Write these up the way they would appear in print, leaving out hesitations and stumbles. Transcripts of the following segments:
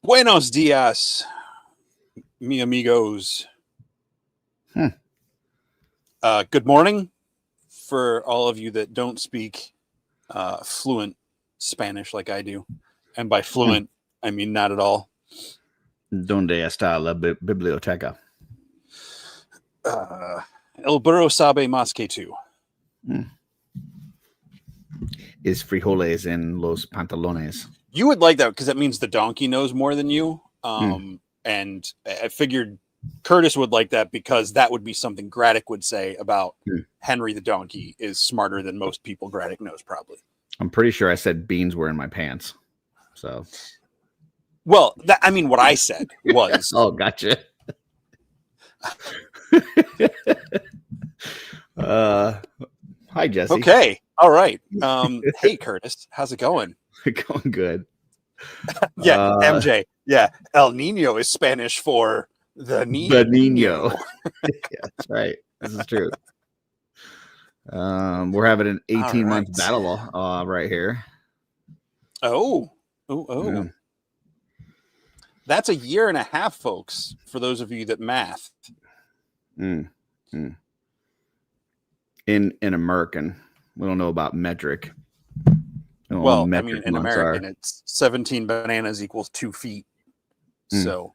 Buenos dias, mi amigos. Good morning for all of you that don't speak fluent Spanish like I do. And by fluent, I mean not at all. ¿Dónde está la biblioteca? El burro sabe más que tú. Is frijoles en los pantalones. You would like that because that means the donkey knows more than you. And I figured Curtis would like that because that would be something Graddick would say about Henry the donkey is smarter than most people Graddick knows probably. I'm pretty sure I said beans were in my pants. So, well, what I said was. Oh, gotcha. Hi, Jesse. Okay. All right. Hey, Curtis. How's it going? Going good. Yeah, MJ. Yeah, El Nino is Spanish for the Nino. The Nino. Yeah, that's right. This is true. We're having an 18-month battle right here. Oh. Yeah. That's a year and a half, folks, for those of you that math. In American. We don't know about metric. Well, in American, it's 17 bananas equals 2 feet. So,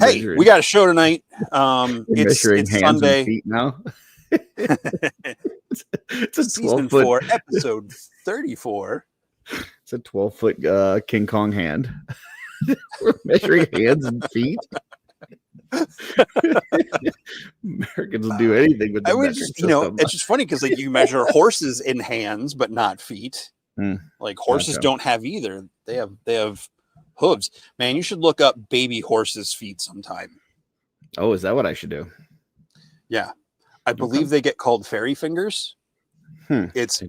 hey, we got a show tonight. It's Sunday. Feet now. It's a 12 season 4, episode 34. It's a 12-foot King Kong hand. We're measuring hands and feet. Americans will do anything with the metric system. It's just funny because you measure horses in hands but not feet. Like horses don't have either. They have hooves. Man, you should look up baby horses' feet sometime. Oh, is that what I should do? Yeah, I believe they get called fairy fingers. It's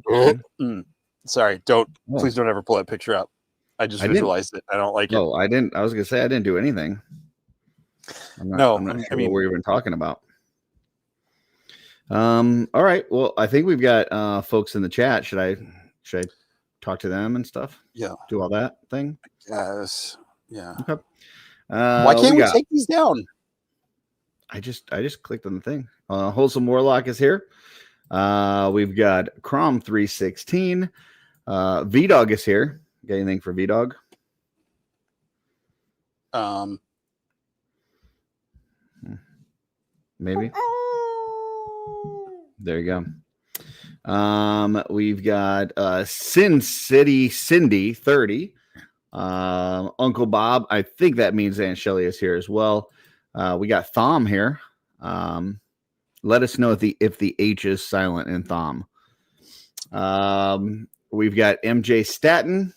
sorry, please don't ever pull that picture up. I just visualized it. I don't like it. No, I didn't. I was gonna say I didn't do anything. I'm not sure what we're even talking about. All right. Well, I think we've got folks in the chat. Should I talk to them and stuff? Yeah. Do all that thing? Yes. Yeah. Okay. Why can't we take these down? I just clicked on the thing. Wholesome Warlock is here. We've got Crom 316. V-Dog is here. Got anything for V-Dog? Maybe. There you go. We've got Sin City Cindy 30. Uncle Bob. I think that means Aunt Shelly is here as well. We got Thom here. Let us know if the H is silent in Thom. We've got MJ Staten.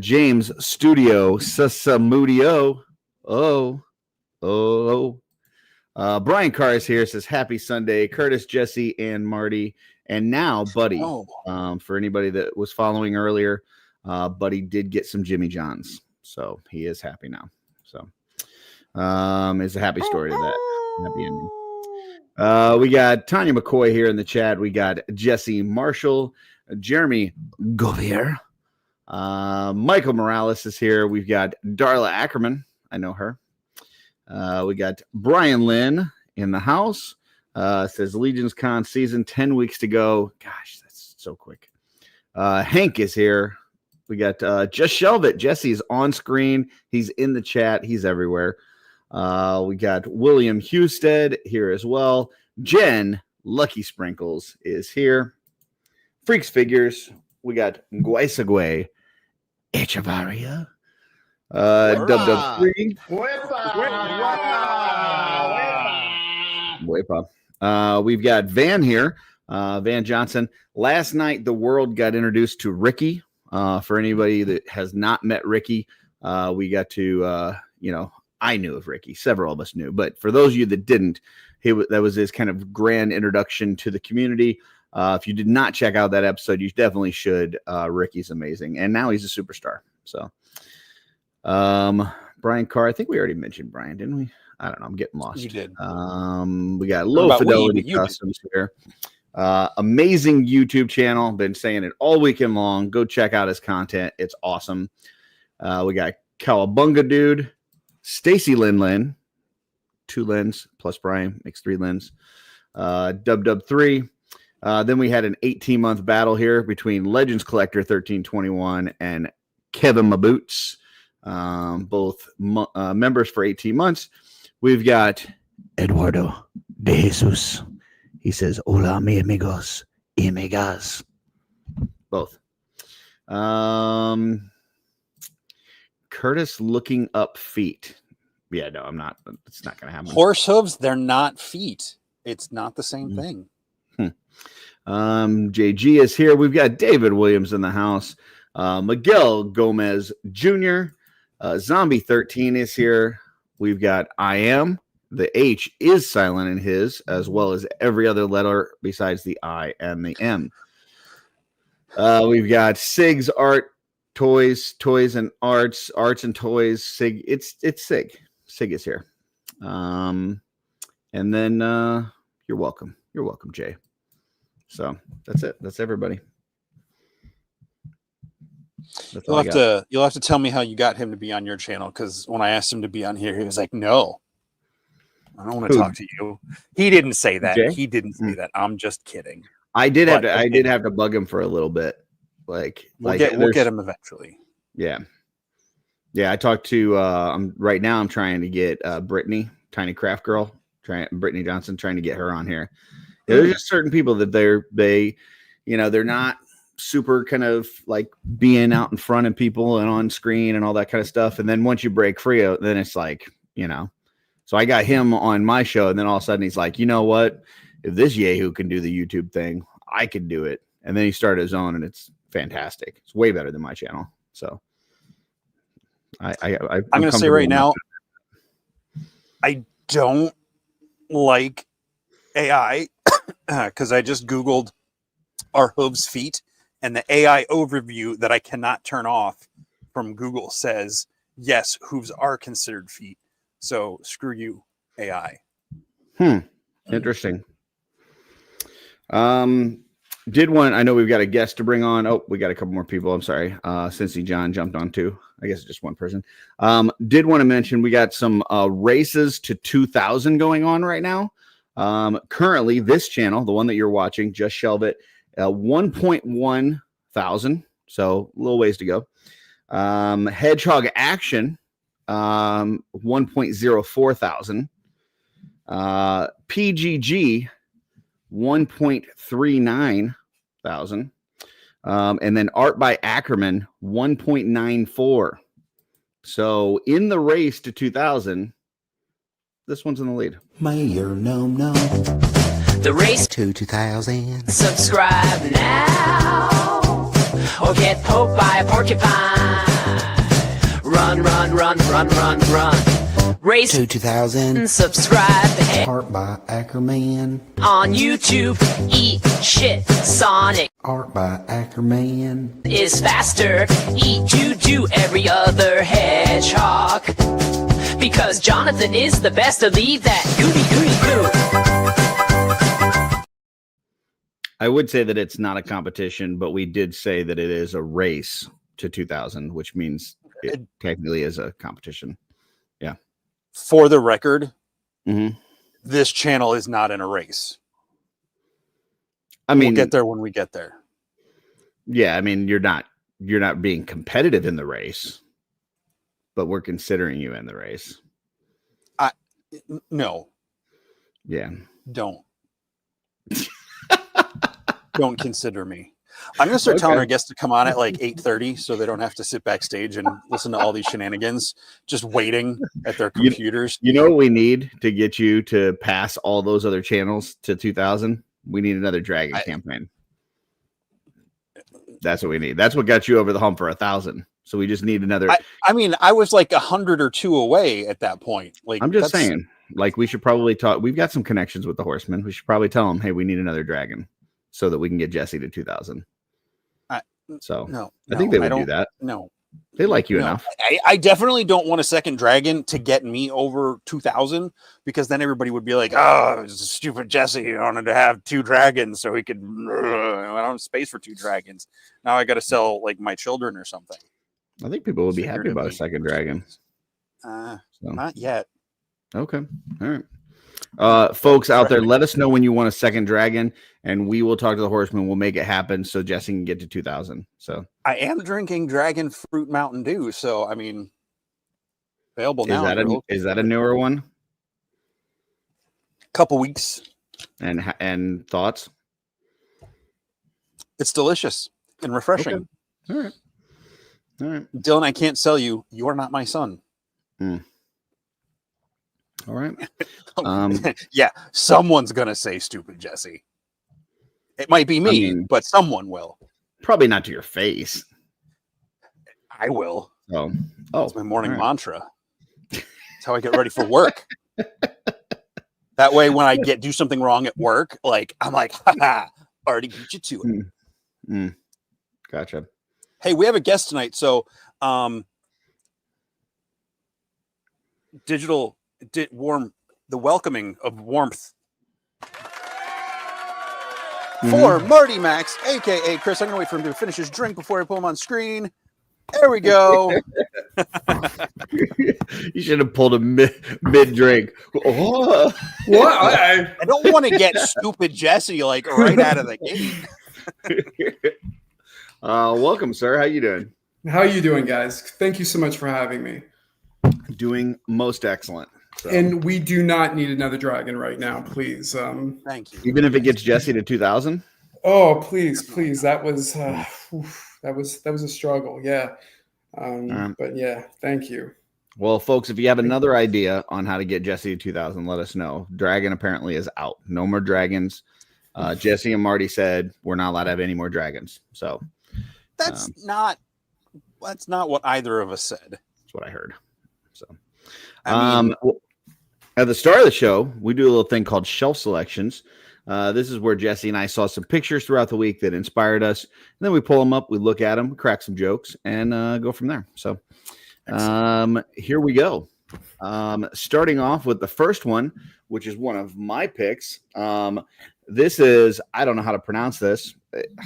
James Studio Sasamudio. Brian Carr is here, says happy Sunday. Curtis, Jesse, and Marty, and now Buddy. For anybody that was following earlier, Buddy did get some Jimmy John's, so he is happy now. So it's a happy story to that. Happy ending. We got Tanya McCoy here in the chat. We got Jesse Marshall, Jeremy Govier, Michael Morales is here. We've got Darla Akerman. I know her. We got Brian Lynn in the house. Says Legion's Con season 10 weeks to go. Gosh, that's so quick. Hank is here. We got just Shelve it. Jesse's on screen. He's in the chat. He's everywhere. We got William Husted here as well. Jen Lucky Sprinkles is here. Freaks Figures. We got Guaisagüe Echevarria. Dub3. We've got Van here. Van Johnson. Last night, the world got introduced to Ricky. For anybody that has not met Ricky, we got to, I knew of Ricky. Several of us knew. But for those of you that didn't, that was his kind of grand introduction to the community. If you did not check out that episode, you definitely should. Ricky's amazing. And now he's a superstar. So, Brian Carr, I think we already mentioned Brian, didn't we? I don't know. I'm getting lost. You did. We got Low Fidelity Customs here. Amazing YouTube channel. Been saying it all weekend long. Go check out his content. It's awesome. We got Cowabunga Dude, Stacy Lin, 2 Lins plus Brian makes 3 Lins. Dub 3. Then we had an 18-month battle here between Legends Collector 1321 and Kevin Maboots, both members for 18 months. We've got Eduardo de Jesus. He says, "Hola, mi amigos y amigas." Both. Curtis looking up feet. Yeah, no, I'm not. It's not going to happen. Horse hooves, they're not feet. It's not the same thing. JG is here. We've got David Williams in the house. Miguel Gomez Jr. Zombie 13 is here. We've got I am. The H is silent in his, as well as every other letter besides the I and the M. We've got Sig's Art, Toys and Arts and Toys. Sig, it's Sig. Sig is here. And then you're welcome. You're welcome, Jay. So that's it. That's everybody. That's you'll have to tell me how you got him to be on your channel, because when I asked him to be on here, he was like, "No, I don't want to talk to you." He didn't say that. Jay? He didn't say that. I'm just kidding. I did have to bug him for a little bit. We'll get him eventually. Yeah. I talked to right now I'm trying to get Brittany, Tiny Craft Girl, Brittany Johnson, trying to get her on here. There's just certain people that they're not super kind of like being out in front of people and on screen and all that kind of stuff. And then once you break free, then it's like, so I got him on my show, and then all of a sudden he's like, you know what? If this Yahoo can do the YouTube thing, I could do it. And then he started his own, and it's fantastic. It's way better than my channel. So I'm going to say right now, I don't like AI because I just Googled "are hooves feet?" and the AI overview that I cannot turn off from Google says, yes, hooves are considered feet. So screw you, AI. Interesting. I know we've got a guest to bring on. Oh, we got a couple more people. I'm sorry. Cincy John jumped on too. I guess it's just one person. Did want to mention we got some races to 2,000 going on right now. Currently, this channel, the one that you're watching, just Shelve it, 1.1 thousand. So a little ways to go. Hedgehog Action, 1.04 thousand. PGG, 1.39 thousand. And then Art by Akerman, 1.94. So in the race to 2,000, this one's in the lead. Mayor no. The race to 2,000. Subscribe now, or get poked by a porcupine. Run. Race to 2,000. Subscribe. Art by Akerman. On YouTube, eat shit. Sonic. Art by Akerman. Is faster. Eat do every other hedgehog. Because Jonathan is the best to leave that goody goo. I would say that it's not a competition, but we did say that it is a race to 2,000, which means it technically is a competition. Yeah. For the record, this channel is not in a race. I mean, we'll get there when we get there. Yeah, I mean, you're not being competitive in the race, but we're considering you in the race. No. Yeah. Don't consider me. I'm going to start telling our guests to come on at like 8:30 so they don't have to sit backstage and listen to all these shenanigans, just waiting at their computers. You know what we need to get you to pass all those other channels to 2,000? We need another dragon campaign. That's what we need. That's what got you over the hump for 1,000. So we just need another. I mean, I was like 100 or 2 away at that point. Like, I'm just saying, like, we should probably talk. We've got some connections with the horsemen. We should probably tell them, hey, we need another dragon so that we can get Jesse to 2,000. So I think they would do that. No, they like you enough. I definitely don't want a second dragon to get me over 2,000, because then everybody would be like, oh, stupid Jesse wanted to have 2 dragons so he could. I don't have space for 2 dragons. Now I got to sell like my children or something. I think people will be happy about a second dragon. Not yet. Okay. All right. Folks out there, let us know when you want a second dragon, and we will talk to the Horseman. We'll make it happen so Jesse can get to 2,000. So I am drinking Dragon Fruit Mountain Dew, so I mean, available now. Is that a newer one? Couple weeks. And thoughts? It's delicious and refreshing. Okay. All right. Dylan, I can't sell you. You are not my son. All right. Yeah, someone's gonna say stupid Jesse. It might be me, but someone will. Probably not to your face. I will. Oh, it's my morning mantra. That's how I get ready for work. That way, when I do something wrong at work, like I'm like, haha, already beat you to it. Gotcha. Hey, we have a guest tonight, so the welcoming of warmth for Marty Max, aka Chris. I'm gonna wait for him to finish his drink before I pull him on screen. There we go. You should have pulled a mid drink. What? I don't want to get stupid Jesse like right out of the gate. Welcome, sir. How you doing? How you doing, guys? Thank you so much for having me. Doing most excellent. So. And we do not need another dragon right now, please. Thank you. Even if it gets Jesse to 2,000. Oh, please. That was a struggle. Yeah. But yeah, thank you. Well, folks, if you have another idea on how to get Jesse to 2,000, let us know. Dragon apparently is out. No more dragons. Jesse and Marty said we're not allowed to have any more dragons. So that's not what either of us said. That's what I heard. So I at the start of the show, we do a little thing called shelf selections. This is where Jesse and I saw some pictures throughout the week that inspired us. And then we pull them up, we look at them, crack some jokes, and go from there. So here we go. Starting off with the first one, which is one of my picks. This is, I don't know how to pronounce this.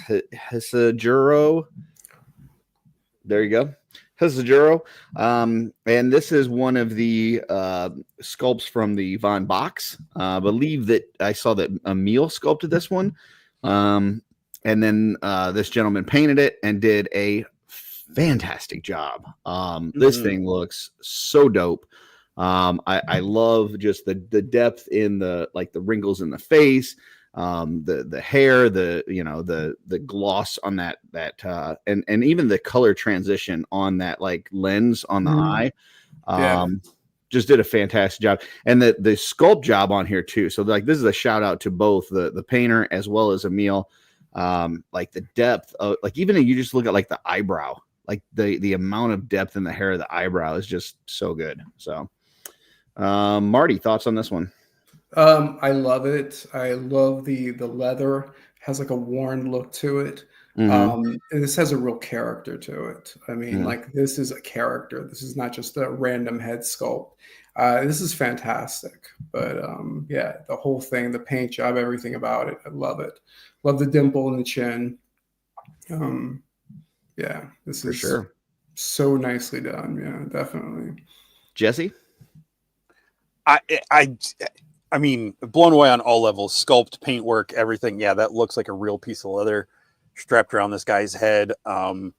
Hisajuro. There you go. Hisajuro. And this is one of the sculpts from the Von Box. I believe that I saw that Emil sculpted this one. And then this gentleman painted it and did a fantastic job. This thing looks so dope. I love just the depth in the wrinkles in the face, the hair, the gloss on that and even the color transition on that like lens on the eye. Just did a fantastic job. And the sculpt job on here too. So like this is a shout out to both the painter as well as Emil. Like the depth of like even if you just look at like the eyebrow, like the amount of depth in the hair of the eyebrow is just so good. So Marty, thoughts on this one? I love it. I love the leather. Has like a worn look to it. And this has a real character to it. I mean, like this is a character. This is not just a random head sculpt. This is fantastic. But yeah, the whole thing, the paint job, everything about it, I love it. Love the dimple in the chin. Yeah, this For is sure. So nicely done. Yeah, definitely. Jesse? I mean, blown away on all levels. Sculpt, paintwork, everything. Yeah, that looks like a real piece of leather strapped around this guy's head. I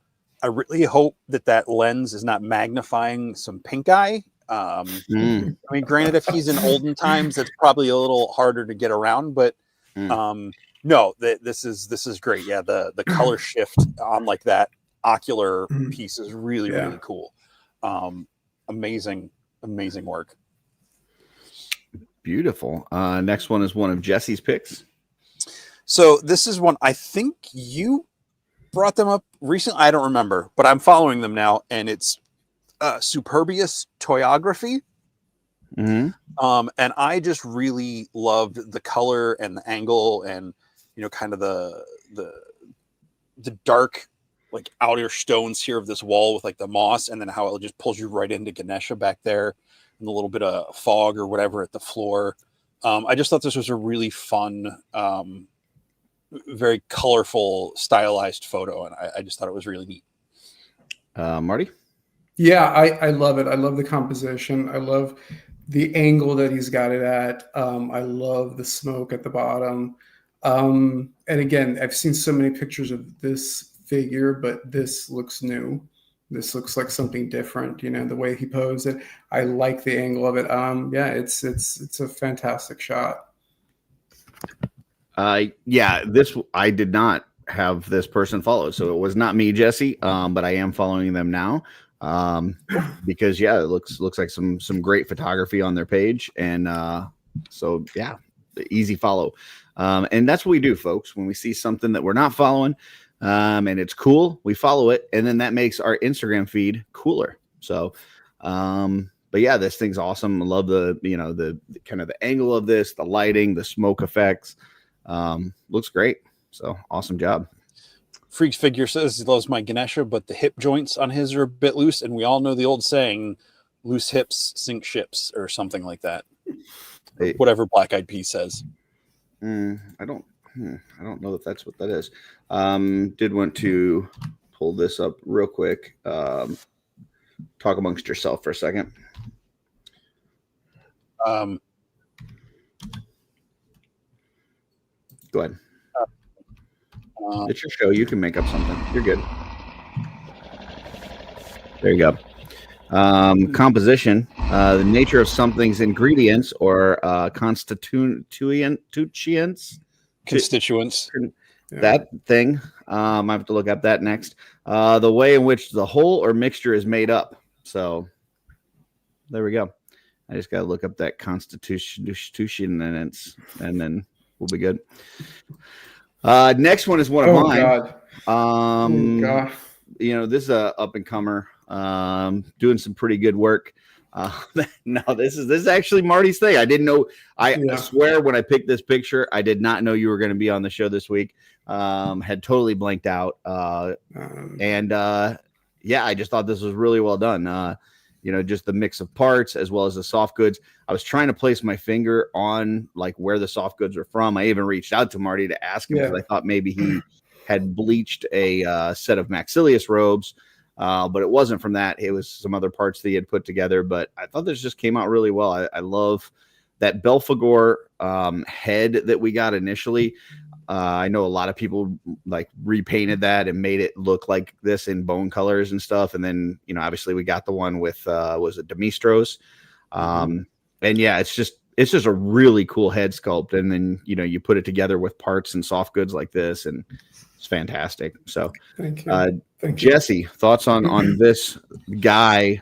really hope that lens is not magnifying some pink eye. I mean, granted, if he's in olden times, it's probably a little harder to get around, but no, this is great. Yeah, the color shift on like that ocular piece is really, really cool. Amazing work. Beautiful. Next one is one of Jesse's picks. So this is one I think you brought them up recently. I don't remember, but I'm following them now, and it's Superbious Toyography. And I just really loved the color and the angle, and kind of the dark like outer stones here of this wall with like the moss, and then how it just pulls you right into Ganesha back there. And a little bit of fog or whatever at the floor. I just thought this was a really fun, very colorful, stylized photo, and I just thought it was really neat. Marty? Yeah, I love it. I love the composition. I love the angle that he's got it at. I love the smoke at the bottom. And again, I've seen so many pictures of this figure, but this looks new. This looks like something different. You know, the way he posed it. I like the angle of it. Yeah, it's a fantastic shot. Yeah, this I did not have this person follow, so it was not me, Jesse. But I am following them now. Because yeah, it looks like some great photography on their page, and so yeah, the easy follow. And that's what we do, folks. When we see something that we're not following, and it's cool, we follow it, and then that makes our Instagram feed cooler. So, but yeah, this thing's awesome. I love the the kind of the angle of this, the lighting, the smoke effects. Looks great. So awesome job. Freaks Figure says he loves my Ganesha, but the hip joints on his are a bit loose, and we all know the old saying, loose hips sink ships, or something like that. Hey. Whatever Black Eyed Peas says. I don't know if that's what that is. Did want to pull this up real quick. Talk amongst yourself for a second. Go ahead. It's your show. You can make up something. You're good. There you go. Composition, the nature of something's ingredients or constituents. That thing. I have to look up that next. The way in which the whole or mixture is made up. So there we go. I just got to look up that constitution and then we'll be good. Next one is one of mine. God. This is a up and comer, doing some pretty good work. No, this is actually Marty's thing. I didn't know. I swear when I picked this picture, I did not know you were going to be on the show this week. Had totally blanked out. Yeah, I just thought this was really well done. Just the mix of parts as well as the soft goods. I was trying to place my finger on like where the soft goods are from. I even reached out to Marty to ask him because I thought maybe he had bleached a set of Maxilius robes, but it wasn't from that. It was some other parts that he had put together, but I thought this just came out really well. I love that Belphegor head that we got initially. I know a lot of people like repainted that and made it look like this in bone colors and stuff. And then, obviously we got the one with, was it Demistros? And yeah, it's just a really cool head sculpt. And then, you put it together with parts and soft goods like this, and it's fantastic. So thank you. Jesse, thoughts on this guy,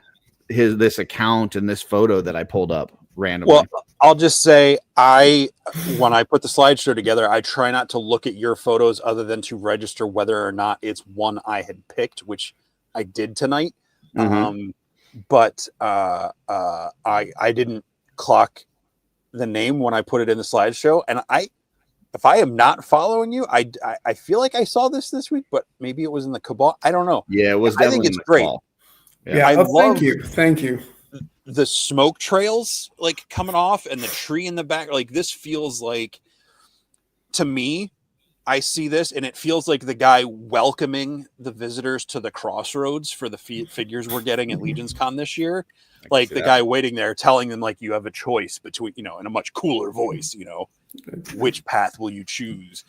this account and this photo that I pulled up randomly? Well, I'll just say when I put the slideshow together, I try not to look at your photos other than to register whether or not it's one I had picked, which I did tonight. But I didn't clock the name when I put it in the slideshow. And if I am not following you, I feel like I saw this week, but maybe it was in the Cabal. I don't know. Yeah, it was. I think it's great. Yeah, thank you. The smoke trails like coming off and the tree in the back, like this feels like, to me, I see this and it feels like the guy welcoming the visitors to the crossroads for the figures we're getting at Legions Con this year. Like the guy waiting there telling them like you have a choice between, in a much cooler voice, which path will you choose?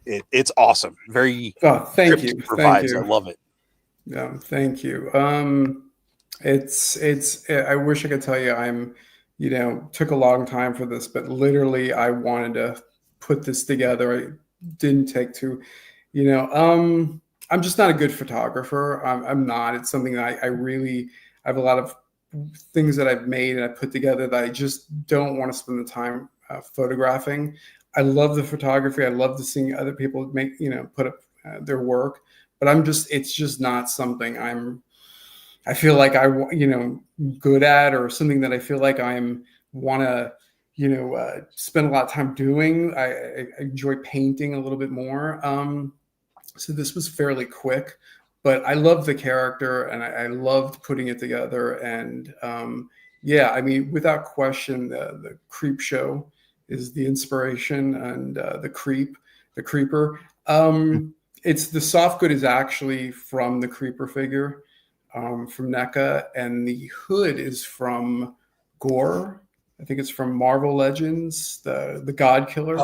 It's awesome. Very thank you. Vibes. I love it. Yeah, thank you. I wish I could tell you I'm, took a long time for this, but literally I wanted to put this together. It didn't take too, I'm just not a good photographer. I'm not. It's something that I have a lot of things that I've made and I put together that I just don't want to spend the time photographing. I love the photography. I love to see other people make, put up their work, but it's just not something I feel like good at, or something that I feel like want to, spend a lot of time doing. I enjoy painting a little bit more. So this was fairly quick, but I love the character and I loved putting it together. And without question, the Creep Show is the inspiration, and the Creeper. It's the soft good is actually from the Creeper figure. from NECA, and the hood is from Gore. I think it's from Marvel Legends, the God Killer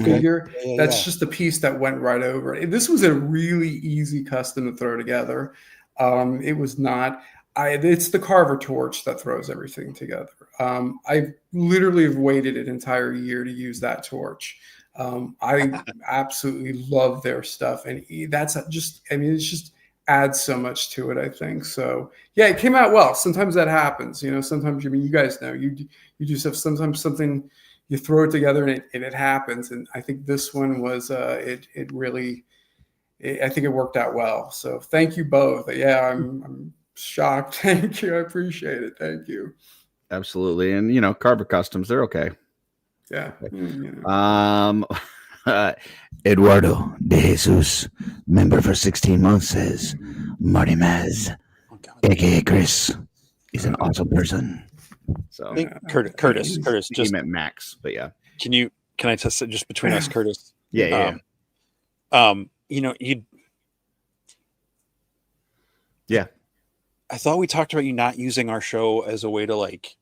figure. That's just a piece that went right over it. This was a really easy custom to throw together. It was not. It's the Carver torch that throws everything together. I literally have waited an entire year to use that torch. I absolutely love their stuff, and that's just. I mean, it's just adds so much to it, I think. So yeah, it came out well. Sometimes that happens, you know. Sometimes, I mean, you guys know, you do stuff. Sometimes something, you throw it together and it happens. And I think this one was it really. I think it worked out well. So thank you both. Yeah, I'm shocked. Thank you. I appreciate it. Thank you. Absolutely. And, you know, Carver Customs, they're okay. Yeah. Eduardo de Jesus, member for 16 months, says Marty Max, aka Chris, is an awesome person. So I think Curtis just meant Max, but yeah. Can I test it just between us, Curtis? Yeah. You know, yeah. I thought we talked about you not using our show as a way to like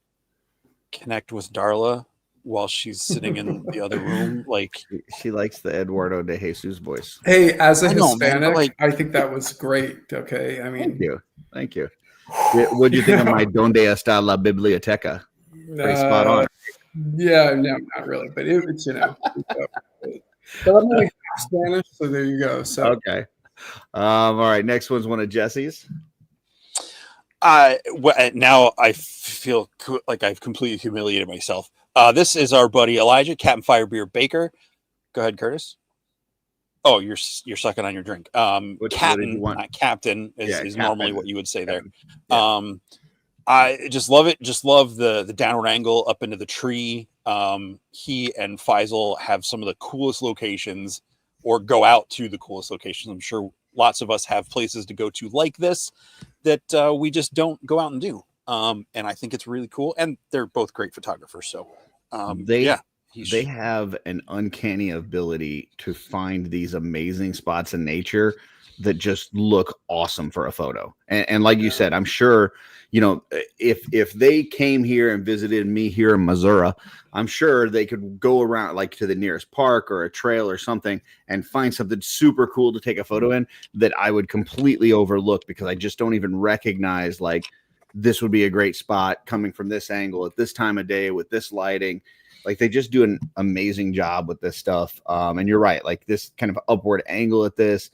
connect with Darla while she's sitting in the other room. Like, she likes the Eduardo de Jesus voice. Hey, as a Hispanic, man, like, I think that was great. Okay, I mean, thank you. What do you think of my Donde está la biblioteca? Pretty spot on. Yeah, no, not really, but it's, you know. But I'm only Spanish, so there you go. So okay. All right. Next one's one of Jesse's. Now I feel like I've completely humiliated myself. This is our buddy Elijah, Captain Firebeard Baker. Go ahead, Curtis. Oh, you're sucking on your drink. Captain, not Captain, is Captain. Normally what you would say Captain. there. Yeah. I just love it. Just love the downward angle up into the tree. He and Faisal have some of the coolest locations, or go out to the coolest locations. I'm sure lots of us have places to go to like this that we just don't go out and do. And I think it's really cool. And they're both great photographers. So they have an uncanny ability to find these amazing spots in nature that just look awesome for a photo. And like you said, I'm sure, you know, if they came here and visited me here in Missouri, I'm sure they could go around like to the nearest park or a trail or something and find something super cool to take a photo in that I would completely overlook because I just don't even recognize, like, this would be a great spot coming from this angle at this time of day with this lighting. Like, they just do an amazing job with this stuff. And you're right, like this kind of upward angle at this,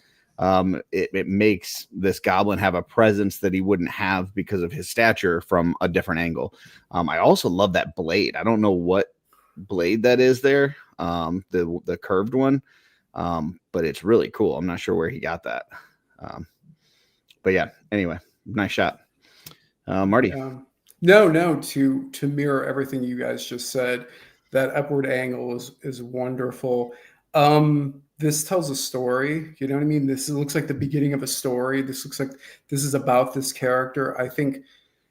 it makes this goblin have a presence that he wouldn't have because of his stature from a different angle. I also love that blade. I don't know what blade that is there, the curved one, but it's really cool. I'm not sure where he got that. But yeah, anyway, nice shot. Marty. No, to mirror everything you guys just said, that upward angle is wonderful. This tells a story, you know what I mean? This looks like the beginning of a story. This looks like this is about this character. I think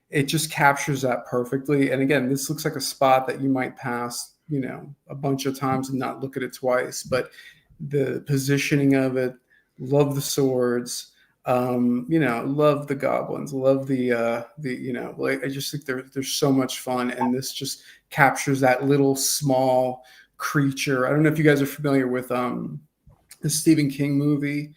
it just captures that perfectly. And again, this looks like a spot that you might pass, you know, a bunch of times and not look at it twice. But the positioning of it, love the swords, you know, love the goblins, love the you know, like, I just think they're so much fun. And this just captures that little small creature. I don't know if you guys are familiar with the Stephen King movie,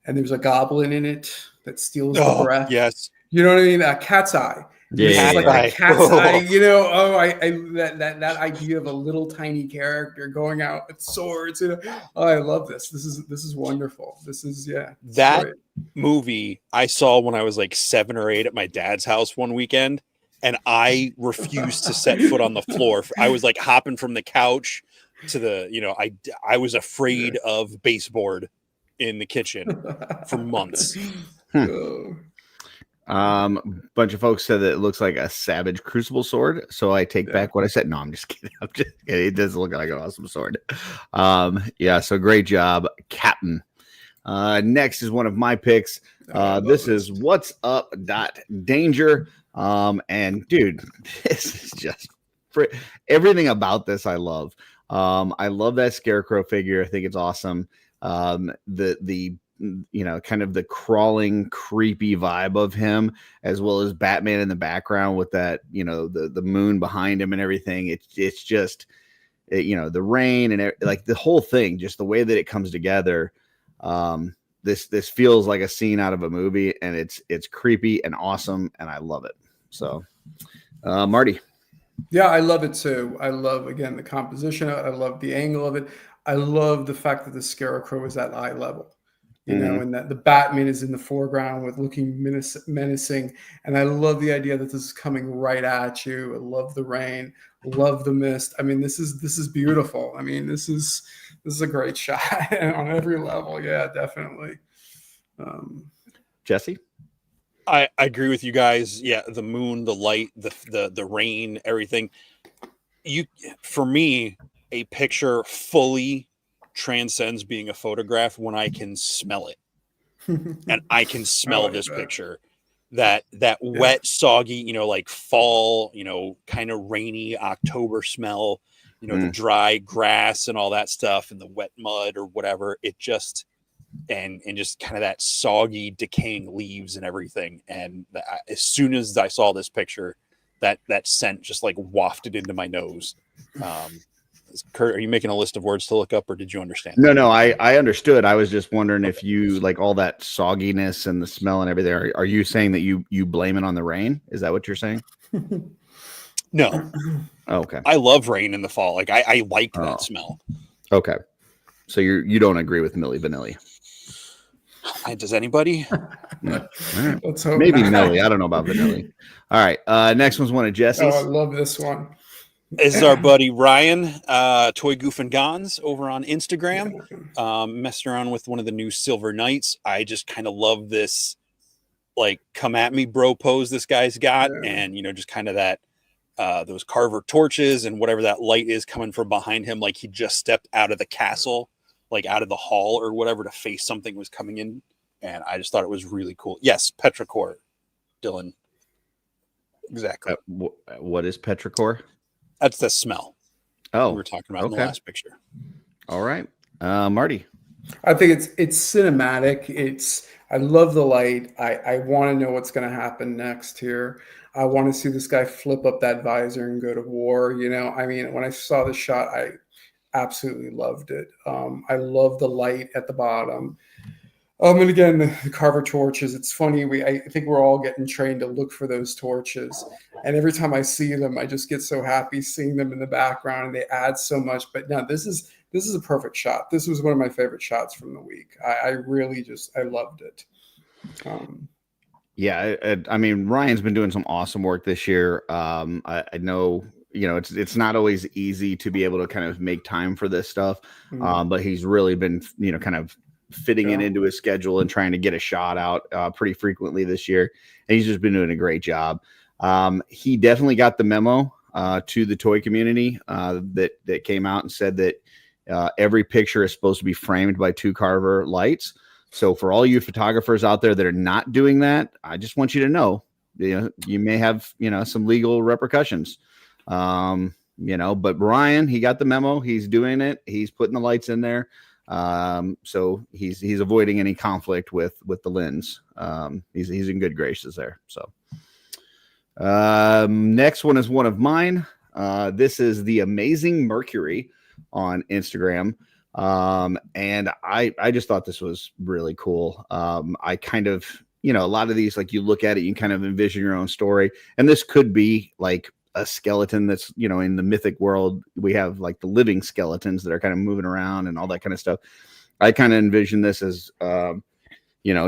and there's a goblin in it that steals the breath. Yes. You know what I mean? Cat's eye. Yeah. Like a cat's eye, you know. Oh, that idea of a little tiny character going out with swords, you know. Oh, I love this. This is wonderful. This is that great. Movie I saw when I was like 7 or 8 at my dad's house one weekend, and I refused to set foot on the floor. I was like hopping from the couch to the, you know, I was afraid of baseboard in the kitchen for months. Bunch of folks said that it looks like a Savage Crucible sword, so I take back what I said. No, I'm just kidding. It does look like an awesome sword. Yeah, so great job, Captain. Next is one of my picks. This is What's Up Danger. And dude, this is just everything about this I love. I love that scarecrow figure. I think it's awesome. The kind of the crawling, creepy vibe of him, as well as Batman in the background with that, the moon behind him and everything. It's just, the rain and like the whole thing, just the way that it comes together. This feels like a scene out of a movie, and it's creepy and awesome, and I love it. So, Marty. Yeah, I love it too. I love, again, the composition. I love the angle of it. I love the fact that the Scarecrow is at eye level, and that the Batman is in the foreground with looking menacing. And I love the idea that this is coming right at you. I love the rain, love the mist. I mean, this is beautiful. I mean, this is a great shot on every level. Yeah, definitely. Jesse? I agree with you guys. Yeah, the moon, the light, the rain, everything. For me, a picture fully transcends being a photograph when I can smell it. And I can smell this picture. That wet, soggy, like fall, kind of rainy October smell, the dry grass and all that stuff, and the wet mud or whatever. It just and just kind of that soggy, decaying leaves and everything. And as soon as I saw this picture, that scent just like wafted into my nose. Kurt, are you making a list of words to look up, or did you understand? No, I understood. I was just wondering if you like all that sogginess and the smell and everything. Are you saying that you blame it on the rain? Is that what you're saying? No. Oh, okay. I love rain in the fall. Like I like that smell. Okay. So you don't agree with Milli Vanilli? Does anybody? Right. Let's hope maybe not. Milli. I don't know about Vanilli. All right. Next one's one of Jesse's. Oh, I love this one. This is our buddy Ryan, Toy Goof and Gons over on Instagram. Messing around with one of the new Silver Knights. I just kind of love this, like, come at me, bro pose this guy's got. Yeah. And, just kind of that, those Carver torches and whatever that light is coming from behind him. Like he just stepped out of the castle, like out of the hall or whatever, to face something was coming in. And I just thought it was really cool. Yes, petrichor, Dylan. Exactly. What is petrichor? That's the smell. Oh, we were talking about in the last picture. All right. Marty. I think it's cinematic. I love the light. I want to know what's going to happen next here. I want to see this guy flip up that visor and go to war. I mean, when I saw the shot, I absolutely loved it. I love the light at the bottom. And again, the Carver torches. It's funny. I think we're all getting trained to look for those torches. And every time I see them, I just get so happy seeing them in the background, and they add so much. But no, this is a perfect shot. This was one of my favorite shots from the week. I really I loved it. Yeah, I mean, Ryan's been doing some awesome work this year. I know, it's not always easy to be able to kind of make time for this stuff, but he's really been, kind of fitting it into his schedule and trying to get a shot out pretty frequently this year. And he's just been doing a great job. He definitely got the memo to the toy community that came out and said that every picture is supposed to be framed by 2 Carver lights. So for all you photographers out there that are not doing that, I just want you to know, you may have, some legal repercussions. But Ryan, he got the memo. He's doing it. He's putting the lights in there. So he's avoiding any conflict with the lens. He's in good graces there. So next one is one of mine. This is the Amazing Mercury on Instagram. And I just thought this was really cool. I kind of, a lot of these, like you look at it, you kind of envision your own story. And this could be like a skeleton that's, in the mythic world, we have like the living skeletons that are kind of moving around and all that kind of stuff. I kind of envision this as, a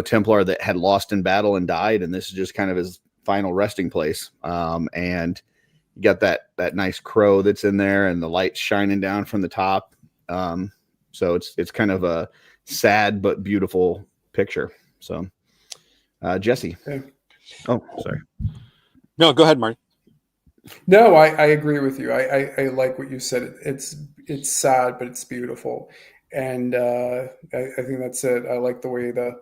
Templar that had lost in battle and died. And this is just kind of his final resting place. And you got that nice crow that's in there and the light shining down from the top. So it's kind of a sad but beautiful picture. So, Jesse. Okay. Oh, sorry. No, go ahead, Marty. No, I agree with you. I like what you said. It's sad, but it's beautiful, and I think that's it. I like the way the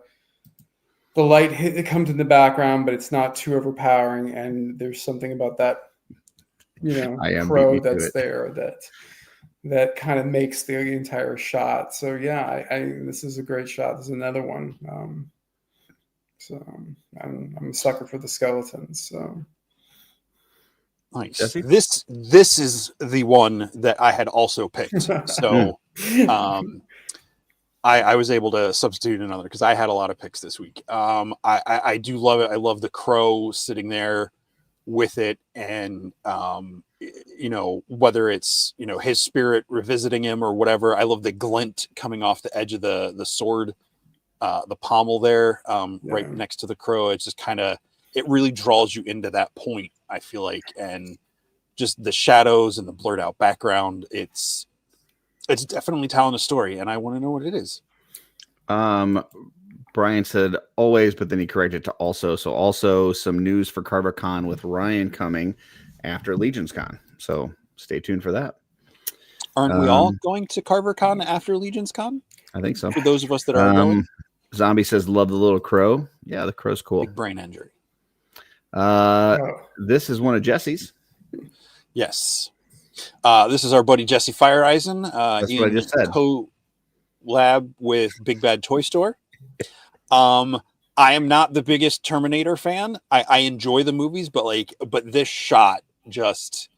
light it comes in the background, but it's not too overpowering, and there's something about that, crow that's there that that kind of makes the entire shot. So yeah, this is a great shot. This is another one. So I'm a sucker for the skeletons. So nice. Jesse? This is the one that I had also picked. So I was able to substitute another because I had a lot of picks this week. I do love it. I love the crow sitting there with it, and whether it's his spirit revisiting him or whatever. I love the glint coming off the edge of the sword, the pommel there, right next to the crow. It's just it really draws you into that point, I feel like, and just the shadows and the blurred out background. It's definitely telling a story, and I want to know what it is. Brian said always, but then he corrected to also. So also some news for CarverCon with Ryan coming after Legion's Con. So stay tuned for that. Aren't we all going to CarverCon after Legion's Con? I think so. For those of us that are going. Zombie says, love the little crow. Yeah, the crow's cool. Big brain injury. This is one of Jesse's. Yes. This is our buddy Jesse Fireeisen. That's what I just said. Co-lab with Big Bad Toy Store. I am not the biggest Terminator fan. I enjoy the movies, but this shot just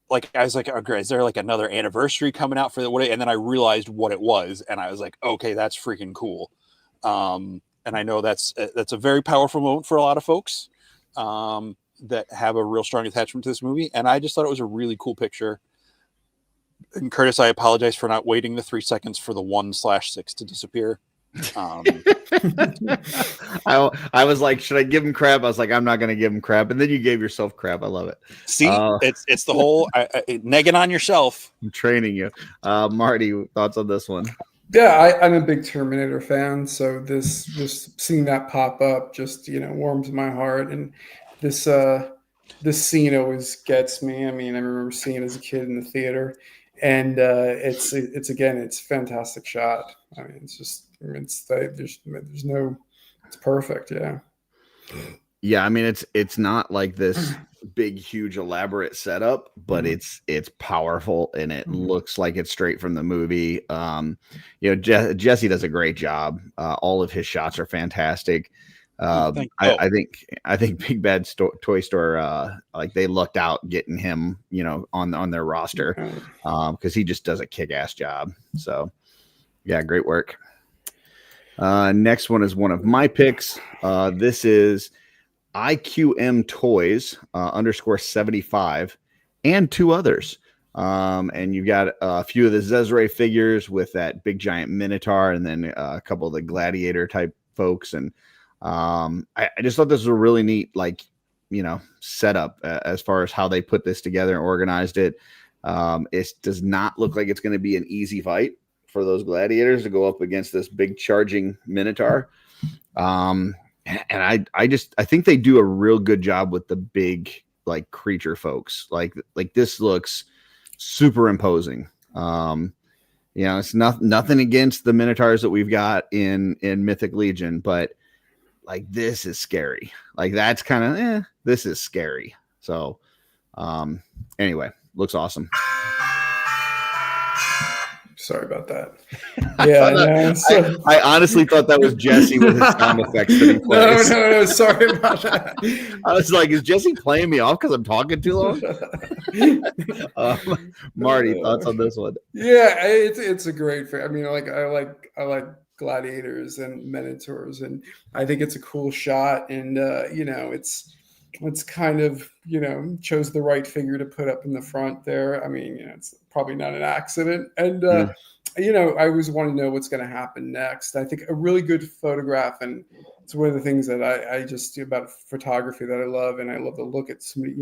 I was like, okay, is there like another anniversary coming out for the what? And then I realized what it was, and I was like, okay, that's freaking cool. And I know that's a very powerful moment for a lot of folks that have a real strong attachment to this movie. And I just thought it was a really cool picture. And Curtis, I apologize for not waiting the 3 seconds for the 1/6 to disappear. I was like, should I give him crap? I was like, I'm not going to give him crap. And then you gave yourself crap. I love it. See, it's the whole negging on yourself. I'm training you. Marty, thoughts on this one? Yeah, I'm a big Terminator fan. So just seeing that pop up just, warms my heart. And this scene always gets me. I mean, I remember seeing it as a kid in the theater. And it's a fantastic shot. I mean, it's perfect. Yeah. Yeah. I mean, it's not like this big, huge, elaborate setup, but it's powerful and it looks like it's straight from the movie. Jesse does a great job. All of his shots are fantastic. I think Big Bad Toy Store, they lucked out getting him, on their roster, because he just does a kick-ass job. So, yeah, great work. Next one is one of my picks. This is IQM Toys _75 and two others. And you've got a few of the Zezre figures with that big giant Minotaur, and then a couple of the Gladiator type folks, and I just thought this was a really neat, setup as far as how they put this together and organized it. It does not look like it's going to be an easy fight for those gladiators to go up against this big charging Minotaur. And I think they do a real good job with the big, creature folks. Like this looks super imposing. It's nothing against the Minotaurs that we've got in Mythic Legion, but this is scary. That's kind of this is scary. So anyway, looks awesome. Sorry about that. Yeah, I honestly thought that was Jesse with his sound effects that he plays. No, sorry about that. I was like, is Jesse playing me off because I'm talking too long? Marty, thoughts on this one? Yeah, it's a great I mean, I like gladiators and minotaurs, and I think it's a cool shot, and it's kind of chose the right figure to put up in the front there. I mean, it's probably not an accident, and I always want to know what's going to happen next. I think a really good photograph, and it's one of the things that I just do about photography that I love, and I love to look at somebody,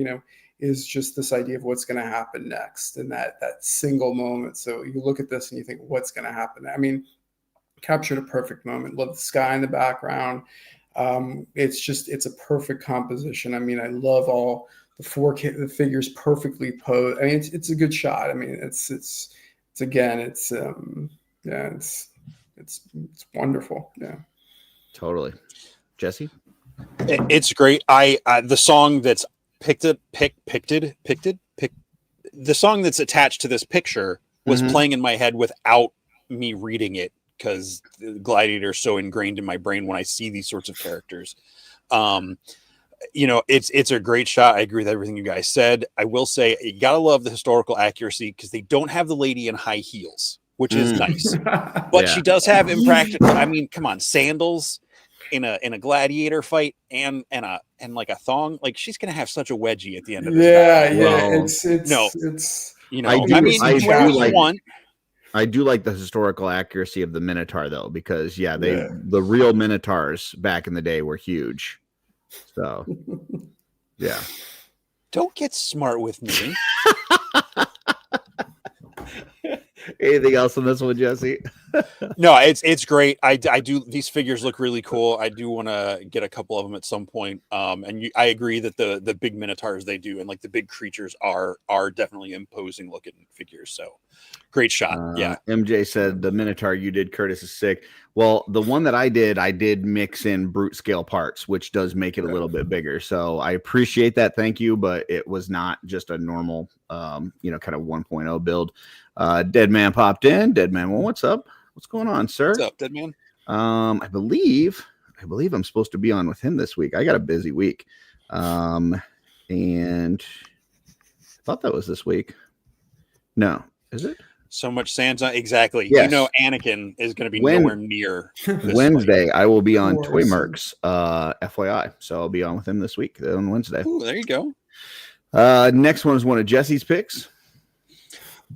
is just this idea of what's going to happen next, and that single moment. So you look at this and you think, what's going to happen? I mean, captured a perfect moment. Love the sky in the background. It's a perfect composition. I mean, I love all the 4K, the figures perfectly posed. I mean, it's a good shot. I mean, it's wonderful. Yeah, totally. Jesse, it's great. The song that's the song that's attached to this picture was playing in my head without me reading it, because Gladiator is so ingrained in my brain when I see these sorts of characters. You know, it's a great shot. I agree with everything you guys said. I will say you gotta love the historical accuracy, because they don't have the lady in high heels, which is nice, but she does have impractical. I mean, come on, sandals in a gladiator fight and like a thong. Like, she's gonna have such a wedgie at the end of this. It's you know, I mean, you wear what you want. I do like the historical accuracy of the Minotaur, though, because the real Minotaurs back in the day were huge. So, yeah. Don't get smart with me. Anything else on this one, Jesse? No, it's great. I do. These figures look really cool. I do want to get a couple of them at some point. And I agree that the big Minotaurs they do, and like the big creatures are definitely imposing looking figures. So great shot. Yeah. MJ said the Minotaur you did, Curtis, is sick. Well, the one that I did mix in brute scale parts, which does make it a little bit bigger. So I appreciate that. Thank you. But it was not just a normal, kind of 1.0 build. Dead Man popped in. Dead Man, well, what's up? What's going on, sir? What's up, Dead Man? I believe I'm supposed to be on with him this week. I got a busy week. And I thought that was this week. No, is it? So much Sansa. Exactly. Yes. You know, Anakin is going to be nowhere near Wednesday. I will be on Toy Mercs, FYI. So I'll be on with him this week on Wednesday. Ooh, there you go. Next one is one of Jesse's picks.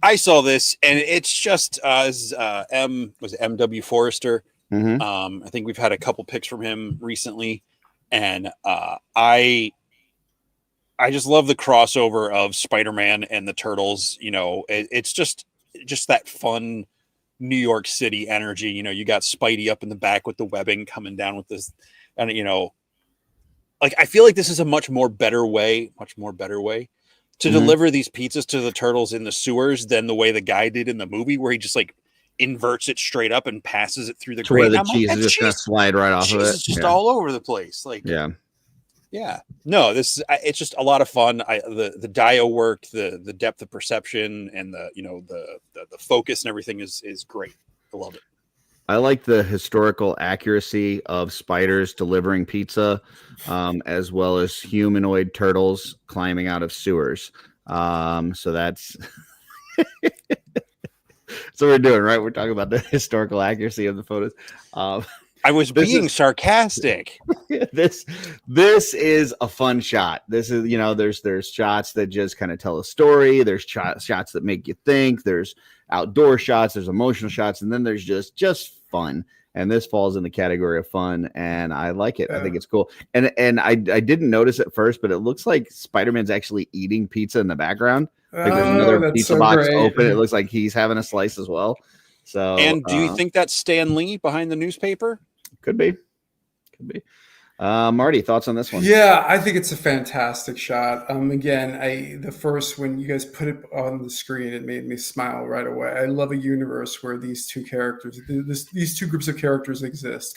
I saw this, and it's just MW Forrester. I think we've had a couple picks from him recently, and I just love the crossover of Spider-Man and the Turtles. You know, it's just that fun New York City energy. You know, you got Spidey up in the back with the webbing coming down with this, and like I feel like this is a much more better way to deliver these pizzas to the Turtles in the sewers than the way the guy did in the movie, where he just like inverts it straight up and passes it through the grate. Where the cheese is just gonna slide right off of it. It's just all over the place. Like, yeah. No, it's just a lot of fun. The Dio work, the depth of perception, and the focus and everything is great. I love it. I like the historical accuracy of spiders delivering pizza, as well as humanoid turtles climbing out of sewers. So that's so we're doing, right? We're talking about the historical accuracy of the photos. I was being sarcastic. This is a fun shot. This is, there's shots that just kind of tell a story. There's shots that make you think. There's outdoor shots. There's emotional shots, and then there's just fun. And this falls in the category of fun, and I like it. I think it's cool. And I didn't notice at first, but it looks like Spider-Man's actually eating pizza in the background. Like there's another pizza box open. It looks like he's having a slice as well. So, and do you think that's Stan Lee behind the newspaper? Could be. Marty, thoughts on this one? Yeah, I think it's a fantastic shot. Again, the first, when you guys put it on the screen, it made me smile right away. I love a universe where these two characters, these two groups of characters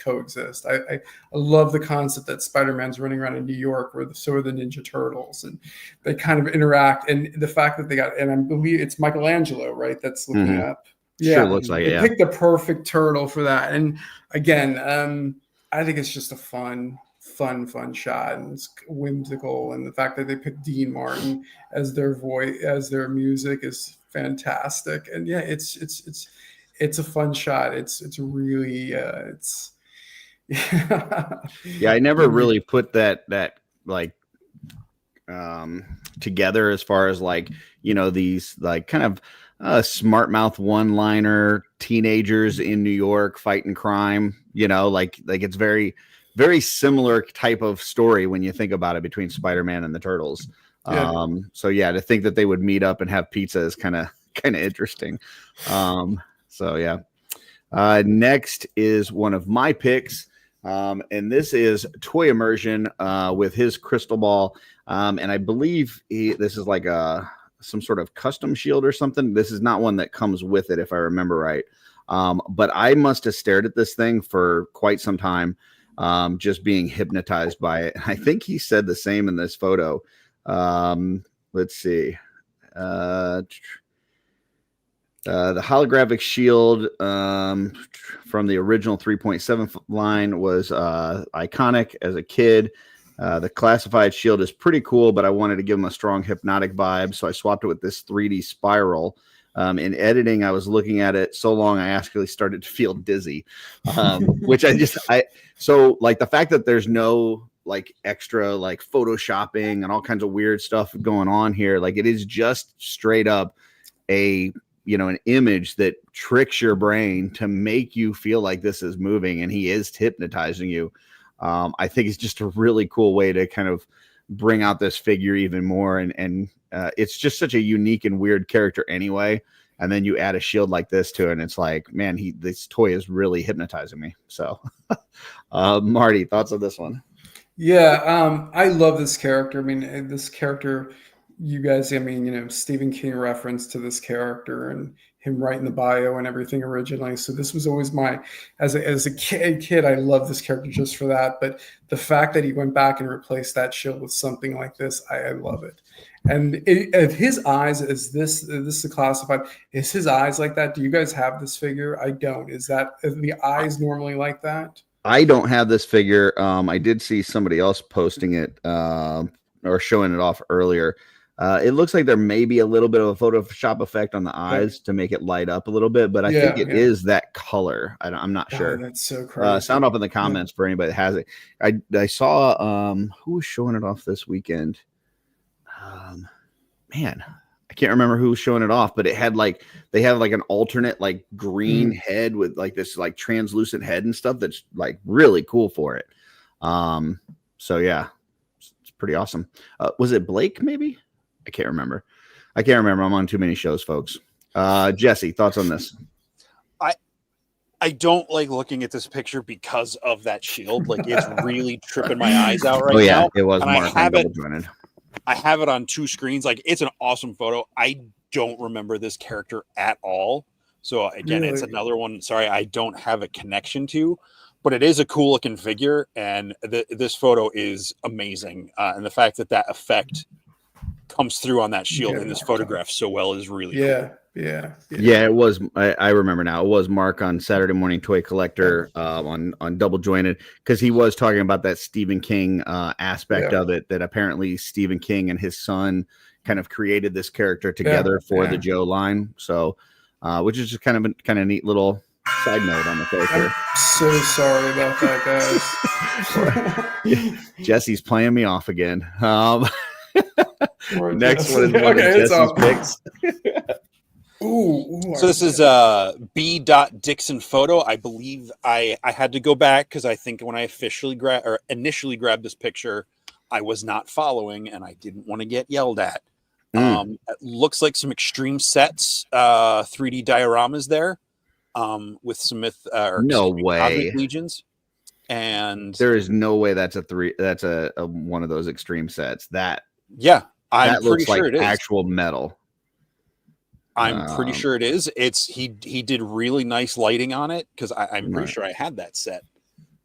coexist. I love the concept that Spider-Man's running around in New York, so are the Ninja Turtles, and they kind of interact. And the fact that and I believe it's Michelangelo, right? That's looking up. Yeah, sure looks like it. They picked the perfect turtle for that. And again, I think it's just a fun shot, and it's whimsical. And the fact that they picked Dean Martin as their voice, as their music, is fantastic. And yeah, it's a fun shot. It's really yeah. I never really put that like together as far as like these like kind of smart mouth one-liner teenagers in New York fighting crime. Like it's very, very similar type of story when you think about it between Spider-Man and the Turtles. So yeah, to think that they would meet up and have pizza is kind of interesting. So yeah. Next is one of my picks. And this is Toy Immersion with his crystal ball. And I believe this is like some sort of custom shield or something. This is not one that comes with it, if I remember right. But I must have stared at this thing for quite some time, just being hypnotized by it. I think he said the same in this photo. Let's see. The holographic shield from the original 3.7 line was iconic as a kid. The classified shield is pretty cool, but I wanted to give him a strong hypnotic vibe, so I swapped it with this 3D spiral. In editing, I was looking at it so long I actually started to feel dizzy, which so like the fact that there's no like extra like photoshopping and all kinds of weird stuff going on here, like it is just straight up an image that tricks your brain to make you feel like this is moving, and he is hypnotizing you. I think it's just a really cool way to kind of bring out this figure even more. And it's just such a unique and weird character anyway. And then you add a shield like this to it, and it's like, man, this toy is really hypnotizing me. So, Marty, thoughts on this one? Yeah, I love this character. I mean, this character, you guys, Stephen King reference to this character and him writing the bio and everything originally. So this was always as a kid, I love this character just for that. But the fact that he went back and replaced that shield with something like this, I love it. And if his eyes, is this classified? Is his eyes like that? Do you guys have this figure? I don't. Is the eyes normally like that? I don't have this figure. I did see somebody else posting it or showing it off earlier. It looks like there may be a little bit of a Photoshop effect on the eyes to make it light up a little bit, but I think it is that color. I'm not sure. That's so crazy. Sound off in the comments for anybody that has it. I saw who was showing it off this weekend. Man, I can't remember who was showing it off, but they have like an alternate like green head with like this like translucent head and stuff that's like really cool for it. So yeah, it's pretty awesome. Was it Blake maybe? I can't remember. I'm on too many shows, folks. Jesse, thoughts on this? I don't like looking at this picture because of that shield. Like it's really tripping my eyes out right now. It was and Mark. I have it on two screens. Like it's an awesome photo. I don't remember this character at all. So again, it's another one. Sorry, I don't have a connection to, but it is a cool looking figure, and this photo is amazing. And the fact that effect comes through on that shield in this photograph so well is really cool. Yeah, it was. I remember now. It was Mark on Saturday Morning Toy Collector on Double Jointed, because he was talking about that Stephen King aspect of it. That apparently Stephen King and his son kind of created this character together for the Joe line. So, which is just kind of a neat little side note on the character. I'm so sorry about that, guys. Jesse's playing me off again. Next one is one of Jesse's picks. So this is B. Dixon photo. I believe I had to go back because I think when I initially grabbed this picture, I was not following and I didn't want to get yelled at. It looks like some extreme sets, 3D dioramas there, with some cosmic legions. And there is no way that's a one of those extreme sets. I'm pretty sure it is actual metal. I'm pretty sure it is. He did really nice lighting on it because I'm pretty sure I had that set.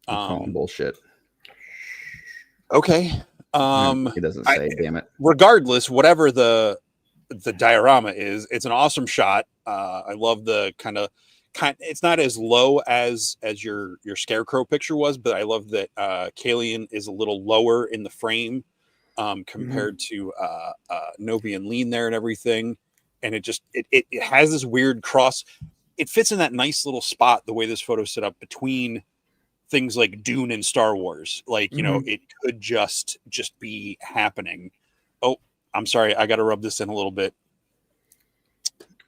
Bullshit. Okay. He doesn't say. Damn it. Regardless, whatever the diorama is, it's an awesome shot. I love the kind. It's not as low as your Scarecrow picture was, but I love that Kalian is a little lower in the frame compared to Novi and Lean there and everything. And it has this weird cross. It fits in that nice little spot, the way this photo set up between things like Dune and Star Wars. Like, it could just be happening. Oh, I'm sorry. I got to rub this in a little bit.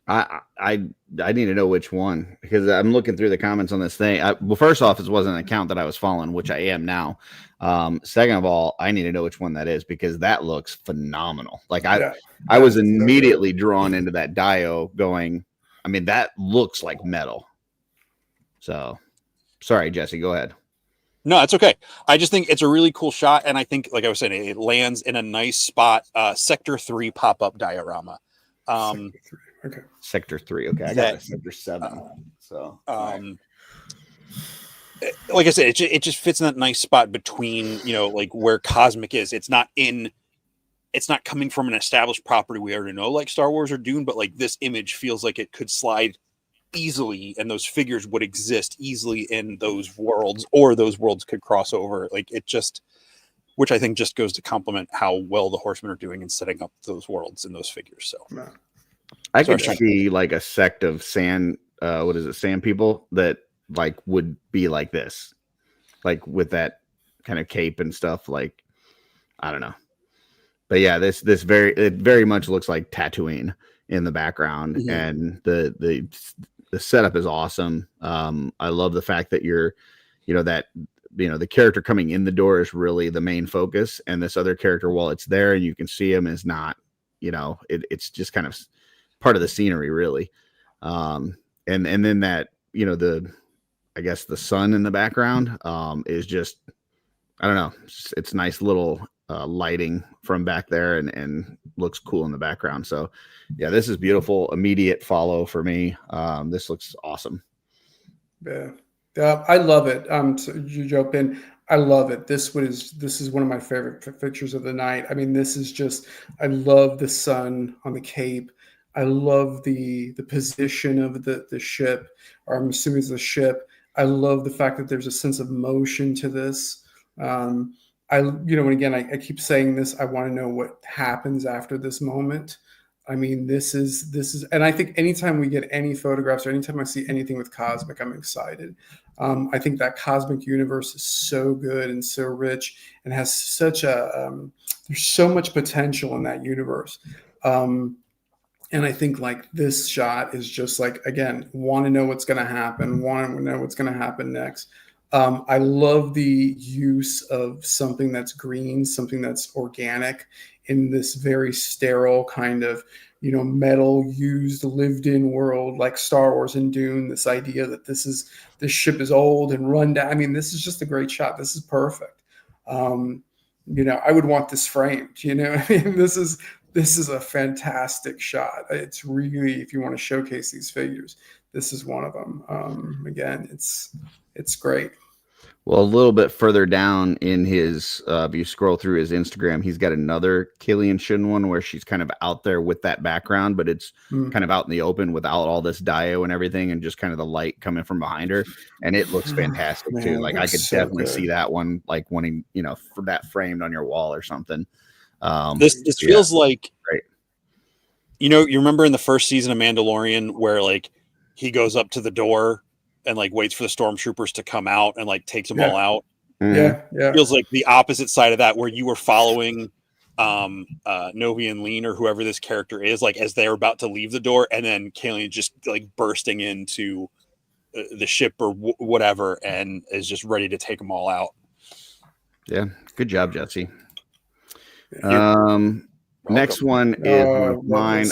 I need to know which one, because I'm looking through the comments on this thing. Well, first off, it wasn't an account that I was following, which I am now. Second of all, I need to know which one that is, because that looks phenomenal. Like I was immediately drawn into that Dio going, I mean, that looks like metal. So sorry, Jesse, go ahead. No, it's okay. I just think it's a really cool shot. And I think, like I was saying, it lands in a nice spot. Sector 3 pop-up diorama. Sector 3. Okay. I got Sector 7. Like I said, it just fits in that nice spot between, like where Cosmic is. It's not in it's not coming from an established property we already know, like Star Wars or Dune, but like this image feels like it could slide easily, and those figures would exist easily in those worlds, or those worlds could cross over. Like it just, which I think just goes to compliment how well the Horsemen are doing in setting up those worlds and those figures. So I could see like a sect of sand people that like would be like this, like with that kind of cape and stuff. Like, I don't know. But yeah, it very much looks like Tatooine in the background, and the setup is awesome. I love the fact that the character coming in the door is really the main focus, and this other character, while it's there and you can see him, is not. It's just kind of part of the scenery, really. And then that I guess the sun in the background is just, I don't know, it's nice little lighting from back there, and looks cool in the background. So yeah, this is beautiful. Immediate follow for me. This looks awesome. Yeah, I love it. So you jump in. I love it. This is one of my favorite pictures of the night. I mean, this is just, I love the sun on the cape. I love the position of the ship, or I'm assuming it's the ship. I love the fact that there's a sense of motion to this. And again, I keep saying this, I want to know what happens after this moment. I mean, this is, and I think anytime we get any photographs, or anytime I see anything with Cosmic, I'm excited. I think that Cosmic universe is so good and so rich, and has such there's so much potential in that universe. And I think like this shot is just like, again, want to know what's going to happen, want to know what's going to happen next. I love the use of something that's green, something that's organic in this very sterile kind of, metal used, lived in world like Star Wars and Dune. This idea that this ship is old and run down. I mean, this is just a great shot. This is perfect. I would want this framed, I mean, this is a fantastic shot. It's really, if you want to showcase these figures, this is one of them. Again, it's great. Well, a little bit further down in his, if you scroll through his Instagram, he's got another Killian Shin one where she's kind of out there with that background, but it's kind of out in the open without all this dio and everything, and just kind of the light coming from behind her. And it looks fantastic too. Like I could definitely see that one, like wanting, for that framed on your wall or something. This feels like, great. You remember in the first season of Mandalorian where like he goes up to the door and like waits for the stormtroopers to come out and like takes them all out. Yeah. It feels like the opposite side of that, where you were following Novi and Lean, or whoever this character is, like as they're about to leave the door, and then Killian just like bursting into the ship or whatever, and is just ready to take them all out. Yeah, good job, Jesse. Next one is mine.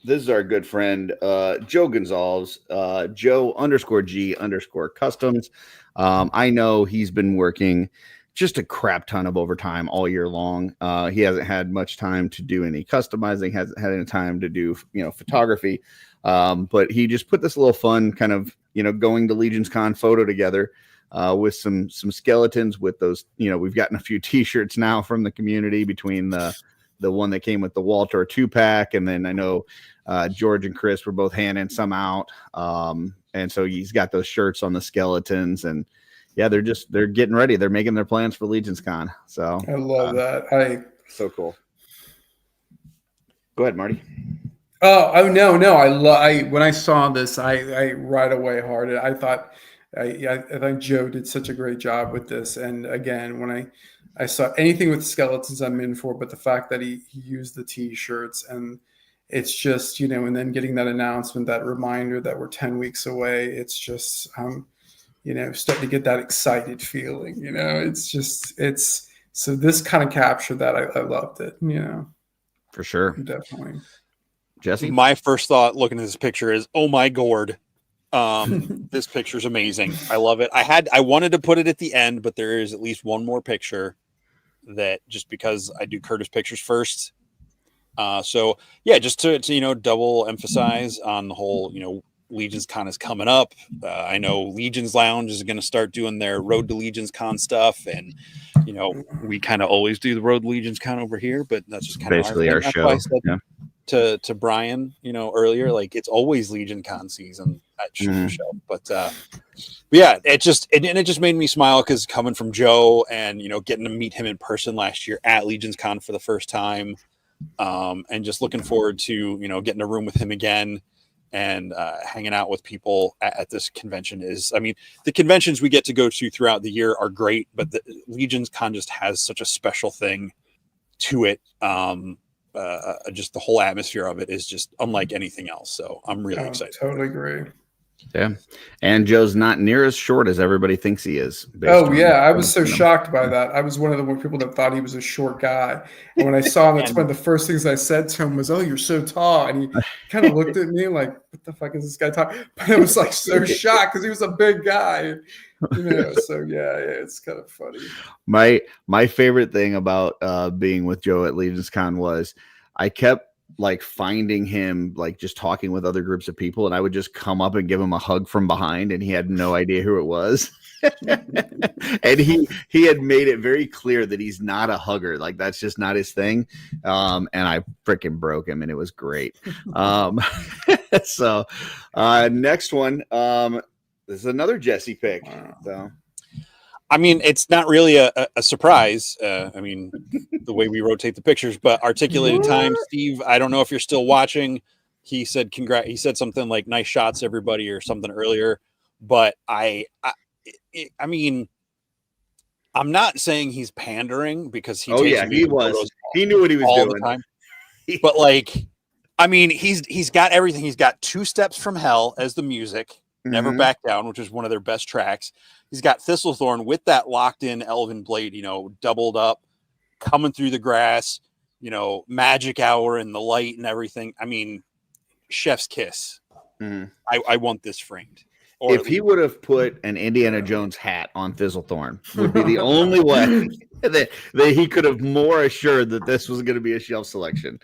This is our good friend Joe Gonzalez, Joe_G_customs. I know he's been working just a crap ton of overtime all year long. He hasn't had much time to do any customizing, hasn't had any time to do photography. But he just put this little fun kind of going to Legions Con photo together with some skeletons with those. We've gotten a few T-shirts now from the community, between the one that came with the Walter 2-pack, and then I know George and Chris were both handing some out. And so he's got those shirts on the skeletons, and yeah, they're getting ready. They're making their plans for Legions Con. So I love that. So cool. Go ahead, Marty. Oh no. When I saw this, I right away hearted. I thought Joe did such a great job with this. And again, when I saw anything with skeletons, I'm in for, but the fact that he used the T-shirts, and it's just, and then getting that announcement, that reminder that we're 10 weeks away, it's just, starting to get that excited feeling, so this kind of captured that. I loved it, For sure. Definitely. Jesse? My first thought looking at this picture is, oh my gourd. This picture's amazing. I love it. I wanted to put it at the end, but there is at least one more picture that, just because I do Curtis pictures first. So yeah, just to double emphasize on the whole, Legions Con is coming up. I know Legions Lounge is going to start doing their Road to Legions Con stuff, and you know, we kind of always do the Road Legions Con over here, but that's just kind of basically our That's show. why I said to Brian, you know, earlier, like it's always Legion Con season at Show. But yeah, it just made me smile because coming from Joe and, you know, getting to meet him in person last year at Legions Con for the first time, and just looking forward to, you know, getting a room with him again and hanging out with people at this convention is, I mean, the conventions we get to go to throughout the year are great, but the Legions Con just has such a special thing to it. Just the whole atmosphere of it is just unlike anything else. So I'm really excited. Totally agree. Yeah. And Joe's not near as short as everybody thinks he is. Oh, yeah. I was so shocked by that. I was one of the people that thought he was a short guy. And when I saw him, that's one of the first things I said to him was, "Oh, you're so tall." And he kind of looked at me like, "What the fuck is this guy talking?" But I was like so shocked because he was a big guy. You know, so yeah, it's kind of funny. My favorite thing about being with Joe at Legions Con was I kept like finding him like just talking with other groups of people, and I would just come up and give him a hug from behind, and he had no idea who it was. And he had made it very clear that he's not a hugger, like that's just not his thing. And I freaking broke him, and it was great. So next one, this is another Jesse pick. So I mean, it's not really a surprise. I mean, the way we rotate the pictures, but Articulated Time, Steve, I don't know if you're still watching. He said, he said something like nice shots, everybody, or something earlier. But I mean, I'm not saying he's pandering because he he was. He knew what he was all doing. The time. But like, I mean, he's got everything. He's got 2 Steps from Hell as the music. Never Back Down, which is one of their best tracks. He's got Thistlethorn with that locked in Elven Blade, you know, doubled up, coming through the grass, you know, Magic Hour and the light and everything. I mean, chef's kiss. I want this framed. Or if he would have put an Indiana Jones hat on Thistlethorn, would be the only way that he could have more assured that this was going to be a shelf selection.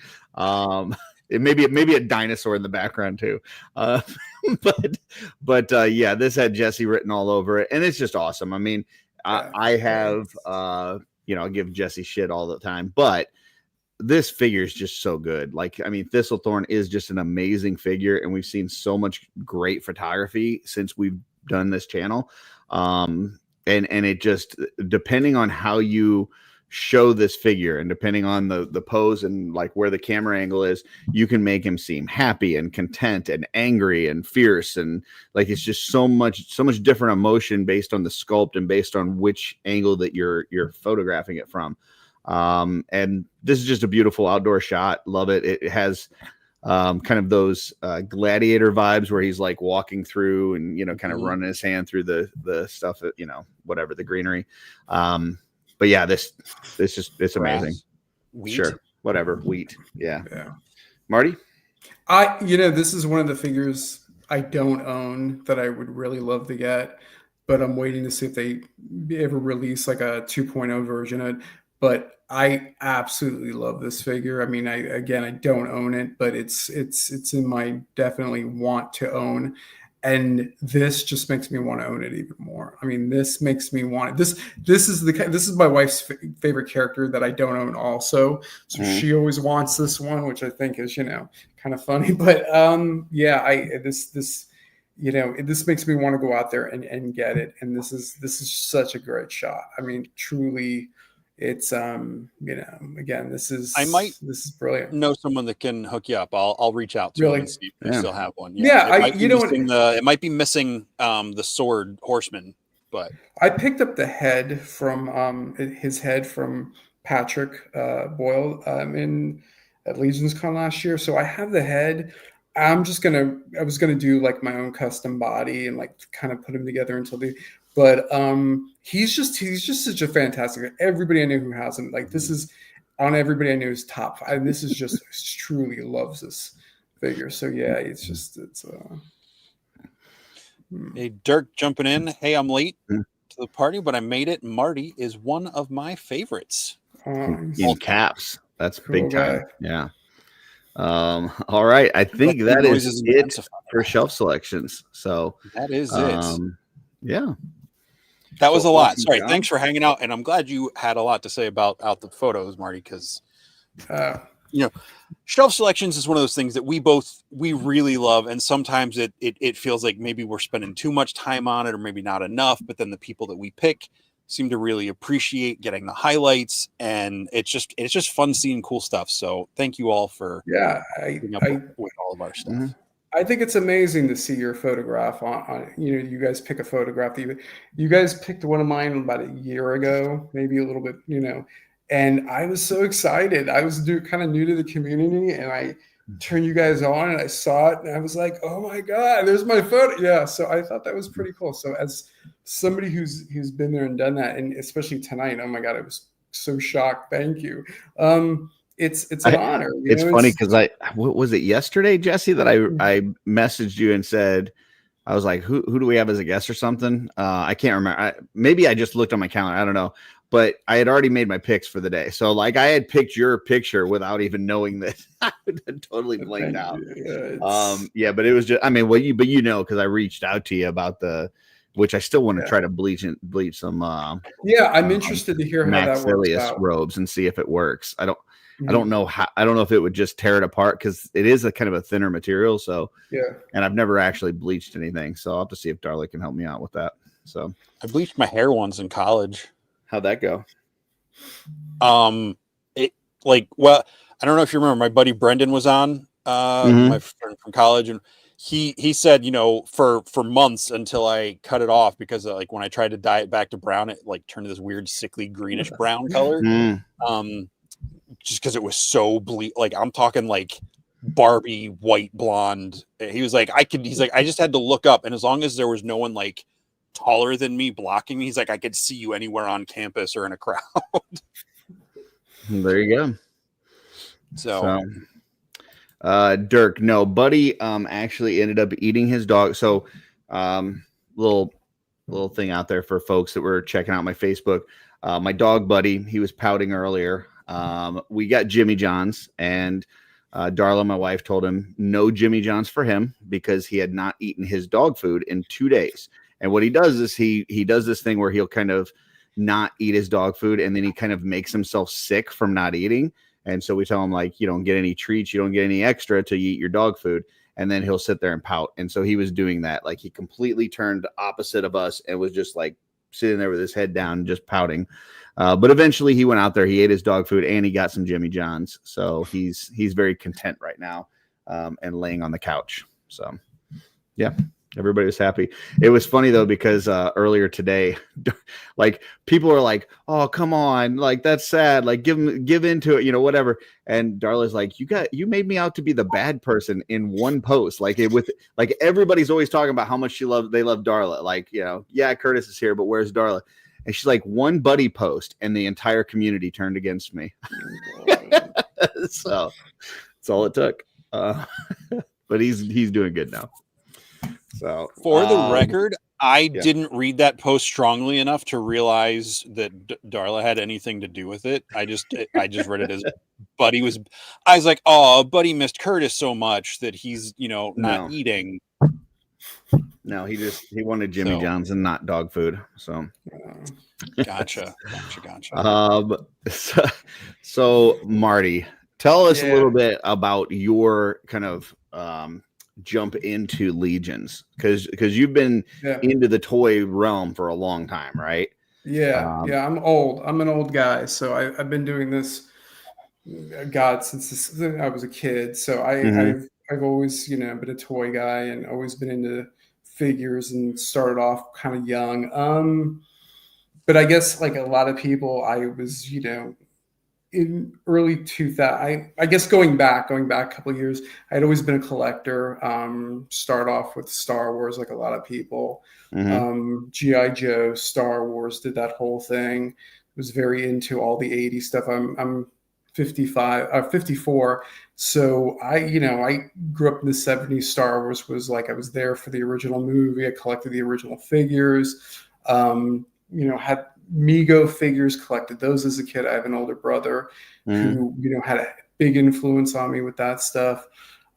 It maybe a dinosaur in the background too. But yeah, this had Jesse written all over it, and it's just awesome. I mean, I have you know, I give Jesse shit all the time, but this figure is just so good. Like, I mean, Thistlethorn is just an amazing figure, and we've seen so much great photography since we've done this channel. And it just, depending on how you show this figure and depending on the pose and like where the camera angle is, you can make him seem happy and content and angry and fierce, and like it's just so much different emotion based on the sculpt and based on which angle that you're photographing it from. And this is just a beautiful outdoor shot. Love it. It has kind of those gladiator vibes where he's like walking through and, you know, kind of running his hand through the stuff that, you know, whatever, the greenery. But yeah, it's amazing. Wheat? Sure. Whatever. Wheat. Yeah. Marty? This is one of the figures I don't own that I would really love to get, but I'm waiting to see if they ever release like a 2.0 version of it. But I absolutely love this figure. I mean, I don't own it, but it's in my definitely want to own. And this just makes me want to own it even more. I mean, this makes me want it. This is my wife's favorite character that I don't own also. So she always wants this one, which I think is, you know, kind of funny. But this makes me want to go out there and get it. And this is such a great shot. I mean, truly, it's again, this is brilliant. Know someone that can hook you up. I'll reach out to him and see if they still have one. It might be missing the sword horseman, but I picked up the head from his head from Patrick Boyle at Legions Con last year. So I have the head. I was gonna do like my own custom body and like kind of put him together but he's just such a fantastic. Everybody I know who has him, like this is on everybody I know's top 5. And this is just truly loves this figure. So yeah, it's. Hey, Dirk jumping in. Hey, I'm late to the party, but I made it. Marty is one of my favorites. In caps. That's cool, big time. Guy. Yeah. All right. I think that is it for shelf selections. So that is it. Yeah. That was a lot. Sorry. Thanks for hanging out. And I'm glad you had a lot to say about the photos, Marty, because, shelf selections is one of those things that we really love. And sometimes it feels like maybe we're spending too much time on it or maybe not enough. But then the people that we pick seem to really appreciate getting the highlights. And it's just fun seeing cool stuff. So thank you all for putting up with all of our stuff. Mm-hmm. I think it's amazing to see your photograph on you guys pick a photograph. You guys picked one of mine about a year ago, maybe a little bit, and I was so excited. I was kind of new to the community, and I turned you guys on and I saw it and I was like, oh my God, there's my photo. Yeah. So I thought that was pretty cool. So as somebody who's been there and done that, and especially tonight, oh my God, I was so shocked. Thank you. It's an honor. It's funny because what was it yesterday, Jesse, that I messaged you and said, I was like, who do we have as a guest or something? I can't remember. Maybe I just looked on my calendar. I don't know, but I had already made my picks for the day. So like I had picked your picture without even knowing that. I had totally blanked out. But it was just, because I reached out to you about which I still want to try to bleach some. I'm interested to hear how that works out. Robes and see if it works. I don't know if it would just tear it apart because it is a kind of a thinner material. So and I've never actually bleached anything, so I'll have to see if Darla can help me out with that. So I bleached my hair once in college. How'd that go? I don't know if you remember, my buddy Brendan was on, my friend from college, and he said, for months until I cut it off because when I tried to dye it back to brown, it turned to this weird sickly greenish brown color. Just because it was so I'm talking Barbie white blonde. He was like, I just had to look up, and as long as there was no one taller than me blocking me, he's like, I could see you anywhere on campus or in a crowd. There you go. So Dirk, no, Buddy actually ended up eating his dog. So little thing out there for folks that were checking out my Facebook. My dog Buddy, he was pouting earlier. We got Jimmy John's, and Darla, my wife, told him no Jimmy John's for him because he had not eaten his dog food in 2 days. And what he does is he does this thing where he'll kind of not eat his dog food, and then he kind of makes himself sick from not eating. And so we tell him you don't get any treats, you don't get any extra till you eat your dog food. And then he'll sit there and pout. And so he was doing that. He completely turned opposite of us and was just sitting there with his head down, just pouting. But eventually he went out there, he ate his dog food, and he got some Jimmy John's. So he's very content right now, and laying on the couch. So yeah, everybody was happy. It was funny though, because earlier today, people are like, oh, come on. That's sad. Give into it, whatever. And Darla's like, you made me out to be the bad person in one post. Everybody's always talking about how much they love Darla. Curtis is here, but where's Darla? And she's like, one Buddy post and the entire community turned against me. So that's all it took. But he's doing good now. So for the record, I didn't read that post strongly enough to realize that Darla had anything to do with it. I just read it as Buddy was. I was like, oh, Buddy missed Curtis so much that he's not eating. No, he wanted Jimmy John's and not dog food. So gotcha. So Marty, tell us a little bit about your kind of jump into Legions, because you've been into the toy realm for a long time, right? I'm old. I'm an old guy, so I've been doing this since I was a kid. So I've always been a toy guy and always been into figures and started off kind of young. But I guess a lot of people, I was in early 2000, I guess going back a couple of years, I'd always been a collector. Start off with Star Wars, like a lot of people. G.I. Joe, Star Wars, did that whole thing. Was very into all the 80s stuff. I'm 54. So I grew up in the 70s. Star Wars was I was there for the original movie. I collected the original figures. Had Mego figures, collected those as a kid. I have an older brother who, had a big influence on me with that stuff.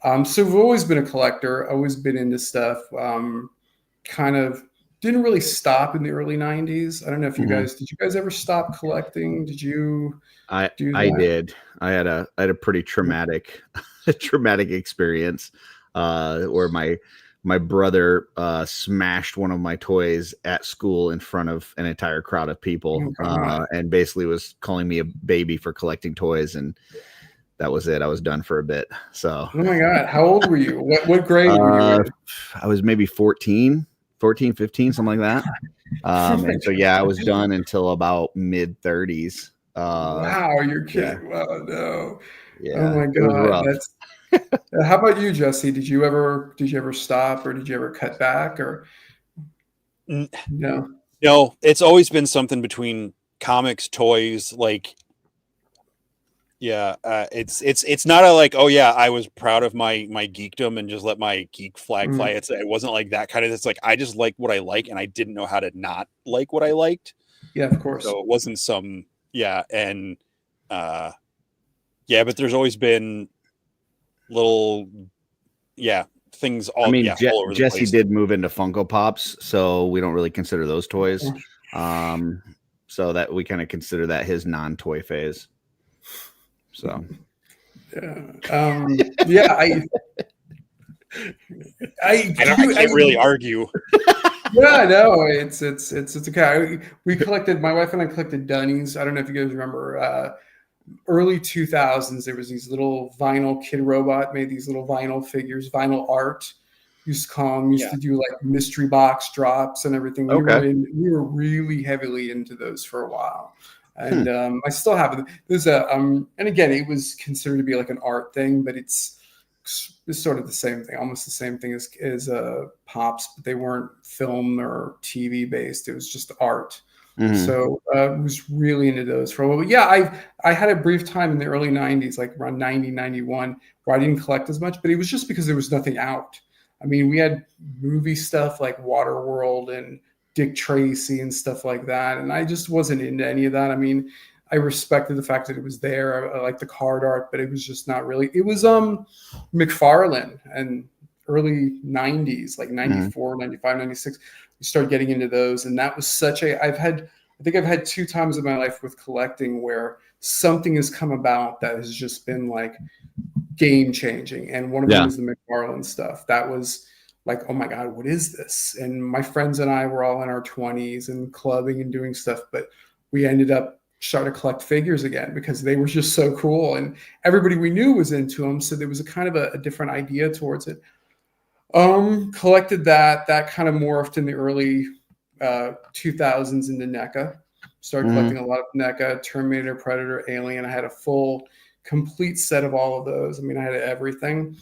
So I've always been a collector, always been into stuff. Kind of didn't really stop in the early 90s. I don't know if did you guys ever stop collecting? Did you do that? I did. I had a pretty traumatic traumatic experience where my brother smashed one of my toys at school in front of an entire crowd of people, and basically was calling me a baby for collecting toys, and that was it. I was done for a bit. So oh my God, how old were you? What grade were you in? I was maybe 14, 15, something like that. And so I was done until about mid 30s. Wow, you're kidding. Yeah. Wow, no. Yeah. Oh my God. That's how about you, Jesse? Did you ever stop, or did you ever cut back, or no? No, it's always been something between comics, toys, like it's not a like, oh yeah, I was proud of my geekdom and just let my geek flag fly. It wasn't like that kind of. It's like I just like what I like, and I didn't know how to not like what I liked. Yeah, of course. So it wasn't some and but there's always been little things all. I mean, all over Jesse the place. did move into Funko Pops, so we don't really consider those toys. So that we kind of consider that his non-toy phase. So I can't really argue. Yeah, no, it's okay. My wife and I collected Dunnies. I don't know if you guys remember early 2000s. There was these little vinyl Kid Robot made these little vinyl figures, vinyl art. Used to do like mystery box drops and everything. We were really heavily into those for a while. And I still have it. There's and again, it was considered to be like an art thing, but it's sort of the same thing, almost the same thing as Pops, but they weren't film or TV based. It was just art. So I was really into those for a while. But yeah, I had a brief time in the early 90s, like around 90, 91, where I didn't collect as much, but it was just because there was nothing out. I mean, we had movie stuff like Waterworld and Dick Tracy and stuff like that, and I just wasn't into any of that. I mean, I respected the fact that it was there. I liked the card art, but it was just not really. It was McFarlane and early 90s, like 94, 95, 96. We started getting into those, and that was such a. I think I've had 2 times in my life with collecting where something has come about that has just been like game changing, and one of them was the McFarlane stuff. That was like, oh my God, what is this? And my friends and I were all in our 20s and clubbing and doing stuff, but we ended up starting to collect figures again because they were just so cool, and everybody we knew was into them. So there was a kind of a different idea towards it. Collected that kind of morphed in the early 2000s into NECA. Started collecting a lot of NECA, Terminator, Predator, Alien. I had a full, complete set of all of those. I mean, I had everything.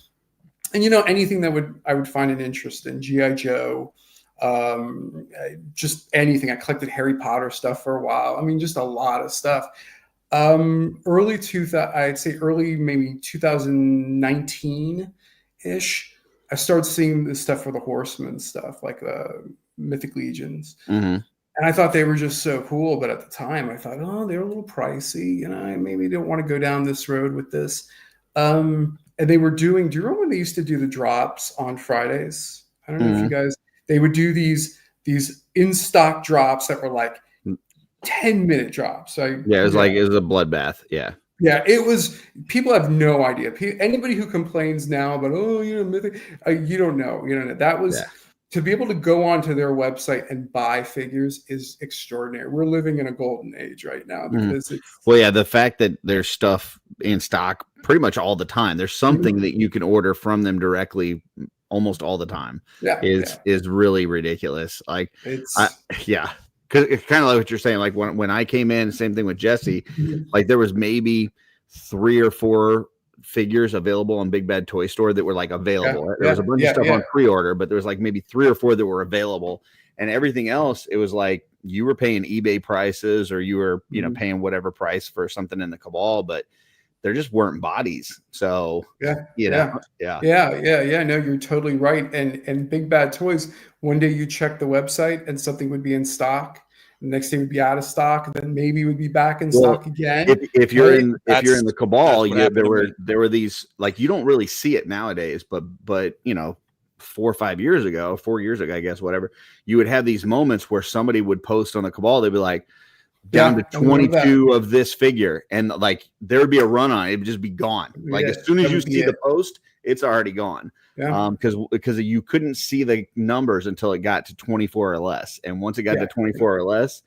And anything that I would find an interest in, G.I. Joe, just anything. I collected Harry Potter stuff for a while. I mean, just a lot of stuff. Early maybe 2019-ish, I started seeing this stuff for the Horsemen stuff, like the Mythic Legions. And I thought they were just so cool. But at the time, I thought, oh, they're a little pricey. I maybe don't want to go down this road with this. And they were doing, do you remember when they used to do the drops on Fridays? I don't know if you guys, they would do these in-stock drops that were like 10-minute drops. It was like, it was a bloodbath. Yeah. Yeah, it was, people have no idea. Anybody who complains now about, Mythic, you don't know. That was, to be able to go onto their website and buy figures is extraordinary. We're living in a golden age right now because the fact that there's stuff in stock pretty much all the time. There's something that you can order from them directly almost all the time. Is really ridiculous. Like because it's kind of like what you're saying. Like when I came in, same thing with Jesse. Like there was maybe 3 or 4 figures available on Big Bad Toy Store that were like available. There was a bunch of stuff on pre-order, but there was like maybe 3 or 4 that were available, and everything else, it was like you were paying eBay prices or you were, paying whatever price for something in the Cabal, but there just weren't bodies. So No, you're totally right. And Big Bad Toys, one day you check the website and something would be in stock. The next day would be out of stock, and then maybe it would be back in stock again. If you're in the Cabal, there were these, like, you don't really see it nowadays, but 4 years ago, I guess, whatever, you would have these moments where somebody would post on the Cabal. They'd be like, down to 22 of this figure, and like there would be a run on it. It would just be gone. Like as soon as you see the post, it's already gone. Because you couldn't see the numbers until it got to 24 or less. And once it got to 24 or less,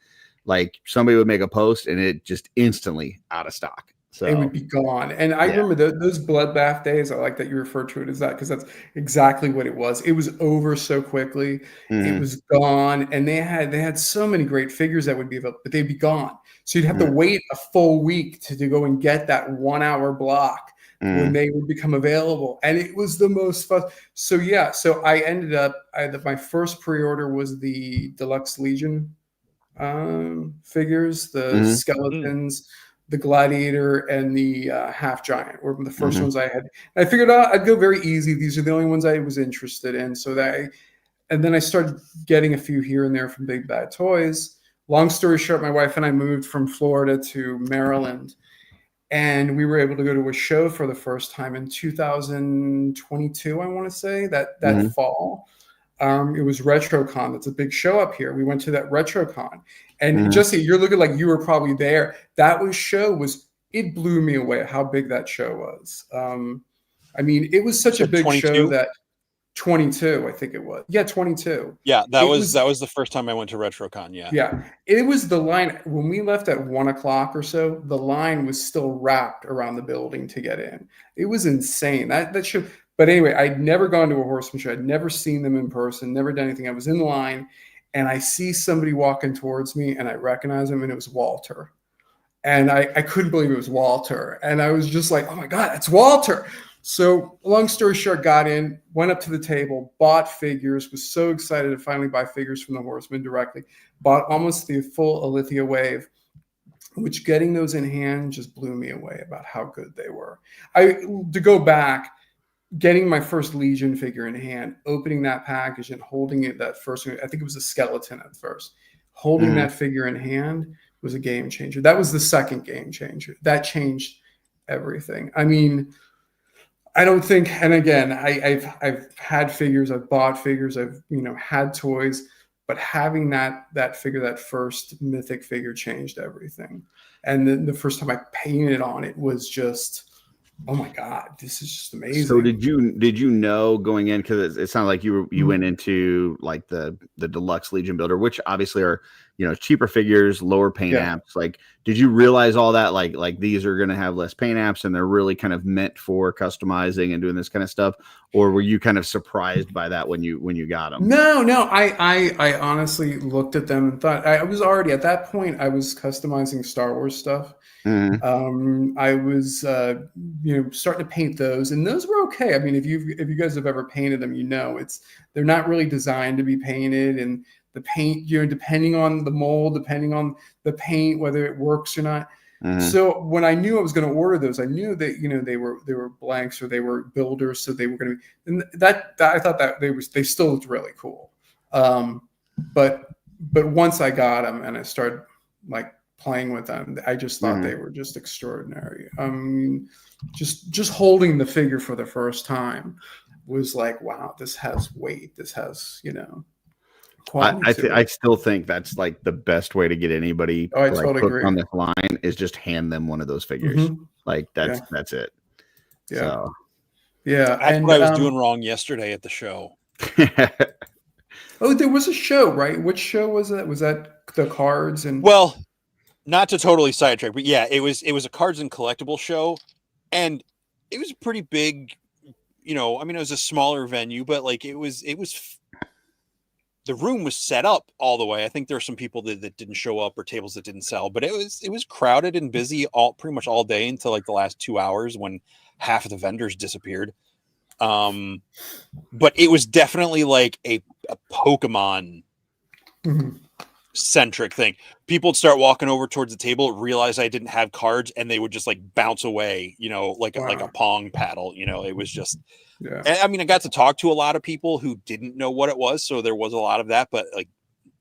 like somebody would make a post and it just instantly out of stock. So it would be gone. And I remember those bloodbath days. I like that you referred to it as that, because that's exactly what it was. It was over so quickly. It was gone. And they had so many great figures that would be available, but they'd be gone. So you'd have to wait a full week to go and get that 1 hour block when they would become available. And it was the most fun. So so I ended up, my first pre-order was the Deluxe Legion figures, the skeletons, the Gladiator, and the Half Giant were the first ones I had. I figured out I'd go very easy. These are the only ones I was interested in. And then I started getting a few here and there from Big Bad Toys. Long story short, my wife and I moved from Florida to Maryland, and we were able to go to a show for the first time in 2022. I want to say that fall. It was RetroCon. That's a big show up here. We went to that RetroCon. And Jesse, you're looking like you were probably there. It blew me away how big that show was. I mean, it was such a big 22? Show that 22, I think it was. Yeah, 22. Yeah, that was the first time I went to RetroCon. Yeah. Yeah. It was the line when we left at 1 o'clock or so, the line was still wrapped around the building to get in. It was insane. That show. But anyway, I'd never gone to a Horseman show. I'd never seen them in person, never done anything. I was in line and I see somebody walking towards me and I recognize him, and it was Walter. And I couldn't believe it was Walter. And I was just like, oh my God, it's Walter. So long story short, got in, went up to the table, bought figures, was so excited to finally buy figures from the Horseman directly, bought almost the full Alithia wave, which getting those in hand just blew me away about how good they were. To go back, getting my first Legion figure in hand, opening that package and holding it, that first one, I think it was a skeleton at first, holding that figure in hand was a game changer. That was the second game changer. That changed everything. I mean, I don't think, and again, I've had figures, I've bought figures, I've had toys, but having that figure, that first mythic figure, changed everything. And then the first time I painted on it was just, oh my God, this is just amazing. So did you know going in, because it sounded like you went into like the Deluxe Legion builder, which obviously are cheaper figures, lower paint apps. Like, did you realize all that? Like these are going to have less paint apps and they're really kind of meant for customizing and doing this kind of stuff, or were you kind of surprised by that when you got them? No. I honestly looked at them and thought I was already at that point. I was customizing Star Wars stuff. I was starting to paint those, and those were okay. I mean, if you guys have ever painted them, they're not really designed to be painted, and the paint, depending on the mold, depending on the paint, whether it works or not. So when I knew I was going to order those, I knew that they were blanks or they were builders, so they were going to be. And that I thought that they still looked really cool. But once I got them and I started like playing with them, I just thought they were just extraordinary. Just holding the figure for the first time was like, wow, this has weight. This has I still think that's like the best way to get anybody totally agree. On this line is just hand them one of those figures. Like that's it. Yeah. So. Yeah. That's what I was doing wrong yesterday at the show. Oh, there was a show, right? Which show was that? Was that the cards and? Well, not to totally sidetrack, but yeah, it was a cards and collectible show, and it was pretty big. It was a smaller venue, but like it was. The room was set up all the way. I think there were some people that didn't show up or tables that didn't sell, but it was crowded and busy pretty much all day until like the last 2 hours when half of the vendors disappeared. But it was definitely like a Pokemon centric thing. People would start walking over towards the table, realize I didn't have cards, and they would just like bounce away, like a Pong paddle. It was just. Yeah. I mean, I got to talk to a lot of people who didn't know what it was, so there was a lot of that, but like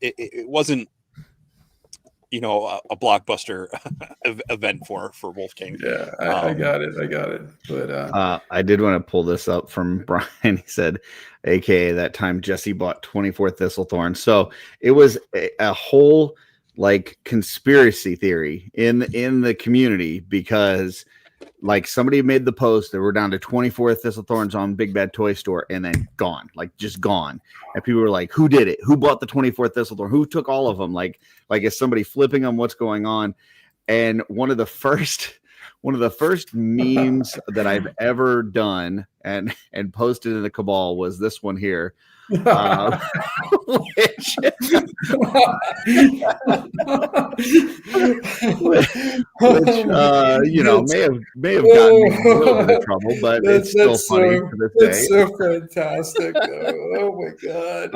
it wasn't a blockbuster event for Wolf King. Yeah, I got it. But I did want to pull this up from Brian. He said, AKA that time Jesse bought 24 Thistlethorn. So it was a whole like conspiracy theory in the community, because like somebody made the post that we're down to 24 Thistlethorns on Big Bad Toy Store, and then gone, like just gone. And people were like, who did it? Who bought the 24 Thistlethorn? Who took all of them? Like is somebody flipping them? What's going on? And one of the first memes that I've ever done and posted in the Cabal was this one here. Which may have gotten me a little bit of trouble, but it's still funny to this day. It's so fantastic. Oh my god.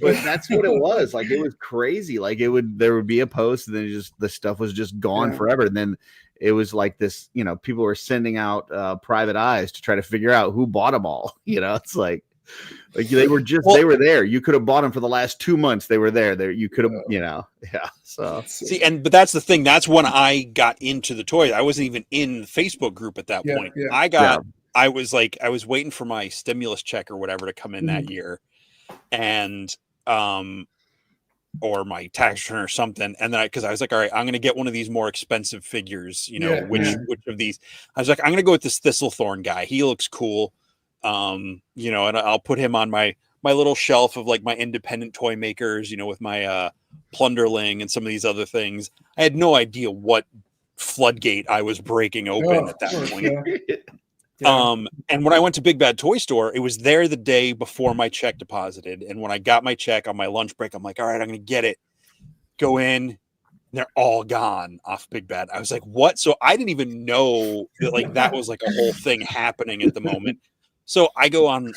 But that's what it was. Like, it was crazy. Like, there would be a post, and then the stuff was just gone forever. And then it was like this, people were sending out private eyes to try to figure out who bought them all. It's like they were they were there. You could have bought them for the last 2 months. They were there. You could have, yeah. So see, but that's the thing. That's when I got into the toys. I wasn't even in the Facebook group at that point. Yeah. I was waiting for my stimulus check or whatever to come in that year, and or my tax return or something. And then because I was like, all right, I'm going to get one of these more expensive figures. Which of these? I was like, I'm going to go with this Thistlethorn guy. He looks cool. And I'll put him on my little shelf of like my independent toy makers, with my Plunderling and some of these other things. I had no idea what floodgate I was breaking open at that point. Yeah. And when I went to Big Bad Toy Store, it was there the day before my check deposited. And when I got my check on my lunch break, I'm like, all right, I'm going to get it. Go in. They're all gone off Big Bad. I was like, what? So I didn't even know that that was like a whole thing happening at the moment. So I go on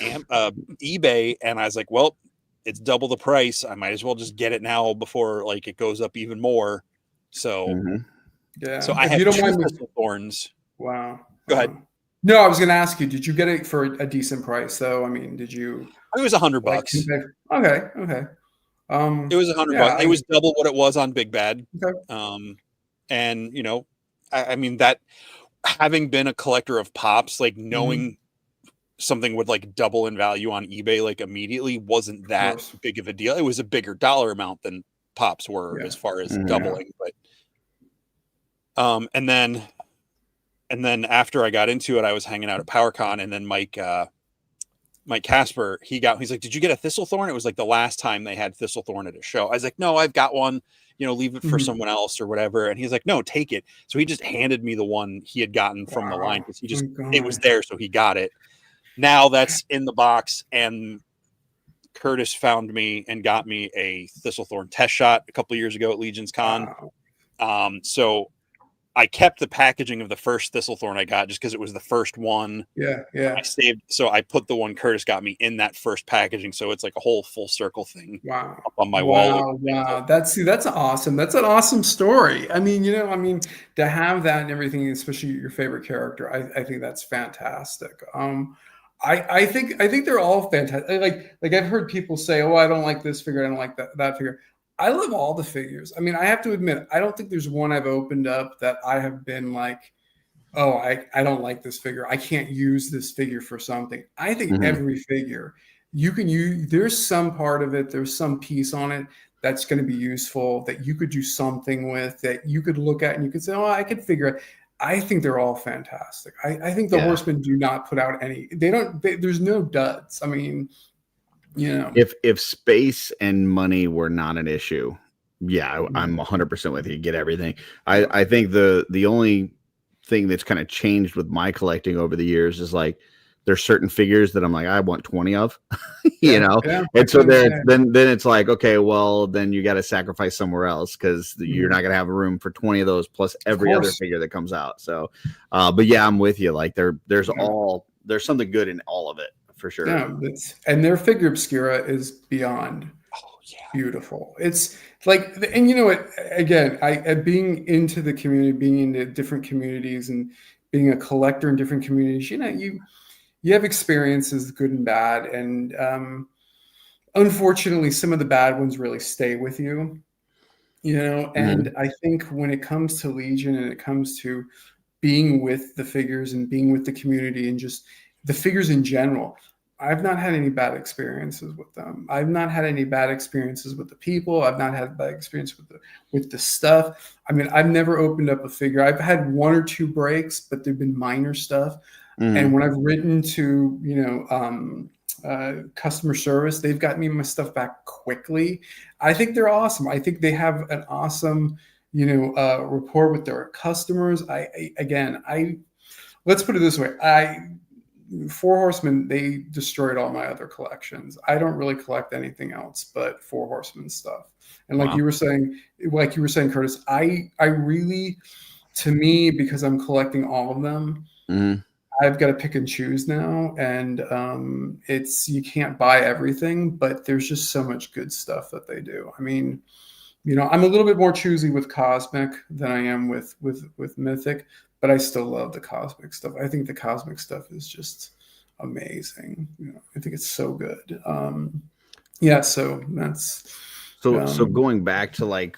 eBay, and I was like, well, it's double the price. I might as well just get it now before like it goes up even more. So, So I have 2 Thistlethorns. Wow. Go ahead. No, I was going to ask you, did you get it for a decent price though? I mean, did you? It was $100. Okay. It was $100. It was double what it was on Big Bad. Okay. And I mean that having been a collector of pops, like knowing something would like double in value on eBay like immediately wasn't that big of a deal. It was a bigger dollar amount than pops were as far as doubling, but and then after I got into it, I was hanging out at PowerCon, and then Mike Casper, he's like, did you get a Thistlethorn? It was like the last time they had Thistlethorn at a show. I was like, no, I've got one, leave it for someone else or whatever. And he's like, no, take it. So he just handed me the one he had gotten from the line, because it was there. So he got it. Now that's in the box, and Curtis found me and got me a Thistlethorn test shot a couple of years ago at Legion's Con. Wow. So I kept the packaging of the first Thistlethorn I got just because it was the first one. Yeah. I saved, so I put the one Curtis got me in that first packaging, so it's like a whole full circle thing. Wow. Up on my wall. Wow. That's awesome. That's an awesome story. I mean, to have that and everything, especially your favorite character, I think that's fantastic. I think they're all fantastic. Like I've heard people say, "Oh, I don't like this figure. I don't like that figure." I love all the figures. I mean, I have to admit, I don't think there's one I've opened up that I have been like, "Oh, I don't like this figure. I can't use this figure for something." I think every figure you can use. There's some part of it. There's some piece on it that's going to be useful that you could do something with, that you could look at and you could say, "Oh, I could figure it." I think they're all fantastic. I think the Horsemen do not put out any. There's no duds. I mean, if space and money were not an issue, I'm 100% with you. Get everything. I think the only thing that's kind of changed with my collecting over the years is like there's certain figures that I'm like, I want 20 of, and so then it's like, okay, well, then you got to sacrifice somewhere else, because you're not going to have room for 20 of those plus every other figure that comes out. So, but I'm with you. Like there's something good in all of it for sure. Yeah, and their figure obscura is beyond beautiful. It's like, and you know what? Again, being into the community, being into different communities, and being a collector in different communities, you have experiences, good and bad, and unfortunately, some of the bad ones really stay with you. And I think when it comes to Legion and it comes to being with the figures and being with the community and just the figures in general, I've not had any bad experiences with them. I've not had any bad experiences with the people. I've not had bad experience with the stuff. I mean, I've never opened up a figure. I've had 1 or 2 breaks, but they've been minor stuff. And when I've written to, customer service, they've gotten me my stuff back quickly. I think they're awesome. I think they have an awesome, rapport with their customers. Let's put it this way. Four Horsemen, they destroyed all my other collections. I don't really collect anything else but Four Horsemen stuff. And like you were saying, Curtis, I really, to me, because I'm collecting all of them, I've got to pick and choose now. And you can't buy everything, but there's just so much good stuff that they do. I mean, I'm a little bit more choosy with Cosmic than I am with Mythic, but I still love the Cosmic stuff. I think the Cosmic stuff is just amazing. I think it's so good. So that's so going back to kind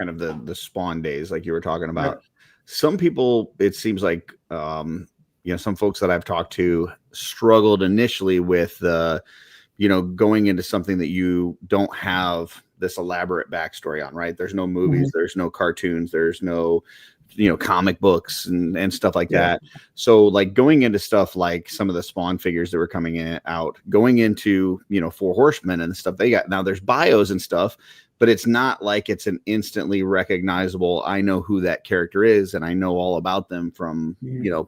of the spawn days, like you were talking about. Some people, it seems like some folks that I've talked to struggled initially with going into something that you don't have this elaborate backstory on, right? There's no movies, there's no cartoons, there's no comic books and stuff like that. So like going into stuff like some of the Spawn figures that were coming out, going into Four Horsemen and the stuff they got. Now there's bios and stuff, but it's not like it's an instantly recognizable, I know who that character is and I know all about them from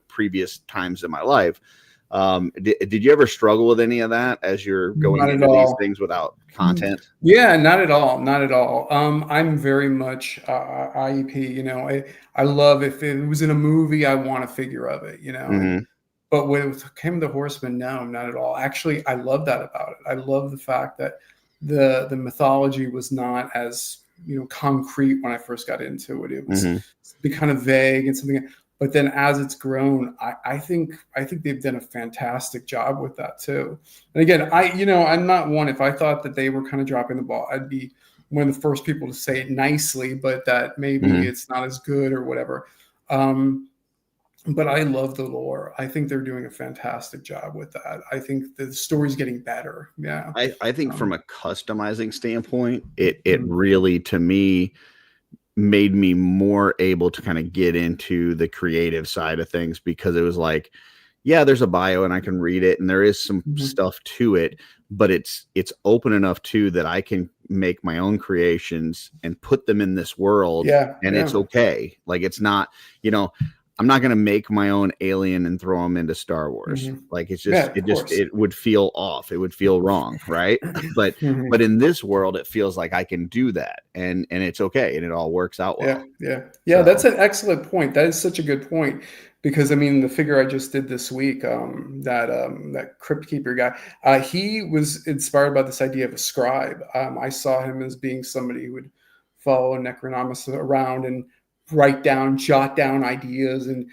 previous times in my life. Did you ever struggle with any of that as you're going into these things without content? Yeah, not at all. Not at all. I'm very much IEP. I love, if it was in a movie, I want a figure of it, But with Him the Horseman, no, not at all. Actually, I love that about it. I love the fact that the mythology was not as concrete when I first got into it. It was kind of vague and something. But then as it's grown, I think they've done a fantastic job with that too. And again, I'm not one, if I thought that they were kind of dropping the ball, I'd be one of the first people to say it nicely, but that maybe it's not as good or whatever. But I love the lore. I think they're doing a fantastic job with that. I think the story's getting better. Yeah. I think from a customizing standpoint, it really, to me, made me more able to kind of get into the creative side of things, because it was like, yeah, there's a bio and I can read it and there is some stuff to it, but it's open enough too that I can make my own creations and put them in this world. It's okay. Like, it's not, I'm not going to make my own alien and throw them into Star Wars. Like, it's just, it would feel off. It would feel wrong. Right. But in this world, it feels like I can do that and it's okay. And it all works out well. Yeah. So. That's an excellent point. That is such a good point, because I mean, the figure I just did this week, that Crypt Keeper guy, he was inspired by this idea of a scribe. I saw him as being somebody who would follow Necronomus around and jot down ideas and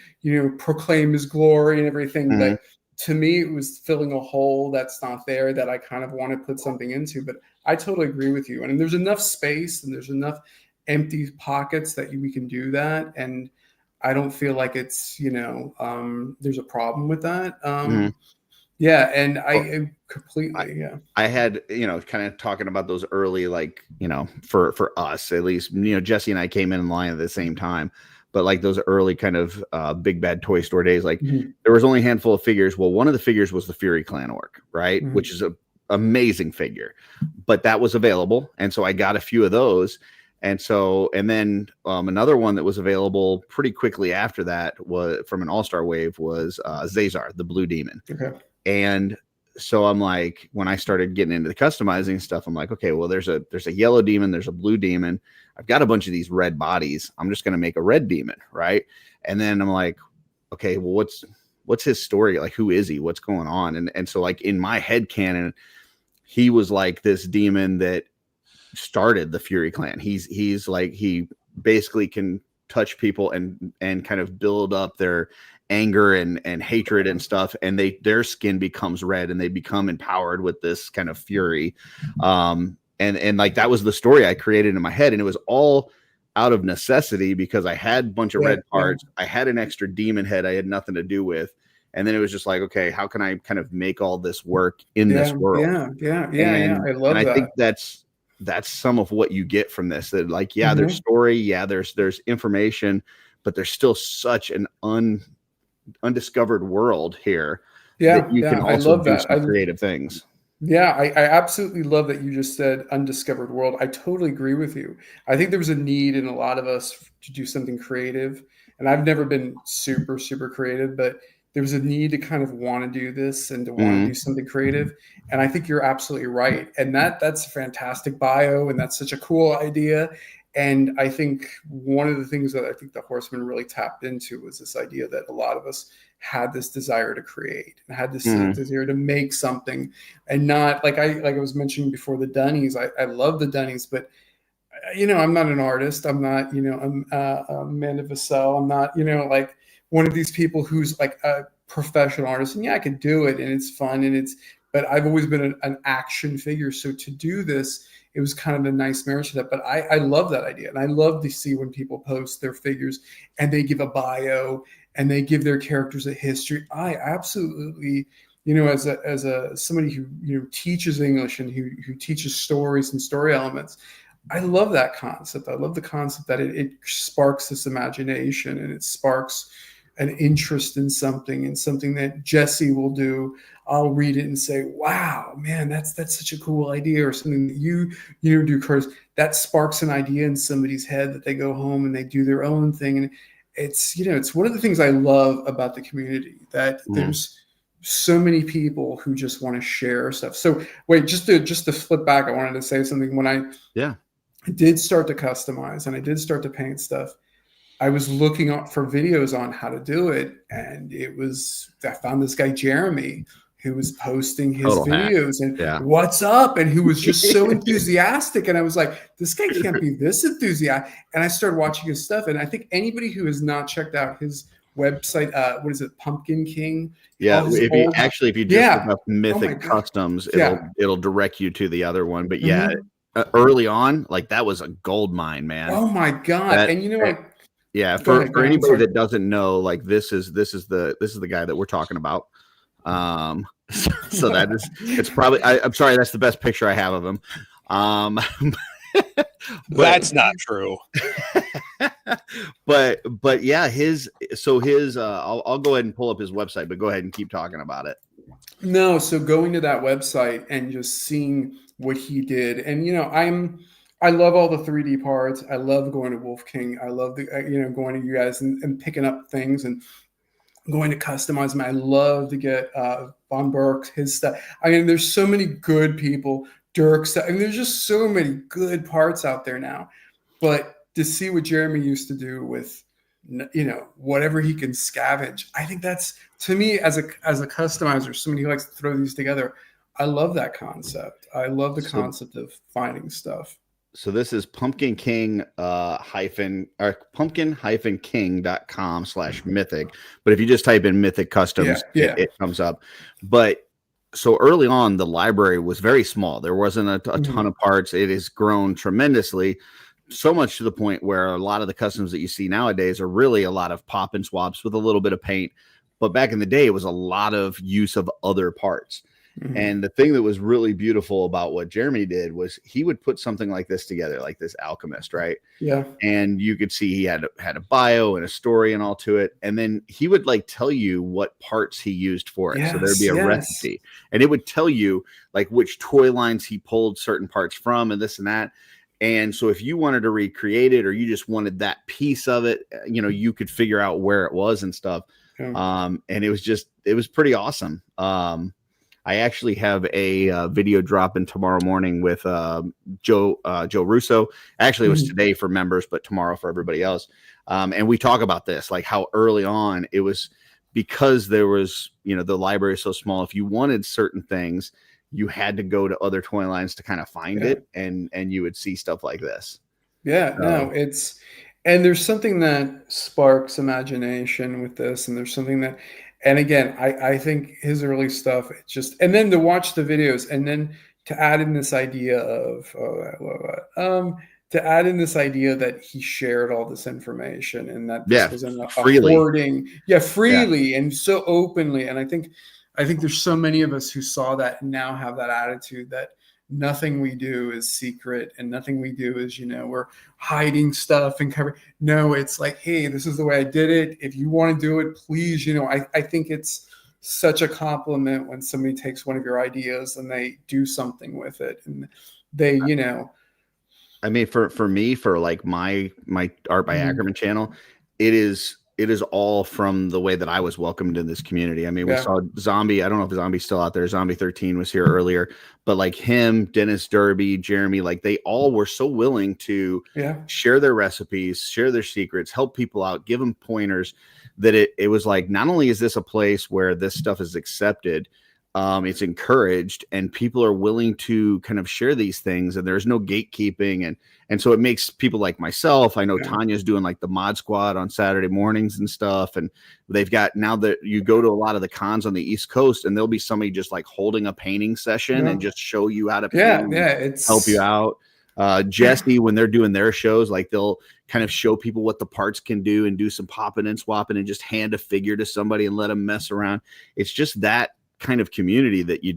proclaim his glory and everything. But to me, it was filling a hole that's not there, that I kind of want to put something into. But I totally agree with you. And there's enough space and there's enough empty pockets that we can do that. And I don't feel like it's there's a problem with that. And I completely, I had, kind of talking about those early, like, for us, at least, Jesse and I came in line at the same time, but like those early kind of big bad toy store days, like there was only a handful of figures. Well, one of the figures was the Fury Clan Orc, right? Which is a amazing figure, but that was available. And so I got a few of those. And then another one that was available pretty quickly after that was from an all-star wave was Zazar, the blue demon. Okay. And so I'm like, when I started getting into the customizing stuff, I'm like, okay, well, there's a yellow demon, there's a blue demon. I've got a bunch of these red bodies. I'm just going to make a red demon, right? And then I'm like, okay, well, what's his story? Like, who is he? What's going on? And so like in my head canon, he was like this demon that started the Fury Clan. He's like, he basically can touch people and kind of build up their anger and hatred and stuff, and their skin becomes red and they become empowered with this kind of fury. and like that was the story I created in my head, and it was all out of necessity because I had a bunch of red parts. I had an extra demon head I had nothing to do with. And then it was just like, okay, how can I kind of make all this work in this world? Yeah. I love and that. I think that's some of what you get from this. That like, yeah, there's story, there's information, but there's still such an undiscovered world here. That you can also do some creative things. Yeah, I absolutely love that you just said undiscovered world. I totally agree with you. I think there was a need in a lot of us to do something creative. And I've never been super, super creative, but there was a need to kind of want to do this and to want to do something creative. And I think you're absolutely right. And that's a fantastic bio. And that's such a cool idea. And I think one of the things that I think the Horsemen really tapped into was this idea that a lot of us had this desire to create and had this desire to make something, and not like I was mentioning before, the Dunnies. I love the Dunnies, but I'm not an artist. I'm not, I'm a man of a cell. I'm not, like one of these people who's like a professional artist. And yeah, I could do it and it's fun but I've always been an action figure. So to do this, it was kind of a nice marriage to that. But I love that idea. And I love to see when people post their figures and they give a bio and they give their characters a history. I absolutely, as somebody who teaches English and who teaches stories and story elements, I love that concept. I love the concept that it sparks this imagination and it sparks an interest in something, and something that Jesse will do. I'll read it and say, wow, man, that's such a cool idea, or something that you do, Curtis. That sparks an idea in somebody's head that they go home and they do their own thing. And it's one of the things I love about the community, that there's so many people who just want to share stuff. So wait, just to flip back, I wanted to say something. When I did start to customize and I did start to paint stuff, I was looking up for videos on how to do it. And I found this guy, Jeremy, who was posting his videos and what's up, and who was just so enthusiastic. And I was like, this guy can't be this enthusiastic. And I started watching his stuff. And I think anybody who has not checked out his website, what is it, Pumpkin King? Yeah, if you just look up Mythic Customs, it'll direct you to the other one. But early on, like that was a gold mine, man. Oh my god! And you know what? Yeah, for anybody that doesn't know, like this is the guy that we're talking about. So that is, it's probably, I'm sorry, that's the best picture I have of him. That's not true. but yeah, I'll go ahead and pull up his website, but go ahead and keep talking about it. No, so going to that website and just seeing what he did, and I love all the 3D parts. I love going to Wolf King. I love going to you guys and picking up things and going to customize them. I love to get Von Burke, his stuff. I mean, there's so many good people. Dirk's. I mean, there's just so many good parts out there now. But to see what Jeremy used to do with, whatever he can scavenge, I think that's, to me, as a customizer, somebody who likes to throw these together, I love that concept. I love the concept of finding stuff. So this is pumpkin king pumpkin-king.com/mythic. But if you just type in Mythic Customs, it comes up. But so early on, the library was very small. There wasn't a ton of parts. It has grown tremendously, so much to the point where a lot of the customs that you see nowadays are really a lot of pop and swaps with a little bit of paint. But back in the day, it was a lot of use of other parts. And the thing that was really beautiful about what Jeremy did was he would put something like this together, like this alchemist, right? Yeah. And you could see he had a bio and a story and all to it. And then he would like tell you what parts he used for it. So there'd be a recipe, and it would tell you like which toy lines he pulled certain parts from and this and that. And so if you wanted to recreate it, or you just wanted that piece of it, you could figure out where it was and stuff. And it was pretty awesome. I actually have a video dropping tomorrow morning with Joe Russo. Actually, it was today for members, but tomorrow for everybody else. And we talk about this, like how early on it was, because there was, the library is so small. If you wanted certain things, you had to go to other toy lines to kind of find it, and you would see stuff like this. Yeah, and there's something that sparks imagination with this, and there's something that. And again, I think his early stuff, and then to watch the videos and then to add in this idea of to add in this idea that he shared all this information and that this was a hoarding, freely and so openly. And I think there's so many of us who saw that and now have that attitude that nothing we do is secret and nothing we do is, we're hiding stuff and covering. No, it's like, hey, this is the way I did it. If you want to do it, please, I think it's such a compliment when somebody takes one of your ideas and they do something with it and they, I mean, for me, for like my Art by Akerman channel, it is all from the way that I was welcomed in this community. I mean, we saw Zombie. I don't know if Zombie's still out there. Zombie 13 was here earlier, but like him, Dennis Derby, Jeremy, like they all were so willing to share their recipes, share their secrets, help people out, give them pointers, that it was like, not only is this a place where this stuff is accepted, it's encouraged and people are willing to kind of share these things and there's no gatekeeping. And so it makes people like myself, I know Tanya's doing like the mod squad on Saturday mornings and stuff. And they've got, now that you go to a lot of the cons on the East Coast and there'll be somebody just like holding a painting session and just show you how to paint, it's help you out. Jesse, when they're doing their shows, like they'll kind of show people what the parts can do and do some popping and swapping and just hand a figure to somebody and let them mess around. It's just that kind of community that you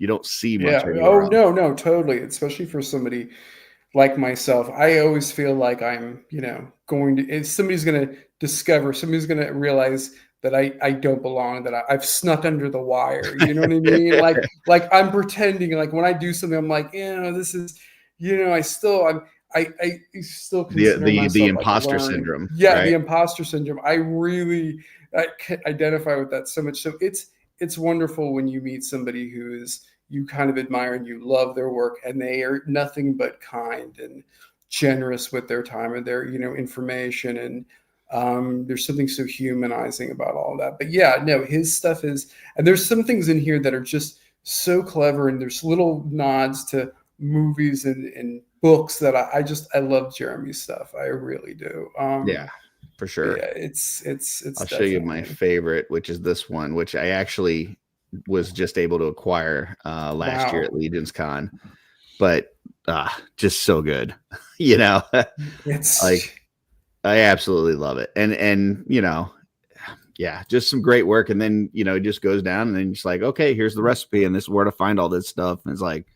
don't see much. No, totally. Especially for somebody like myself. I always feel like I'm, somebody's going to realize that I don't belong, that I've snuck under the wire. You know what I mean? Like I'm pretending, like when I do something, I'm like, this is, I still consider myself the imposter syndrome. Yeah, right? The imposter syndrome. I really identify with that so much. So it's wonderful when you meet somebody who is, you kind of admire and you love their work and they are nothing but kind and generous with their time and their, information. And there's something so humanizing about all that. But his stuff is, and there's some things in here that are just so clever. And there's little nods to movies and books that I love Jeremy's stuff. I really do. For sure. Yeah, it's I'll show you my favorite, which is this one, which I actually was just able to acquire last year at Legion's Con, but just so good. It's like, I absolutely love it. And just some great work. And then, it just goes down and then it's like, okay, here's the recipe and this is where to find all this stuff. And it's like,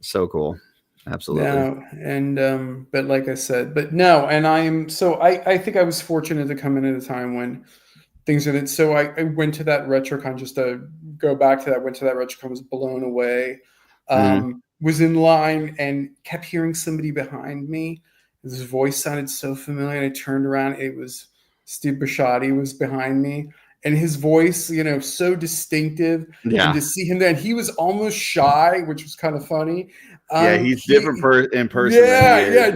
so cool. Absolutely. No, and but like I said, and I think I was fortunate to come in at a time when things are that. So I went to that RetroCon, just to go back to that. Went to that RetroCon, was blown away. Was in line and kept hearing somebody behind me. His voice sounded so familiar. And I turned around. It was Steve Bisciotti was behind me. And his voice, so distinctive. Yeah. And to see him there, and he was almost shy, which was kind of funny. He's different in person.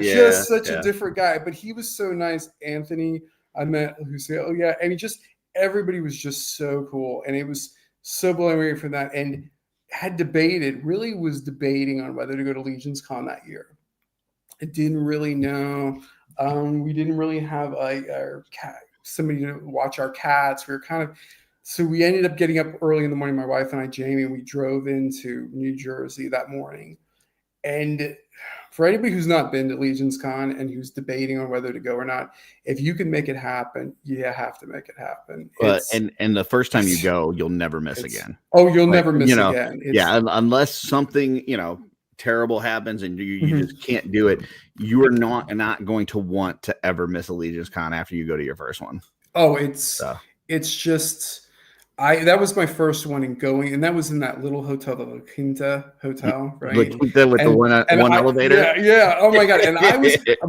Just such a different guy. But he was so nice. Anthony, I met, who said, and everybody was just so cool. And it was so blowing away from that. And really was debating on whether to go to Legion's Con that year. I didn't really know. We didn't really have our cat, somebody to watch our cats. We were so we ended up getting up early in the morning, my wife and I, Jamie, and we drove into New Jersey that morning. And for anybody who's not been to Legion's Con and who's debating on whether to go or not, if you can make it happen, you have to make it happen. And the first time you go, you'll never miss again. Oh, you'll never miss again. Unless something, terrible happens and you just can't do it. You are not going to want to ever miss a Legion's Con after you go to your first one. Oh, it's just, that was my first one in going, and that was in that little hotel, the La Quinta Hotel, right? La Quinta with the one elevator. Yeah. Oh my God. And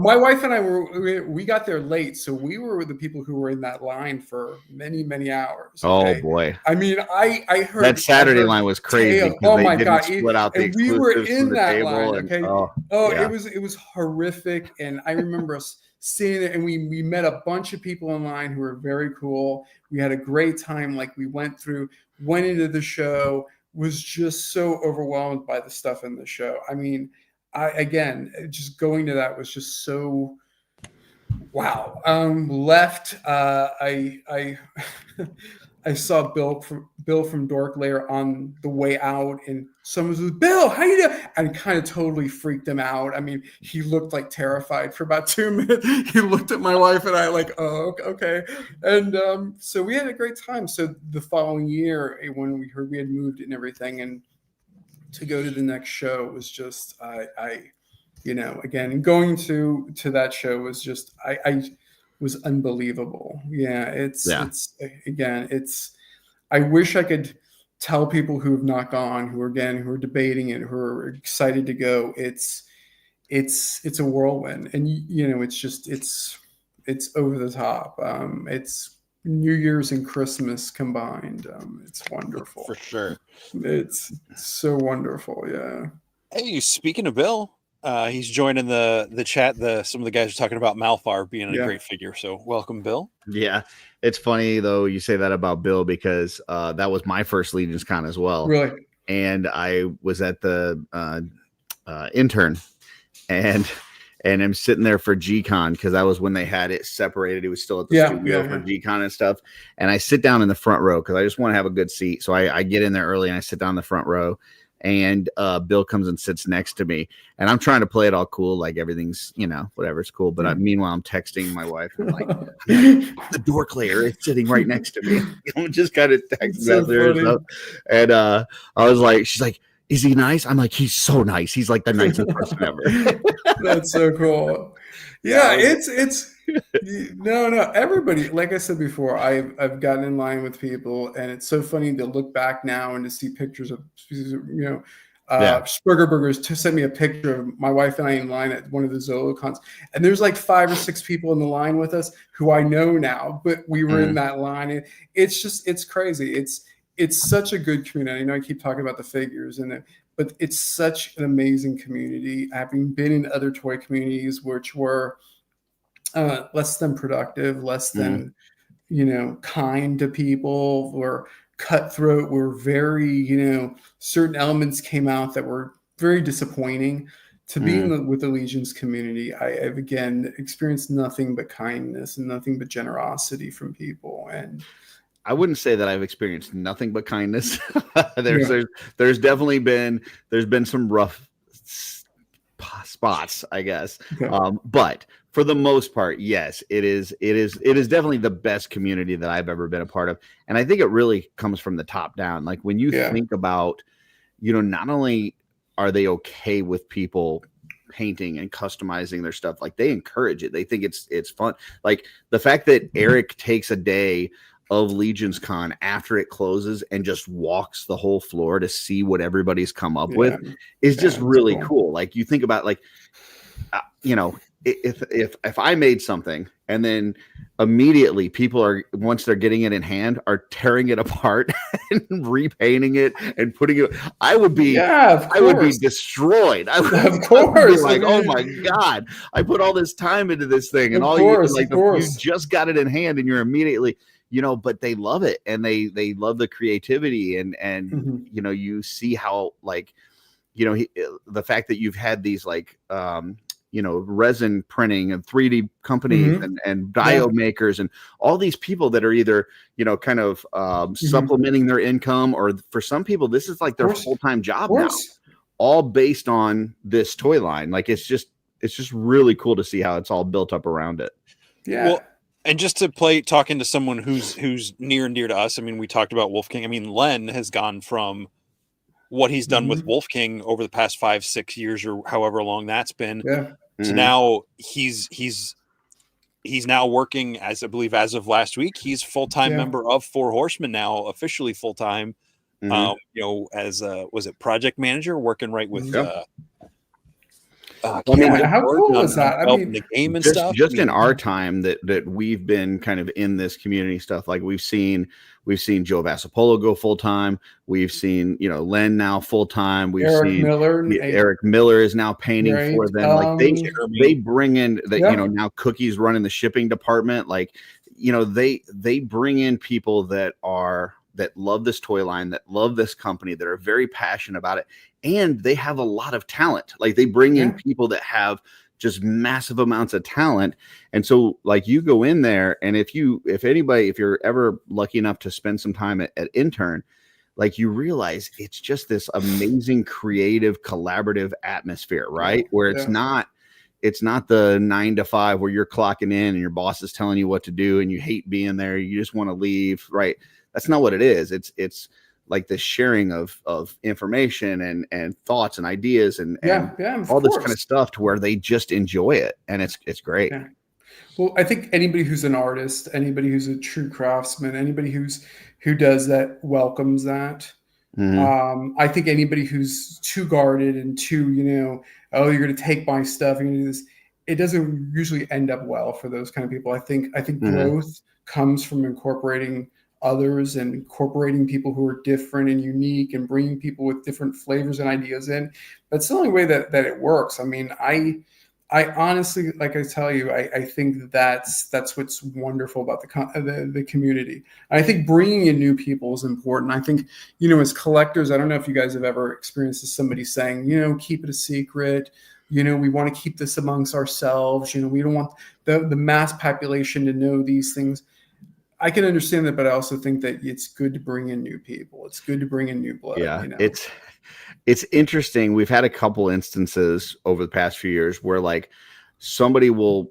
my wife and I we got there late. So we were the people who were in that line for many, many hours. Okay? Oh boy. I mean, I heard that Saturday line was crazy. Oh my God. Split out the and we were in that line. And, okay. It was horrific. And I remember us sitting there, and we met a bunch of people in line who were very cool. We had a great time. Like we went into the show, was just so overwhelmed by the stuff in the show. I mean, just going to that was just so wow. Left. I I saw Bill from Dork Lair on the way out, and someone was, Bill, how you doing? And kind of totally freaked him out. I mean, he looked like terrified for about 2 minutes. He looked at my wife and I like, oh, okay. And so we had a great time. So the following year, when we heard we had moved and everything, and to go to the next show was just, again, going to that show was just, I was unbelievable. Yeah, it's I wish I could tell people who have not gone, who are debating it, who are excited to go. It's a whirlwind, and it's over the top. It's New Year's and Christmas combined. It's wonderful for sure. It's so wonderful. Yeah. Hey, speaking of Bill, he's joining the chat. Some of the guys are talking about Malfar being a great figure. So welcome, Bill. Yeah, it's funny though you say that about Bill, because that was my first Legions Con as well. Really, and I was at the intern, and I'm sitting there for G-Con, because that was when they had it separated. It was still at the studio for G-Con and stuff. And I sit down in the front row because I just want to have a good seat. So I get in there early and I sit down in the front row. And Bill comes and sits next to me, and I'm trying to play it all cool, like everything's, whatever, it's cool. But meanwhile, I'm texting my wife. I'm like, the Dork Lair is sitting right next to me. I'm just kind of texting out there. And I was like, she's like, is he nice? I'm like, he's so nice. He's like the nicest person ever. That's so cool. Yeah, it's no. Everybody, like I said before, I've gotten in line with people, and it's so funny to look back now and to see pictures of, Spurger Burgers to send me a picture of my wife and I in line at one of the Zolo cons, and there's like 5 or 6 people in the line with us who I know now, but we were in that line. And it's crazy. It's such a good community. I know I keep talking about the figures but it's such an amazing community. Having been in other toy communities which were less than productive, less than kind to people, were cutthroat, were very certain elements came out that were very disappointing. To be with the Legions community, I've again experienced nothing but kindness and nothing but generosity from people. And I wouldn't say that I've experienced nothing but kindness. There's definitely been some rough spots, I guess. Okay. But for the most part, yes, it is definitely the best community that I've ever been a part of. And I think it really comes from the top down. Like when you think about, not only are they okay with people painting and customizing their stuff, like they encourage it. They think it's fun. Like the fact that Eric takes a day of Legions Con after it closes and just walks the whole floor to see what everybody's come up with is just really cool. Like you think about if I made something and then immediately people are, once they're getting it in hand, are tearing it apart and repainting it and putting it, I would be destroyed. I would be like, oh my God, I put all this time into this thing, and you just got it in hand and you're immediately, but they love it, and they love the creativity, and you see how the fact that you've had these resin printing and 3D companies and diode makers and all these people that are either, kind of supplementing their income, or for some people, this is like their full-time job now, all based on this toy line. Like it's just really cool to see how it's all built up around it. Yeah. Well, and just to talking to someone who's near and dear to us. I mean, we talked about Wolf King. I mean, Len has gone from what he's done with Wolf King over the past 5-6 years or however long that's been. So now he's now working, as I believe as of last week, he's full-time member of Four Horsemen now, officially full-time. As was it project manager, working right with how cool is that? I mean, the game and stuff. Just in our time that we've been kind of in this community stuff, like we've seen Joe Vassapolo go full time. We've seen Len now full time. We've seen Eric Miller is now painting for them. Like they bring in now Cookie's running the shipping department. Like they bring in people that love this toy line, that love this company, that are very passionate about it. And they have a lot of talent. Like they bring in people that have just massive amounts of talent. And so like you go in there, and if you're ever lucky enough to spend some time at intern, like you realize it's just this amazing, creative, collaborative atmosphere, right? Where it's not the 9 to 5 where you're clocking in and your boss is telling you what to do and you hate being there. You just want to leave, right? That's not what it is. It's like the sharing of information and thoughts and ideas and all this kind of stuff to where they just enjoy it. And it's great. Yeah. Well, I think anybody who's an artist, anybody who's a true craftsman, anybody who does that welcomes that. I think anybody who's too guarded and too, oh, you're going to take my stuff, you're going to do this, it doesn't usually end up well for those kind of people. I think growth comes from incorporating others and incorporating people who are different and unique and bringing people with different flavors and ideas in. That's the only way that it works. I mean, I honestly, like I tell you, I think that's what's wonderful about the community. I think bringing in new people is important. I think, as collectors, I don't know if you guys have ever experienced somebody saying, keep it a secret. We want to keep this amongst ourselves. We don't want the mass population to know these things. I can understand that, but I also think that it's good to bring in new people. It's good to bring in new blood. Yeah, it's interesting. We've had a couple instances over the past few years where like somebody will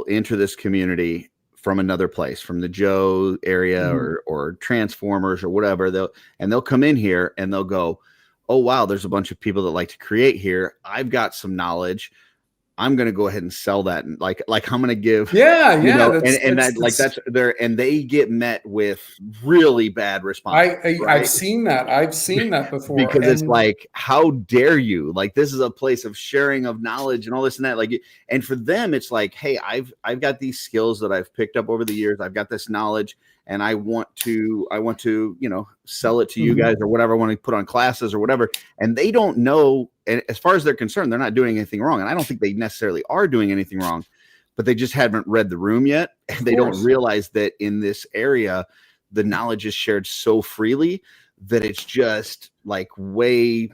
enter this community from another place, from the Joe area or Transformers or whatever. They'll come in here and they'll go, oh wow, there's a bunch of people that like to create here. I've got some knowledge. I'm going to go ahead and sell that. And like I'm going to give, that's there. And they get met with really bad response. I've seen that before. Because it's like, how dare you? Like, this is a place of sharing of knowledge and all this and that. Like, and for them, it's like, hey, I've got these skills that I've picked up over the years. I've got this knowledge and I want to, sell it to you guys or whatever. I want to put on classes or whatever. And they don't know. And as far as they're concerned, they're not doing anything wrong. And I don't think they necessarily are doing anything wrong, but they just haven't read the room yet. And they don't realize that in this area, the knowledge is shared so freely that it's just like way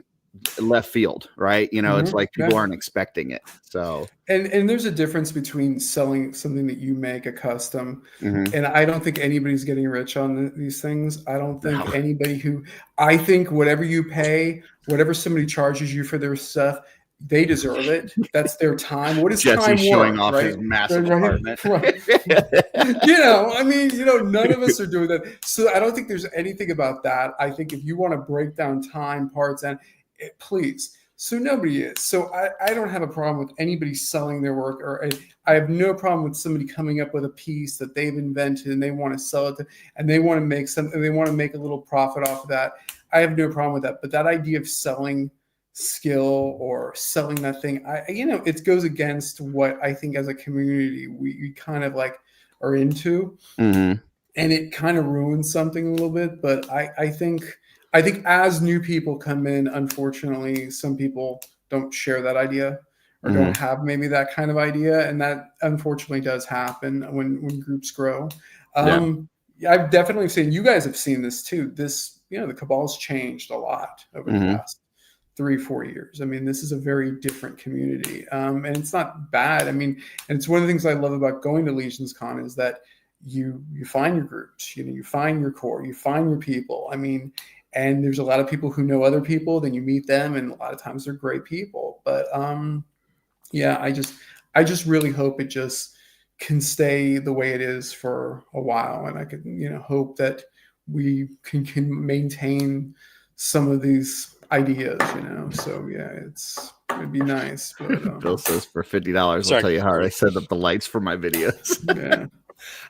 left field, right? It's like people aren't expecting it. So and there's a difference between selling something that you make a custom, and I don't think anybody's getting rich on these things. I don't think I think whatever you pay, whatever somebody charges you for their stuff, they deserve it. That's their time. What is Jesse time showing worth, off his massive apartment? Right. None of us are doing that. So I don't think there's anything about that. I think if you want to break down time, parts, and please. So nobody is. So I don't have a problem with anybody selling their work, or I have no problem with somebody coming up with a piece that they've invented and they want to sell it and they want to make something. They want to make a little profit off of that. I have no problem with that. But that idea of selling skill or selling that thing, it goes against what I think as a community we kind of like are into, and it kind of ruins something a little bit. But I think as new people come in, unfortunately, some people don't share that idea or don't have maybe that kind of idea. And that unfortunately does happen when groups grow. I've definitely seen, you guys have seen this too. The Cabal's changed a lot over the past 3-4 years. I mean, this is a very different community. And it's not bad. I mean, and it's one of the things I love about going to Legions Con is that you find your groups, you find your core, you find your people. I mean, and there's a lot of people who know other people, then you meet them, and a lot of times they're great people. But I just really hope it just can stay the way it is for a while, and I could hope that we can maintain some of these ideas. So yeah, it'd be nice. But, Bill says for $50, I'll tell you how I set up the lights for my videos. Yeah.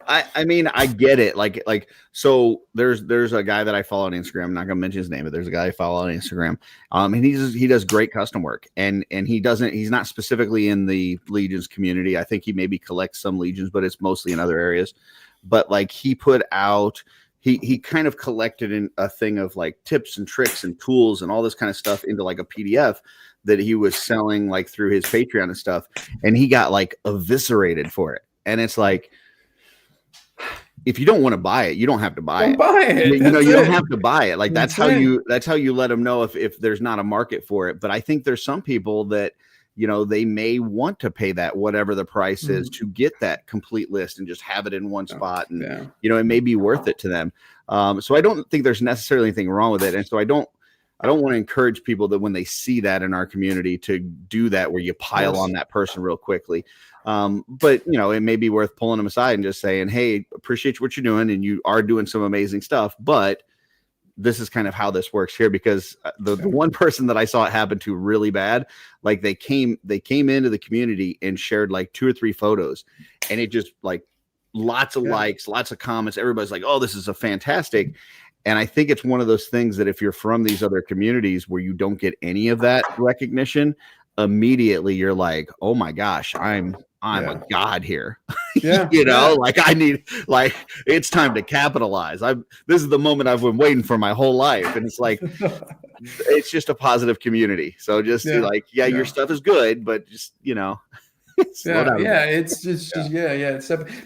I mean, I get it. Like, so there's a guy that I follow on Instagram. I'm not gonna mention his name, but there's a guy I follow on Instagram. And he does great custom work, and he's not specifically in the Legions community. I think he maybe collects some Legions, but it's mostly in other areas. But like he put out, he kind of collected in a thing of like tips and tricks and tools and all this kind of stuff into like a PDF that he was selling like through his Patreon and stuff. And he got like eviscerated for it. And it's like, if you don't want to buy it, you don't have to buy it. Buy it. You don't have to buy it. Like that's how you let them know if there's not a market for it. But I think there's some people that they may want to pay that whatever the price is to get that complete list and just have it in one spot. And, it may be worth it to them. So I don't think there's necessarily anything wrong with it. And so I don't want to encourage people that when they see that in our community to do that, where you pile on that person real quickly. But it may be worth pulling them aside and just saying, hey, appreciate what you're doing. And you are doing some amazing stuff, but this is kind of how this works here, because the one person that I saw it happen to really bad, like they came into the community and shared like 2 or 3 photos, and it just like lots of likes, lots of comments. Everybody's like, oh, this is a fantastic. And I think it's one of those things that if you're from these other communities where you don't get any of that recognition, immediately you're like, oh my gosh, I'm a god here. Like I need, like, it's time to capitalize. This is the moment I've been waiting for my whole life. And it's like, it's just a positive community. So just your stuff is good, but just, it's just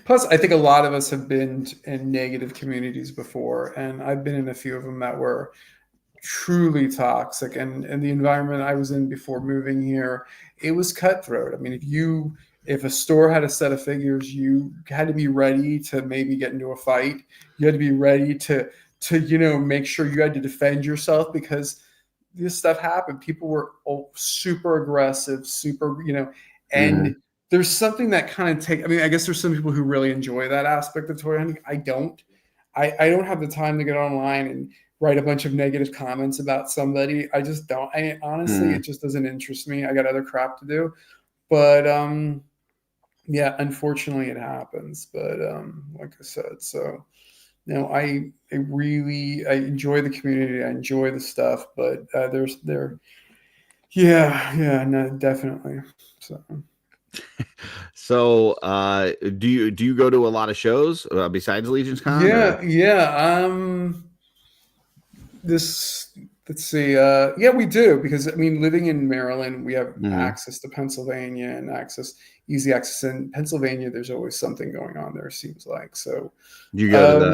plus I think a lot of us have been in negative communities before, and I've been in a few of them that were truly toxic, and the environment I was in before moving here, it was cutthroat. I mean, if a store had a set of figures, you had to be ready to maybe get into a fight. You had to be ready to make sure you had to defend yourself, because this stuff happened. People were super aggressive, and there's something that kind of I guess there's some people who really enjoy that aspect of toy hunting. I don't have the time to get online and write a bunch of negative comments about somebody. I just don't. Honestly, it just doesn't interest me. I got other crap to do. But unfortunately it happens. But like I said, so I enjoy the community. I enjoy the stuff, but no, definitely. So do you go to a lot of shows besides Legion's Con? Let's see. We do, because I mean, living in Maryland, we have access to Pennsylvania and easy access in Pennsylvania. There's always something going on there, it seems like. So you go to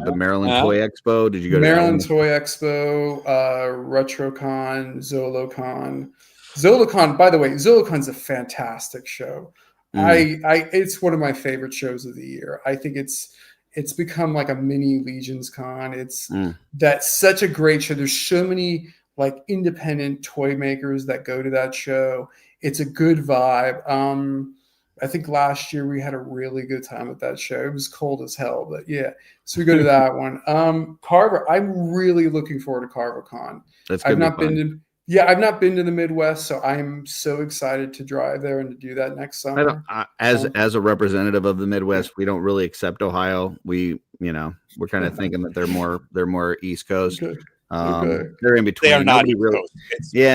the Maryland Toy Expo? Did you go to Maryland Toy Expo, RetroCon, Zolocon? By the way, Zolocon's a fantastic show. It's one of my favorite shows of the year. I think it's become like a mini Legion's Con. That's such a great show. There's so many like independent toy makers that go to that show. It's a good vibe. I think last year we had a really good time at that show. It was cold as hell, but so we go to that one. Carver, I'm really looking forward to CarverCon. I've not been to the Midwest, so I'm so excited to drive there and to do that next summer. As a representative of the Midwest, we don't really accept Ohio. We're kind of thinking that they're more East Coast. They're in between. They are not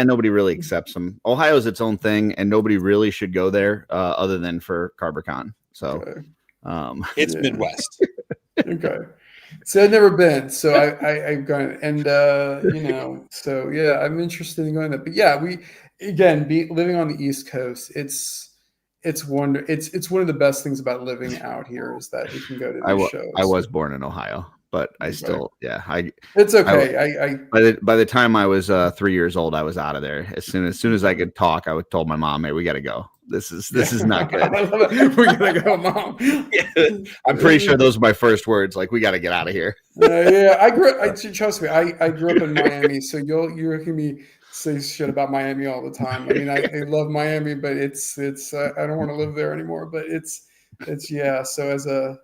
nobody really accepts them. Ohio's its own thing, and nobody really should go there other than for CarverCon. So it's Midwest. Okay. So I've never been, so I've gone, and so I'm interested in going there. But living on the East Coast, it's one of the best things about living out here is that you can go to these shows. I was born in Ohio, but I still, it's okay. By the time I was 3 years old, I was out of there. As soon as I could talk, I told my mom, "Hey, we got to go. This is not good. We're gonna go, Mom." I'm pretty sure those are my first words. Like, we got to get out of here. Trust me. I grew up in Miami, so you're hearing me say shit about Miami all the time. I mean, I love Miami, but it's I don't want to live there anymore. But it's So as a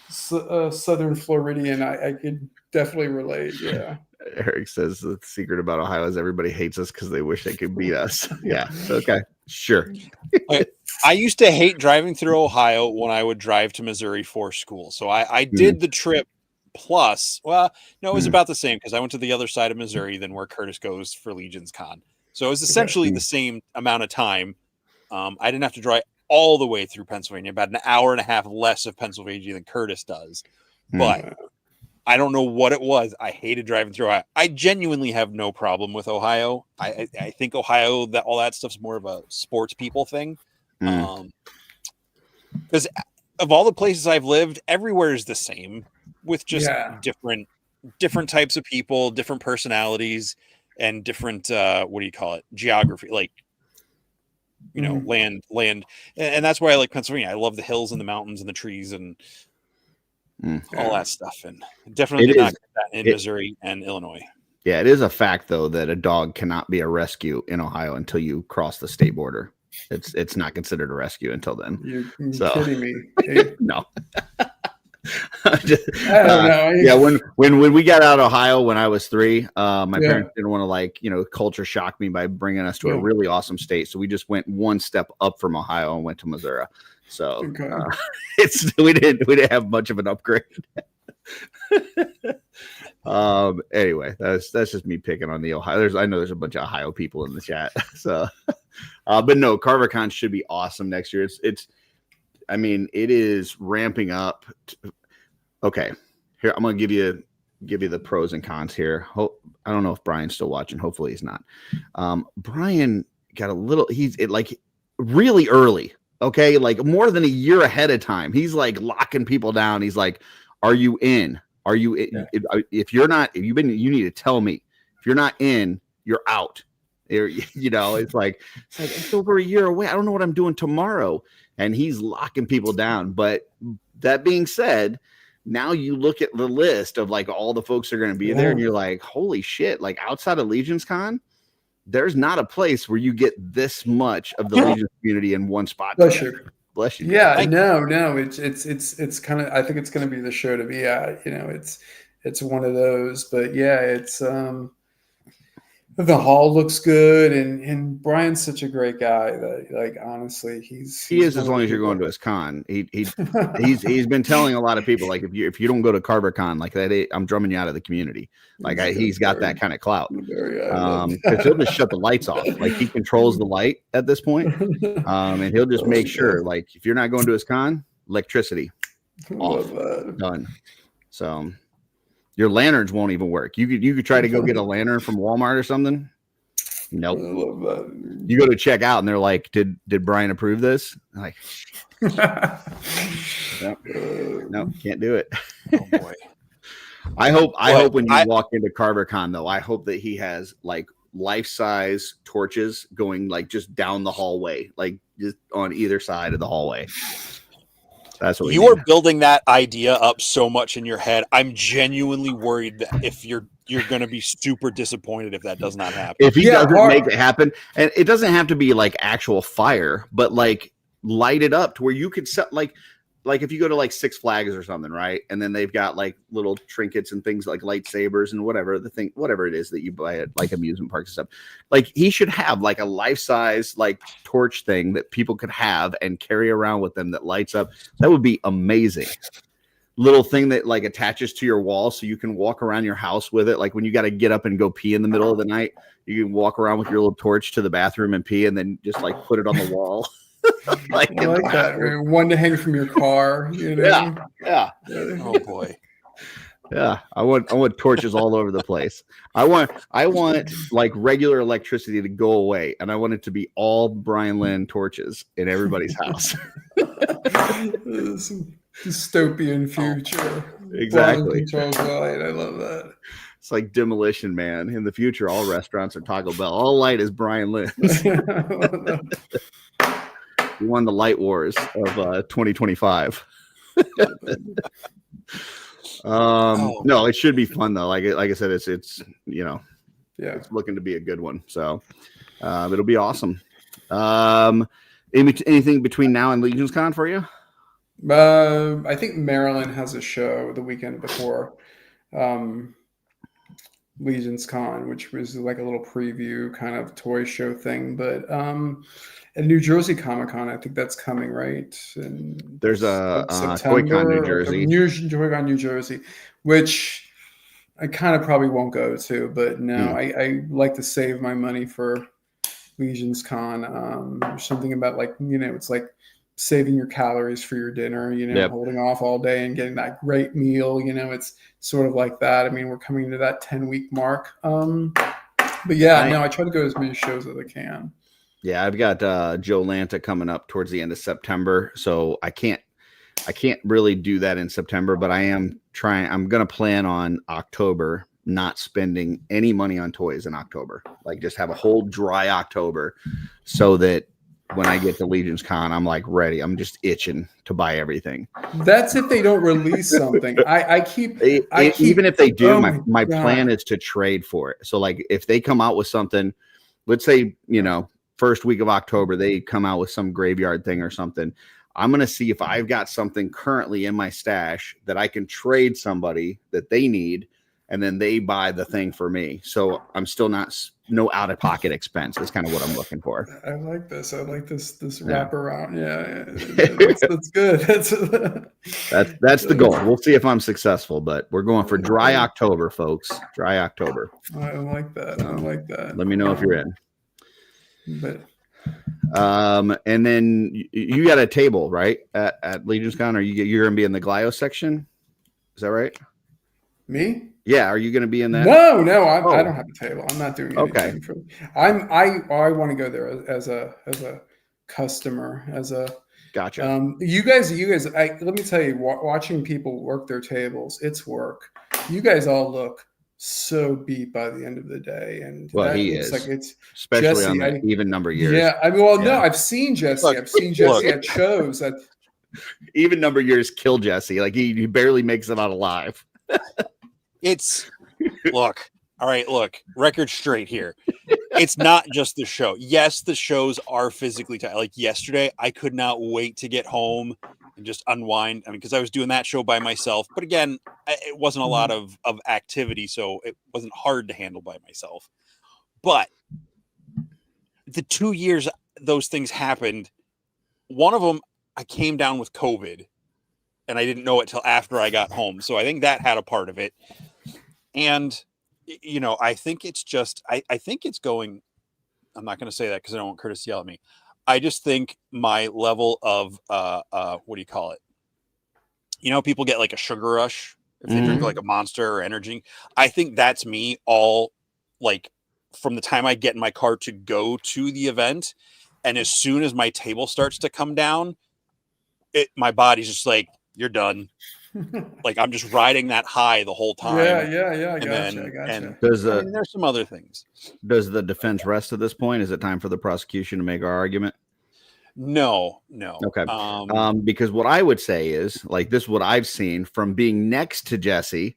Southern Floridian, I could definitely relate. Yeah. Eric says the secret about Ohio is everybody hates us because they wish they could beat us. Yeah. Okay. Sure. I used to hate driving through Ohio when I would drive to Missouri for school. So I did the trip plus. Well, no, it was about the same because I went to the other side of Missouri than where Curtis goes for Legion's Con. So it was essentially the same amount of time. I didn't have to drive all the way through Pennsylvania, about an hour and a half less of Pennsylvania than Curtis does. But I don't know what it was. I hated driving through Ohio. I genuinely have no problem with Ohio. I think Ohio, that all that stuff's more of a sports people thing. Because of all the places I've lived, everywhere is the same with just different types of people, different personalities, and different geography. Like you know, land, and that's why I like Pennsylvania. I love the hills and the mountains and the trees and all that stuff, and definitely did not get that in Missouri and Illinois. Yeah, it is a fact though that a dog cannot be a rescue in Ohio until you cross the state border. It's not considered a rescue until then. You're kidding me? No. I don't know. Yeah, when we got out of Ohio when I was 3, my parents didn't want to like, you know, culture shock me by bringing us to a really awesome state. So we just went one step up from Ohio and went to Missouri. So we didn't have much of an upgrade. Anyway, that's just me picking on the Ohio. I know there's a bunch of Ohio people in the chat. So, but no, CarverCon should be awesome next year. I mean, it is ramping up. Okay, here I'm gonna give you the pros and cons here. I don't know if Brian's still watching. Hopefully, he's not. Brian got a little. He's like really early. Okay, like more than a year ahead of time. He's like locking people down. He's like, "Are you in? Are you in? Yeah. If you're not, you need to tell me. If you're not in, you're out." You know, it's like it's over a year away. I don't know what I'm doing tomorrow. And he's locking people down. But that being said, now you look at the list of like all the folks that are going to be there, and you're like, holy shit! Like outside of Legion's Con, there's not a place where you get this much of the Legion community in one spot. Bless you. Bless you. Yeah, no, it's kind of. I think it's going to be the show to be at. You know, it's one of those. But yeah, it's the hall looks good, and Brian's such a great guy that, like, honestly, he is as long as you're going to his con. He's been telling a lot of people, like, if you don't go to CarverCon, like that, I'm drumming you out of the community. Like he's got that kind of clout. Because he'll just shut the lights off. Like he controls the light at this point, and he'll just make sure, like, if you're not going to his con, electricity off, done. So. Your lanterns won't even work. You could try to go get a lantern from Walmart or something. Nope. You go to check out and they're like, "Did Brian approve this?" I'm like, no, can't do it. Oh boy. I hope when you walk into CarverCon though, I hope that he has like life-size torches going like just down the hallway, like just on either side of the hallway. That's what you are building that idea up so much in your head. I'm genuinely worried that if you're going to be super disappointed if that does not happen. If he doesn't make it happen, and it doesn't have to be like actual fire, but like light it up to where you could set like if you go to like Six Flags or something, right? And then they've got like little trinkets and things like lightsabers and whatever it is that you buy at like amusement parks and stuff. Like he should have like a life-size like torch thing that people could have and carry around with them that lights up. That would be amazing. Little thing that like attaches to your wall so you can walk around your house with it. Like when you got to get up and go pee in the middle of the night, you can walk around with your little torch to the bathroom and pee, and then just like put it on the wall. I like that. One to hang from your car. You know? Yeah. Oh boy. Yeah. I want torches all over the place. I want like regular electricity to go away, and I want it to be all Brian Lynn torches in everybody's house. Dystopian future. Exactly. I love that. It's like Demolition Man. In the future, all restaurants are Taco Bell. All light is Brian Lynn's. We won the light wars of 2025. No, it should be fun though. Like I said, it's you know, it's looking to be a good one. So it'll be awesome. Anything between now and Legion's Con for you? I think Maryland has a show the weekend before Legion's Con, which was like a little preview kind of toy show thing. But and New Jersey Comic Con, I think that's coming, right? And there's a Toy-Con New Jersey. Toy-Con New Jersey, which I kind of probably won't go to, but no, I like to save my money for Legion's Con. Something about like, you know, it's like saving your calories for your dinner, you know, holding off all day and getting that great meal, you know, it's sort of like that. I mean, we're coming to that 10-week mark. But yeah, no, I try to go to as many shows as I can. Yeah, I've got Joe Lanta coming up towards the end of September, so I can't really do that in September, but I'm going to plan on October not spending any money on toys in October. Like just have a whole dry October so that when I get to Legion's Con, I'm like ready. I'm just itching to buy everything. That's if they don't release something. I keep even if they do, oh my plan is to trade for it. So like if they come out with something, let's say, first week of October, they come out with some graveyard thing or something. I'm going to see if I've got something currently in my stash that I can trade somebody that they need, and then they buy the thing for me. So I'm still no out-of-pocket expense. That's kind of what I'm looking for. I like this. I like this wraparound. Yeah. That's good. That's the goal. We'll see if I'm successful, but we're going for dry October, folks. Dry October. I like that. Let me know if you're in. But and then you got a table, right? At Legion's Con, or you're going to be in the Glio section? Is that right? Me? Yeah, are you going to be in that? No, I don't have a table. I'm not doing anything. Okay. I want to go there as a customer, Gotcha. You guys, let me tell you, watching people work their tables, it's work. You guys all look so beat by the end of the day, and he is like it's especially Jesse, on the even number years. Yeah, no, I've seen Jesse. I've seen Jesse at shows. Even number years kill Jesse. Like he barely makes it out alive. Look, record straight here. It's not just the show. Yes, the shows are physically tight. Like yesterday, I could not wait to get home and just unwind. I mean, because I was doing that show by myself. But again, it wasn't a lot of activity, so it wasn't hard to handle by myself. But the 2 years those things happened, one of them, I came down with COVID, and I didn't know it till after I got home. So I think that had a part of it. And, I think it's just, I think it's going, I'm not going to say that because I don't want Curtis to yell at me. I just think my level of, what do you call it? People get like a sugar rush if they drink like a Monster or energy. I think that's me all like from the time I get in my car to go to the event. And as soon as my table starts to come down, my body's just like, you're done. Like I'm just riding that high the whole time. Yeah. I gotcha. And there's some other things. Does the defense rest at this point? Is it time for the prosecution to make our argument? No. Okay. Because what I would say is like this, what I've seen from being next to Jesse,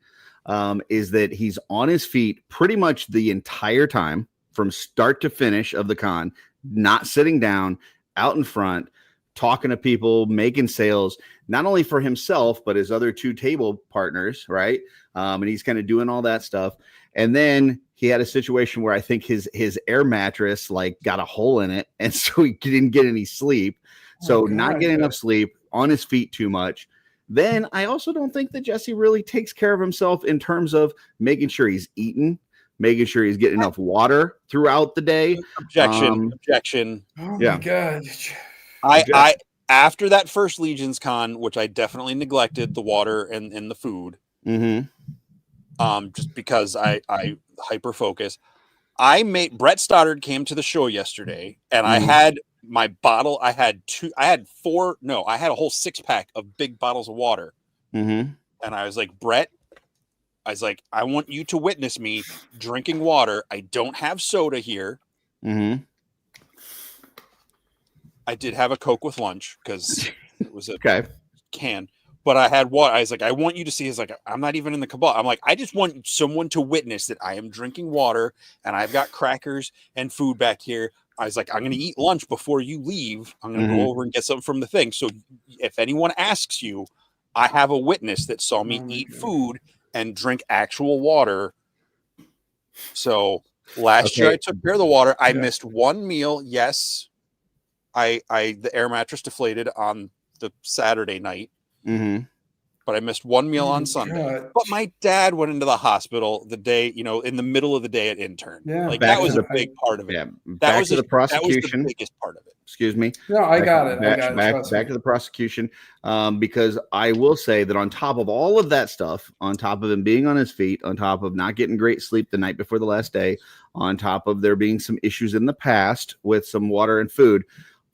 is that he's on his feet pretty much the entire time from start to finish of the con, not sitting down, out in front, talking to people, making sales, not only for himself, but his other two table partners, right? And he's kind of doing all that stuff. And then he had a situation where I think his air mattress like got a hole in it. And so he didn't get any sleep. So not getting enough sleep, on his feet too much. Then I also don't think that Jesse really takes care of himself in terms of making sure he's eating, making sure he's getting enough water throughout the day. Objection. Oh my God. I after that first Legion's Con, which I definitely neglected the water and the food, just because I hyper focus. Brett Stoddard came to the show yesterday, and I had my bottle. I had a whole 6-pack of big bottles of water, and I was like, Brett, I want you to witness me drinking water. I don't have soda here. I did have a Coke with lunch because it was a can, but I had water. I was like, I want you to see. He's like, I'm not even in the cabal. I'm like, I just want someone to witness that I am drinking water and I've got crackers and food back here. I was like, I'm going to eat lunch before you leave. I'm going to go over and get something from the thing. So if anyone asks you, I have a witness that saw me eat food and drink actual water. So last year I took care of the water. I missed one meal. Yes. The air mattress deflated on the Saturday night, but I missed one meal on Sunday. God. But my dad went into the hospital the day, in the middle of the day at intern. Yeah, that was a big part of it. Yeah, back to the prosecution. That was the biggest part of it. Excuse me. No, I got it. Back to the prosecution, because I will say that on top of all of that stuff, on top of him being on his feet, on top of not getting great sleep the night before the last day, on top of there being some issues in the past with some water and food.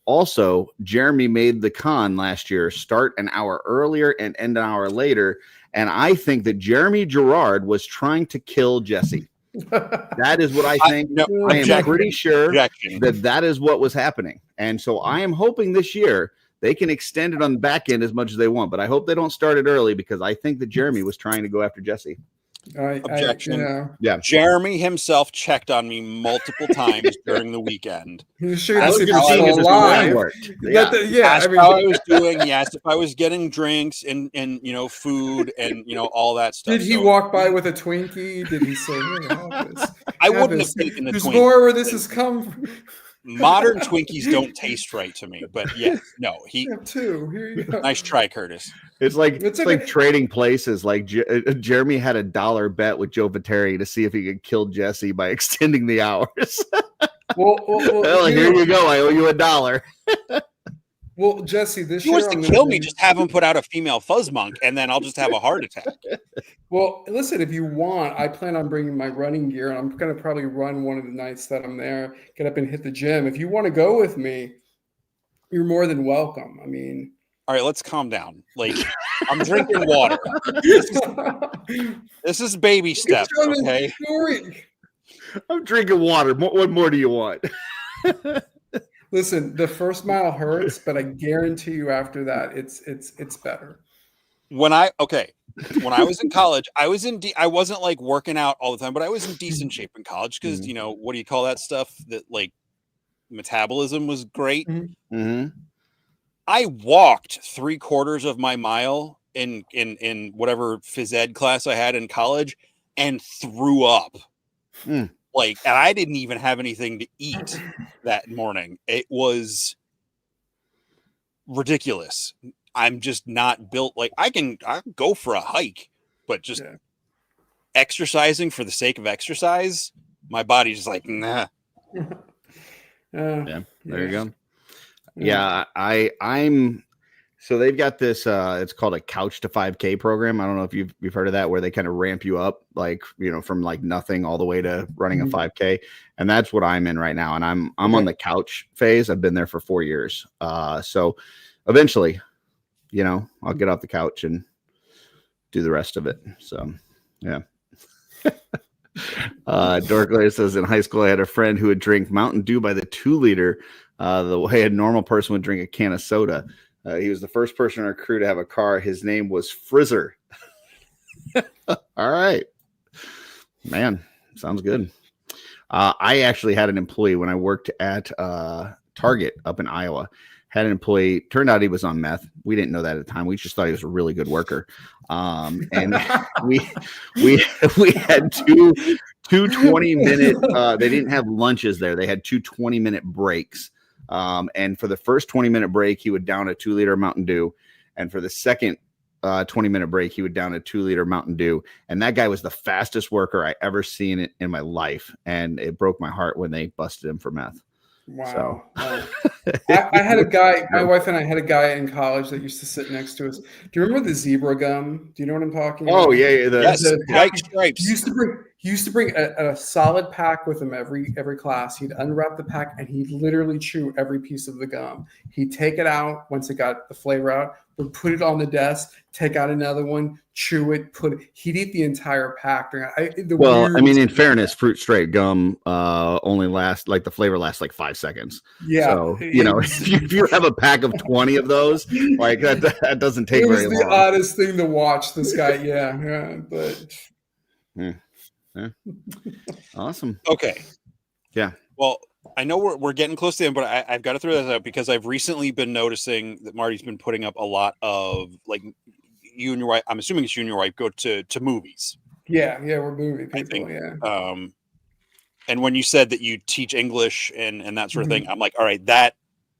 Also, Jeremy made the con last year start an hour earlier and end an hour later. And I think that Jeremy Gerard was trying to kill Jesse. That is what I think. I am pretty sure that is what was happening. And so I am hoping this year they can extend it on the back end as much as they want, but I hope they don't start it early because I think that Jeremy was trying to go after Jesse. Objection. Yeah. Jeremy himself checked on me multiple times during the weekend. You sure Asked this is how I was alive? Asked how I was doing. He asked if I was getting drinks and food and all that stuff. Did he walk by with a Twinkie? Did he say, I wouldn't have taken the There's Twinkie. more where this has come from. Modern Twinkies don't taste right to me, but yes, no, he have two. Here you go. Nice try, Curtis. It's like trading places. Like Jeremy had a $1 bet with Joe Viteri to see if he could kill Jesse by extending the hours. Well, here you go. I owe you $1. Well, Jesse, this year he wants to kill me. Just have him put out a female fuzz monk, and then I'll just have a heart attack. Well, listen, if you want, I plan on bringing my running gear, and I'm going to probably run one of the nights that I'm there, get up and hit the gym. If you want to go with me, you're more than welcome. I mean, all right, let's calm down. Like, I'm drinking water. This is baby steps, okay? I'm drinking water. What more do you want? Listen, the first mile hurts, but I guarantee you after that, it's better. When I was in college, I wasn't like working out all the time, but I was in decent shape in college because what do you call that stuff? That like metabolism was great. Mm-hmm. I walked 3/4 of my mile in whatever phys ed class I had in college and threw up. Like, and I didn't even have anything to eat that morning. It was ridiculous. I'm just not built like I can go for a hike, but just exercising for the sake of exercise, my body's just like, nah. There you go. Yeah, I'm so they've got this it's called a Couch to 5K program. I don't know if you've heard of that, where they kind of ramp you up like from like nothing all the way to running a 5K, and that's what I'm in right now. And I'm on the couch phase. I've been there for 4 years. So eventually, I'll get off the couch and do the rest of it. So yeah. Dorklayer says in high school I had a friend who would drink Mountain Dew by the 2-liter the way a normal person would drink a can of soda. He was the first person in our crew to have a car. His name was Frizzer. All right, man, sounds good. I actually had an employee when I worked at Target up in Iowa. Had an employee, turned out he was on meth. We didn't know that at the time. We just thought he was a really good worker. And we had two 20-minute, they didn't have lunches there. They had two 20-minute breaks. And for the first 20-minute break, he would down a 2-liter Mountain Dew. And for the second 20-minute break, he would down a 2-liter Mountain Dew. And that guy was the fastest worker I ever seen in my life. And it broke my heart when they busted him for meth. Wow. So. I had a guy, my wife and I had a guy in college that used to sit next to us. Do you remember the zebra gum? Do you know what I'm talking about? Oh, yeah. The white stripes. He used to bring a solid pack with him every class. He'd unwrap the pack and he'd literally chew every piece of the gum. He'd take it out once it got the flavor out, would put it on the desk, take out another one, chew it, he'd eat the entire pack. In fairness, fruit straight gum only lasts, like the flavor lasts like 5 seconds. Yeah. So, if you have a pack of 20 of those, like that doesn't take very long. It was the oddest thing to watch this guy. Yeah. But. Yeah. Awesome. Okay. Yeah. Well, I know we're getting close to the end, but I've got to throw this out because I've recently been noticing that Marty's been putting up a lot of like you and your wife. I'm assuming it's you and your wife go to movies. Yeah, we're movie people. I think. Yeah. And when you said that you teach English and that sort of thing, I'm like, all right, that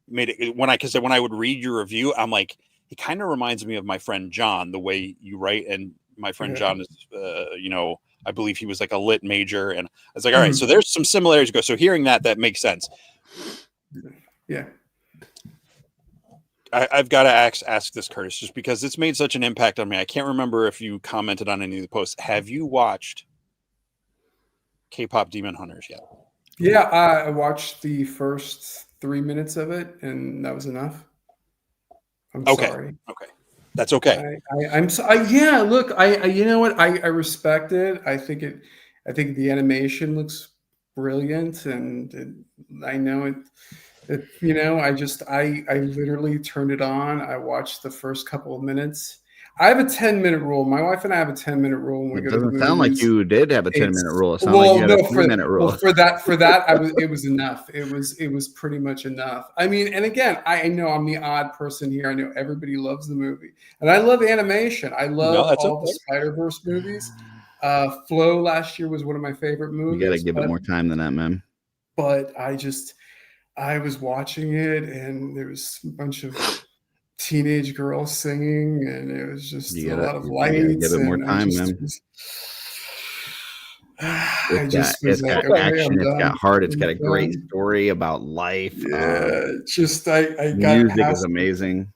made it when I would read your review, I'm like, it kind of reminds me of my friend John, the way you write, and my friend John is, I believe he was like a lit major, and I was like, all right, so there's some similarities. So hearing that makes sense. Yeah. I've got to ask this, Curtis, just because it's made such an impact on me. I can't remember if you commented on any of the posts. Have you watched K-pop Demon Hunters yet? Yeah, I watched the first 3 minutes of it, and that was enough. I'm sorry. Okay. That's okay. Look, you know what? I respect it. I think the animation looks brilliant, and I know it. I literally turned it on. I watched the first couple of minutes. I have a 10-minute rule. My wife and I have a 10-minute rule when we It go to the doesn't movies. sound like you did have a 10-minute rule. It sounded like you had a 3-minute rule. Well, for that, it was enough. It was pretty much enough. I mean, and again, I know I'm the odd person here. I know everybody loves the movie, and I love animation. I love the Spider-Verse movies. Flow last year was one of my favorite movies. You got to give it more time than that, man. But I was watching it, and there was a bunch of teenage girls singing, and it was just a lot of lights. Give it more time, man. It's got action. It's got heart. It's got a great story about life. Yeah, music is amazing.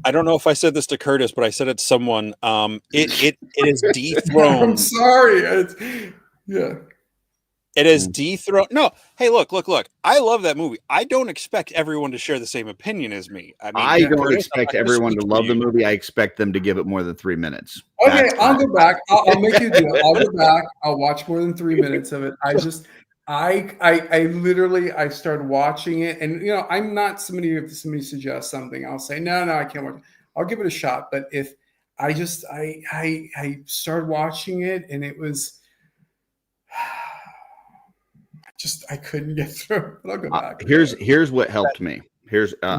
I don't know if I said this to Curtis, but I said it to someone. It is dethroned. I'm sorry. It is dethroned. No, hey, look. I love that movie. I don't expect everyone to share the same opinion as me. I don't expect everyone to love the movie. I expect them to give it more than 3 minutes. Okay, I'll go back. I'll make you do it. I'll go back. I'll watch more than 3 minutes of it. I literally started watching it, and I'm not somebody. If somebody suggests something, I'll say no, I can't watch it. I'll give it a shot. But if I started watching it, and it was. I couldn't get through. But I'll go back. Here's what helped me.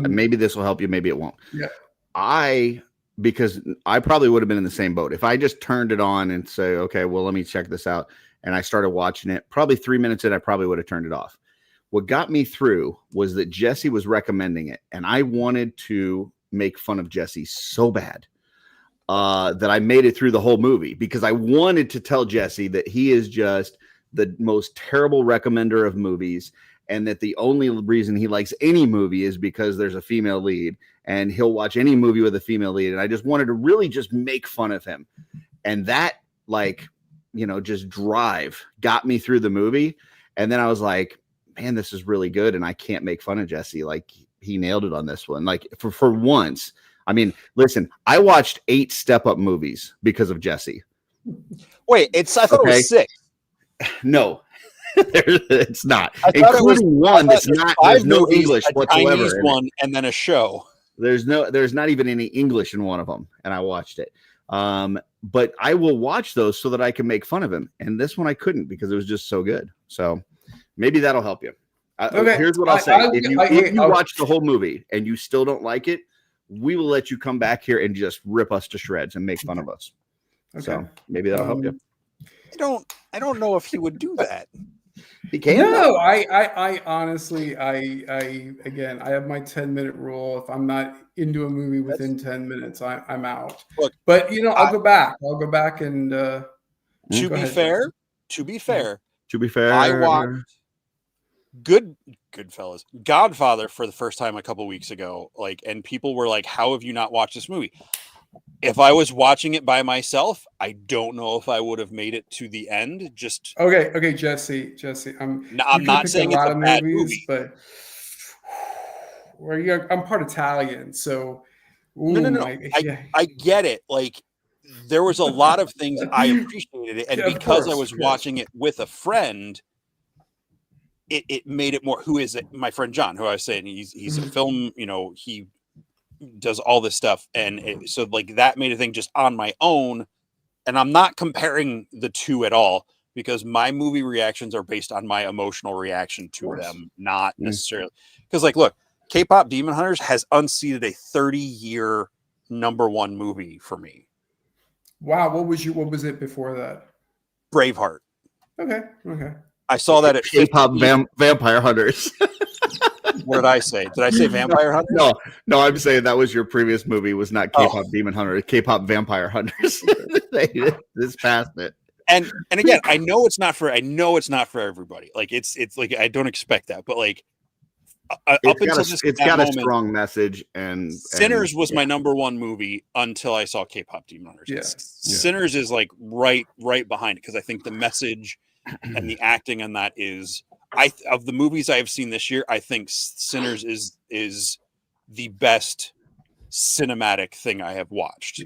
Maybe this will help you. Maybe it won't. Yeah. Because I probably would have been in the same boat if I just turned it on and say, okay, well, let me check this out, and I started watching it. Probably 3 minutes in, I probably would have turned it off. What got me through was that Jesse was recommending it, and I wanted to make fun of Jesse so bad that I made it through the whole movie because I wanted to tell Jesse that he is just the most terrible recommender of movies, and that the only reason he likes any movie is because there's a female lead, and he'll watch any movie with a female lead. And I just wanted to really just make fun of him. And that just drive got me through the movie. And then I was like, man, this is really good. And I can't make fun of Jesse. Like, he nailed it on this one. Like for once, I mean, listen, I watched 8 Step Up movies because of Jesse. Wait, I thought it was 6. No, it's not. Including one that's not. There's no English whatsoever. Chinese one, and then a show. There's not even any English in one of them, and I watched it. But I will watch those so that I can make fun of him. And this one I couldn't because it was just so good. So maybe that'll help you. Okay. Here's what I'll say: if you watch the whole movie and you still don't like it, we will let you come back here and just rip us to shreds and make fun of us. Okay. So maybe that'll help you. I don't know if he would do that. He can. No, I honestly, again, I have my 10-minute rule. If I'm not into a movie within 10 minutes, I'm out. Look, but I'll go back. I'll go back and. To be fair, I watched Goodfellas, Godfather for the first time a couple weeks ago. And people were like, "How have you not watched this movie?" If I was watching it by myself, I don't know if I would have made it to the end. Just okay, Jesse. I'm not saying it's a bad movie, but I'm part Italian, so no. I get it. Like, there was a lot of things I appreciated it, and because I was watching it with a friend, it made it more. Who is it? My friend John, who I was saying he's a film. He does all this stuff, and so that made a thing just on my own. And I'm not comparing the two at all because my movie reactions are based on my emotional reaction to them, not necessarily because look, K-pop Demon Hunters has unseated a 30-year #1 movie for me. Wow, what was it before that? Braveheart. Okay. I saw that at K-pop Vampire Hunters. What did I say? Did I say Vampire Hunters? No, I'm saying that was your previous movie. Was not K-pop Demon Hunter, K-pop Vampire Hunters. They just passed it. And again, I know it's not for everybody. It's I don't expect that, but it's got a strong message. And Sinners was my #1 movie until I saw K-pop Demon Hunters. Yeah. Sinners is right behind it because I think the message and the acting on that is. Of the movies I have seen this year, I think Sinners is the best cinematic thing I have watched.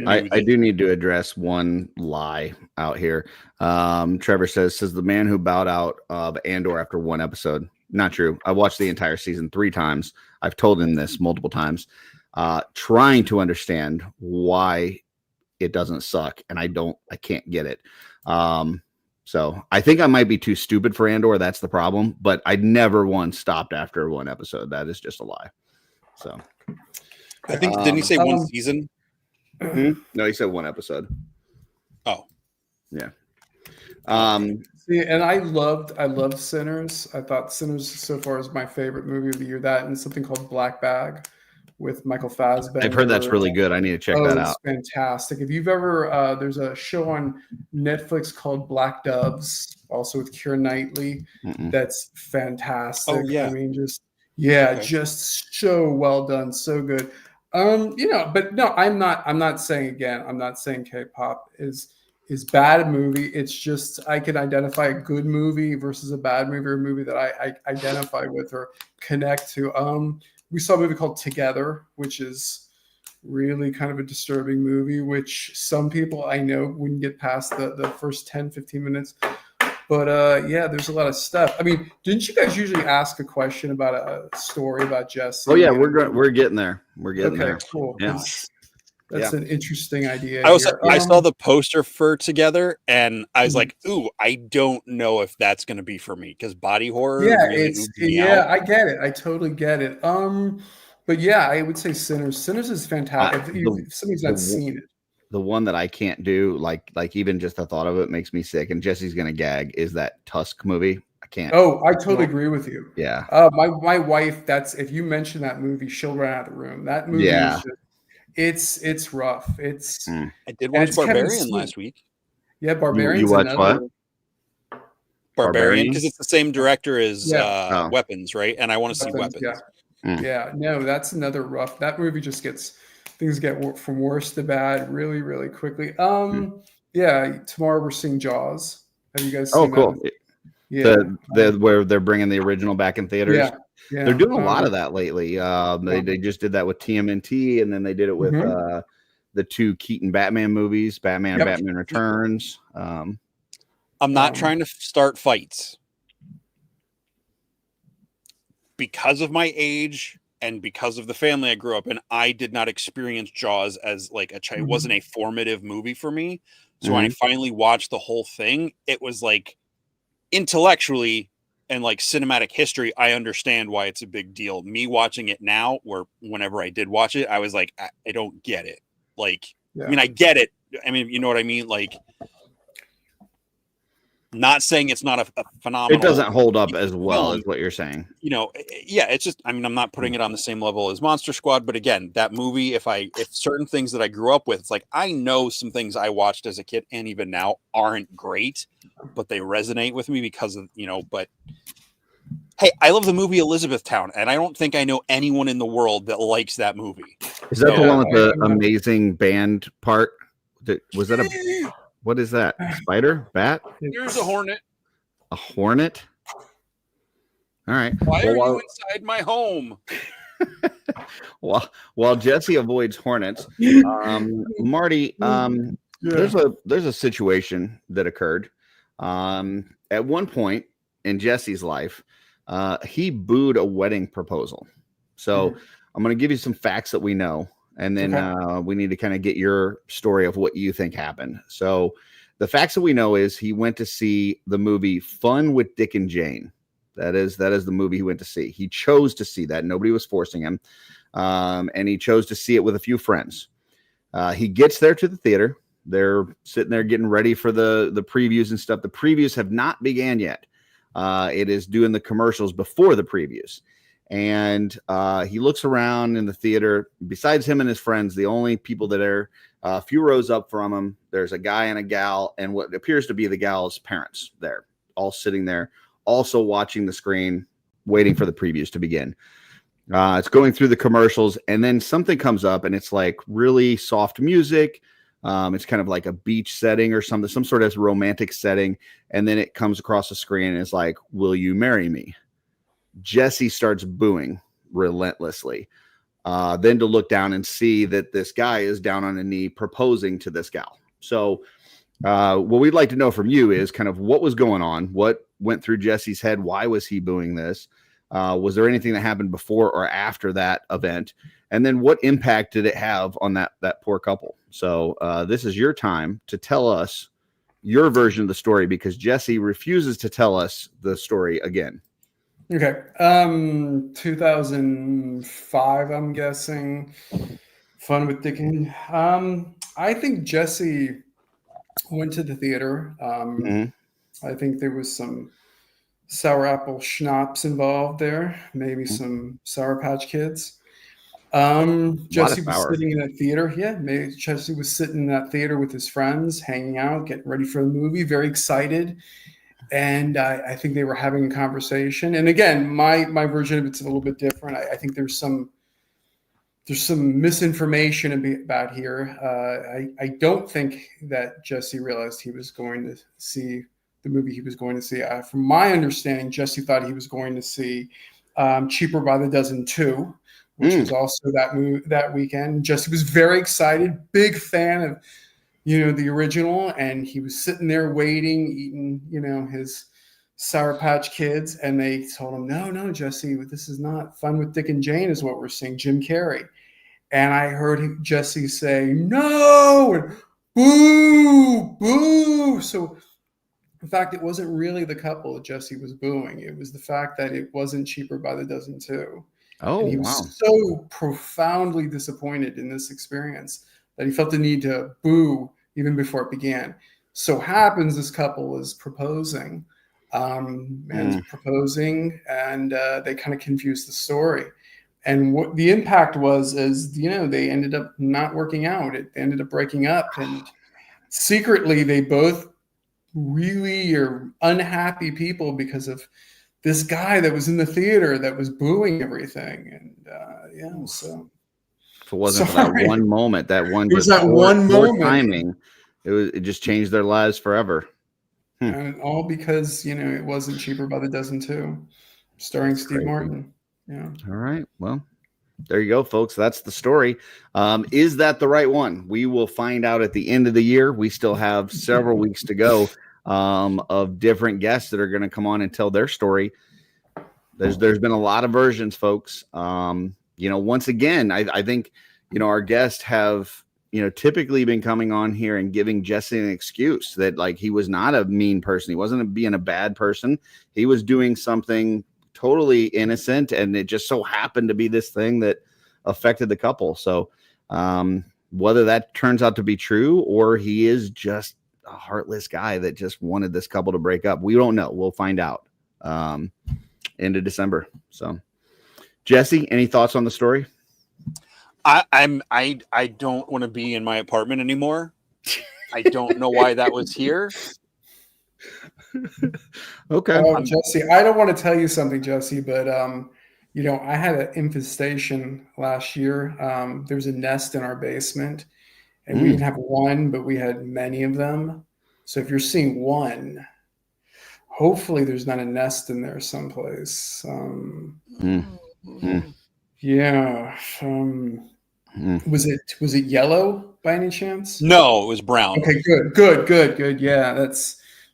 I do need to address one lie out here. Trevor says the man who bowed out of Andor after one episode. Not true. I watched the entire season 3 times. I've told him this multiple times, trying to understand why it doesn't suck, and I can't get it. So I think I might be too stupid for Andor. That's the problem. But I never once stopped after one episode. That is just a lie. So I think didn't he say one season? No, he said one episode. Oh, yeah. See, and I loved Sinners. I thought Sinners so far is my favorite movie of the year. That and something called Black Bag with Michael Fassbender. I've heard that's really good. I need to check that out. It's fantastic. If you've ever, there's a show on Netflix called Black Doves, also with Keira Knightley. That's fantastic. Oh yeah, I mean, just so well done, so good. But no, I'm not saying K-pop is bad movie. It's just I can identify a good movie versus a bad movie, or a movie that I identify with or connect to. We saw a movie called Together, which is really kind of a disturbing movie, which some people I know wouldn't get past the first 10, 15 minutes. But there's a lot of stuff. I mean, didn't you guys usually ask a question about a story about Jesse? Oh yeah, we're getting there. We're getting there. Okay, cool. Yeah. That's an interesting idea. I saw the poster for Together, and I was like, "Ooh, I don't know if that's going to be for me," because body horror. Yeah, really I get it. I totally get it. But yeah, I would say Sinners. Sinners is fantastic. If somebody's not seen it. The one that I can't do, like even just the thought of it makes me sick, and Jesse's gonna gag, is that Tusk movie. I can't. Oh, I totally agree with you. Yeah. My wife, if you mention that movie, she'll run out of the room. That movie is just, it's rough. I did watch Barbarian last week. Yeah, Barbarian. You watched what? Barbarian, because it's the same director as Weapons, right? And I want to see Weapons. Yeah, no, that's another rough. That movie just things get from worse to bad really, really quickly. Yeah, tomorrow we're seeing Jaws. Have you guys seen cool. that? Yeah. Where they're bringing the original back in theaters. Yeah. They're doing a lot of that lately. They just did that with TMNT, and then they did it with the 2 Keaton Batman movies, Batman and Batman Returns. I'm not trying to start fights. Because of my age and because of the family I grew up in, I did not experience Jaws as like a child. It wasn't a formative movie for me. So when I finally watched the whole thing, it was like intellectually and like cinematic history, I understand why it's a big deal. Me watching it now, or whenever I did watch it, I was like, I don't get it. Like, I mean, I get it. I mean, you know what I mean? Like, not saying it's not a phenomenal. It doesn't hold up as well as what you're saying. You know, yeah, it's just, I mean, I'm not putting it on the same level as Monster Squad, but again, that movie, if certain things that I grew up with, it's like, I know some things I watched as a kid and even now aren't great, but they resonate with me because of, but hey, I love the movie Elizabethtown, and I don't think I know anyone in the world that likes that movie. Is that the one with the amazing band part? Was that what is that? Spider? Bat? Here's a hornet. A hornet? All right. Why are you inside my home? While Jesse avoids hornets, Marty, there's a situation that occurred. At one point in Jesse's life, he booed a wedding proposal. So I'm going to give you some facts that we know. And then we need to kind of get your story of what you think happened. So the facts that we know is he went to see the movie Fun with Dick and Jane. That is the movie he went to see. He chose to see that. Nobody was forcing him. And he chose to see it with a few friends. He gets there to the theater. They're sitting there getting ready for the previews and stuff. The previews have not began yet. It is doing the commercials before the previews. And he looks around in the theater. Besides him and his friends, the only people that are a few rows up from him, there's a guy and a gal, and what appears to be the gal's parents there, all sitting there, also watching the screen, waiting for the previews to begin. It's going through the commercials, and then something comes up, and it's like really soft music. It's kind of like a beach setting or something, some sort of romantic setting. And then it comes across the screen, and it's like, "Will you marry me?" Jesse starts booing relentlessly. then to look down and see that this guy is down on a knee proposing to this gal. So what we'd like to know from you is kind of what was going on, what went through Jesse's head, why was he booing this? Was there anything that happened before or after that event? And then what impact did it have on that poor couple? So this is your time to tell us your version of the story, because Jesse refuses to tell us the story again. Okay. 2005, I'm guessing. Fun with Dick. I think Jesse went to the theater. I think there was some sour apple schnapps involved there, maybe some Sour Patch Kids. Jesse was sitting in that theater. Yeah, maybe Jesse was sitting in that theater with his friends, hanging out, getting ready for the movie, very excited. And I think they were having a conversation. And again, my version of it's a little bit different. I think there's some misinformation about here. I don't think that Jesse realized he was going to see the movie he was going to see. From my understanding, Jesse thought he was going to see Cheaper by the Dozen 2, which was also that weekend. Jesse was very excited, big fan of the original, and he was sitting there waiting, eating his Sour Patch Kids, and they told him, no, Jesse, this is not Fun with Dick and Jane is what we're seeing, Jim Carrey. And I heard Jesse say, no, and boo, boo. So in fact, it wasn't really the couple that Jesse was booing. It was the fact that it wasn't Cheaper by the Dozen 2. Oh, and he was so profoundly disappointed in this experience that he felt the need to boo even before it began. So happens this couple is proposing, and they kind of confused the story. And what the impact was is, they ended up not working out. It ended up breaking up, and secretly they both really are unhappy people because of this guy that was in the theater that was booing everything. And so if it wasn't for that one moment, that one timing, it just changed their lives forever. And all because it wasn't Cheaper by the Dozen 2, starring Steve Martin. Yeah. All right. Well, there you go, folks. That's the story. Is that the right one? We will find out at the end of the year. We still have several weeks to go of different guests that are going to come on and tell their story. There's been a lot of versions, folks. Once again, I think, our guests have, typically been coming on here and giving Jesse an excuse that like he was not a mean person. He wasn't being a bad person. He was doing something totally innocent, and it just so happened to be this thing that affected the couple. So whether that turns out to be true or he is just a heartless guy that just wanted this couple to break up, we don't know. We'll find out end of December. So Jesse, any thoughts on the story? I don't want to be in my apartment anymore. I don't know why that was here. Okay. Jesse, I don't want to tell you something, Jesse, but I had an infestation last year. There was a nest in our basement, and we didn't have one, but we had many of them. So if you're seeing one, hopefully there's not a nest in there someplace. Yeah. Was it yellow by any chance? No, it was brown. Okay, good.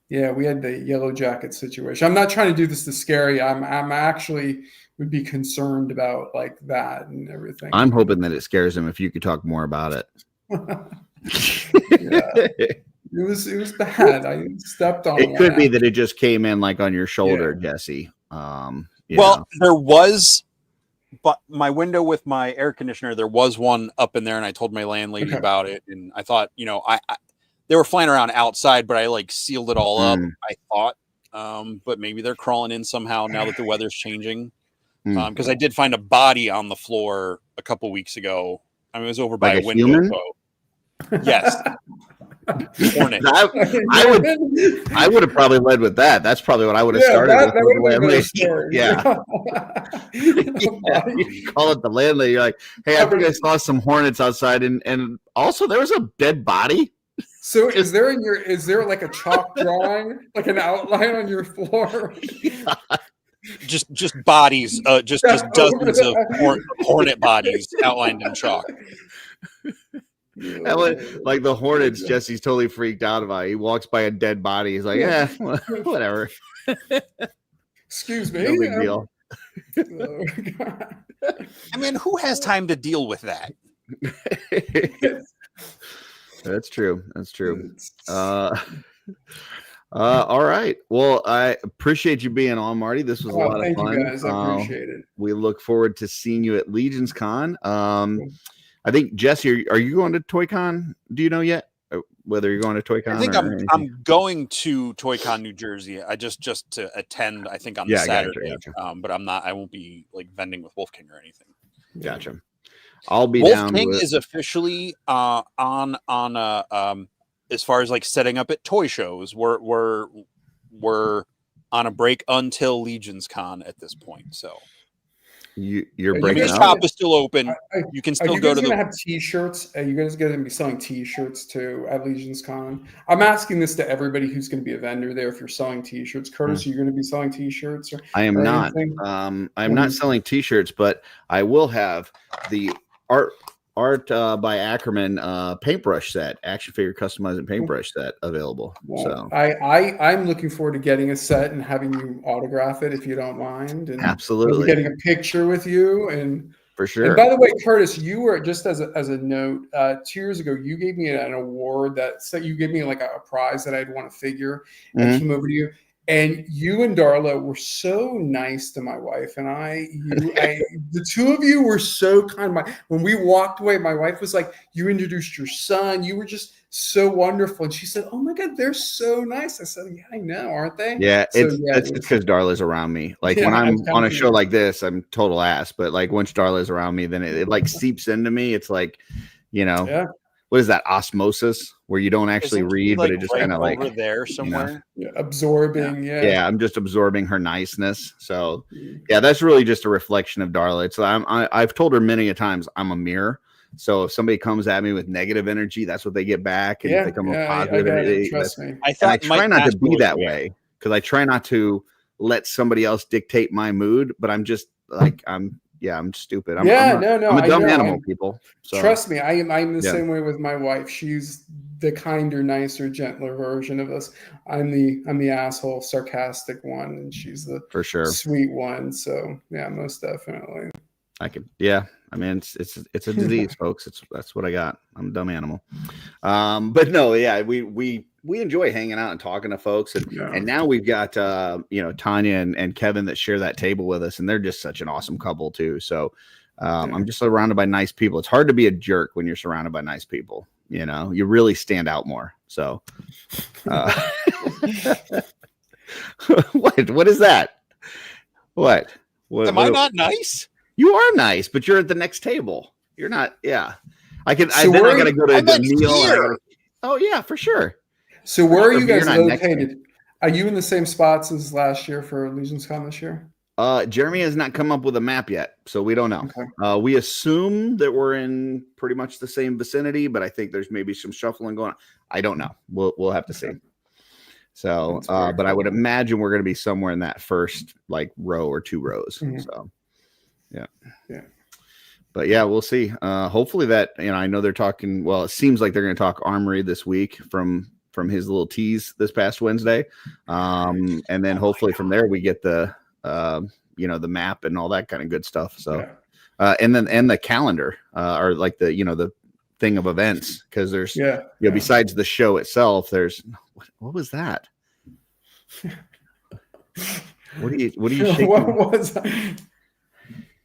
Yeah, we had the yellow jacket situation. I'm not trying to do this to scare you. I'm actually would be concerned about like that and everything. I'm hoping that it scares him if you could talk more about it. Yeah. It was bad. I stepped on it. Could be that it just came in like on your shoulder, Jesse. There was, but my window with my air conditioner, there was one up in there, and I told my landlady about it, and I thought, they were flying around outside, but I like sealed it all up. I thought, but maybe they're crawling in somehow now that the weather's changing. Because I did find a body on the floor a couple weeks ago. I mean, it was over by a window. Human? Yes. Hornet. I would have probably led with that. That's probably what I would have started with. Yeah. You call it the landlady. You're like, hey, I think I saw some hornets outside, and also there was a dead body. So is there like a chalk drawing, like an outline on your floor? just bodies, just dozens of hornet bodies outlined in chalk. Like the Hornets, Jesse's totally freaked out about. He walks by a dead body. He's like, yeah, whatever. Excuse me. No big deal. I mean, who has time to deal with that? That's true. All right. Well, I appreciate you being on, Marty. This was a lot of fun. Thank you guys. I appreciate it. We look forward to seeing you at Legions Con. I think, Jesse, are you going to ToyCon? Do you know yet whether you're going to ToyCon? I think I'm going to ToyCon, New Jersey. I just to attend. I think on Saturday. Gotcha. But I'm not. I won't be like vending with Wolf King or anything. Gotcha. I'll be Wolf down. King is officially on as far as like setting up at toy shows. We're on a break until Legions Con at this point. So. You're breaking up. Shop is still open. You can still go to the. Have T-shirts. Are you guys going to be selling T-shirts too at Legions Con? I'm asking this to everybody who's going to be a vendor there. If you're selling T-shirts, Curtis, are you going to be selling T-shirts? I am not. I'm not selling T-shirts, but I will have the art by Akerman paintbrush set, action figure customizing paintbrush set available. Well, so I'm looking forward to getting a set and having you autograph it if you don't mind. And absolutely getting a picture with you and for sure. And by the way, Curtis, you were just as a note 2 years ago, you gave me an award you gave me like a prize that I'd won a figure and came over to you. And you and Darla were so nice to my wife and I. The two of you were so kind. When we walked away, my wife was like, "You introduced your son. You were just so wonderful." And she said, "Oh my God, they're so nice." I said, "Yeah, I know, aren't they?" Yeah, it's because Darla's around me. Like when I'm on a show like this, I'm total ass. But like once Darla's around me, then it like seeps into me. It's like, what is that osmosis where you don't actually read, but it just kind of like over there somewhere, absorbing. Yeah, I'm just absorbing her niceness. So yeah, that's really just a reflection of Darla. It's I've told her many a times I'm a mirror. So if somebody comes at me with negative energy, that's what they get back. And if they come with positive energy, trust me. I try not to be that way because I try not to let somebody else dictate my mood. But I'm just like I'm stupid. I'm a dumb animal, people. So, trust me, I'm the same way with my wife. She's the kinder, nicer, gentler version of us. I'm the asshole, sarcastic one, and she's the for sure sweet one. So yeah, most definitely. I mean, it's a disease, folks. That's what I got. I'm a dumb animal. But no, we enjoy hanging out and talking to folks, and now we've got Tanya and Kevin that share that table with us, and they're just such an awesome couple too. So I'm just surrounded by nice people. It's hard to be a jerk when you're surrounded by nice people. You really stand out more. So what is that? What am I not nice? You are nice, but you're at the next table. You're not. Yeah, I got to go to the meal. Oh yeah, for sure. So where are you guys located? Are you in the same spots as last year for Legions Con this year? Jeremy has not come up with a map yet, so we don't know. Okay. We assume that we're in pretty much the same vicinity, but I think there's maybe some shuffling going on. I don't know. We'll have to see. So, but I would imagine we're going to be somewhere in that first like row or two rows. Mm-hmm. So, yeah. But yeah, we'll see. Hopefully that I know they're talking. Well, it seems like they're going to talk Armory this week from his little tease this past Wednesday, and then hopefully from there we get the the map and all that kind of good stuff. So, and the calendar, or like the thing of events, because there's besides the show itself, there's what was that? What are you shaking? What was that?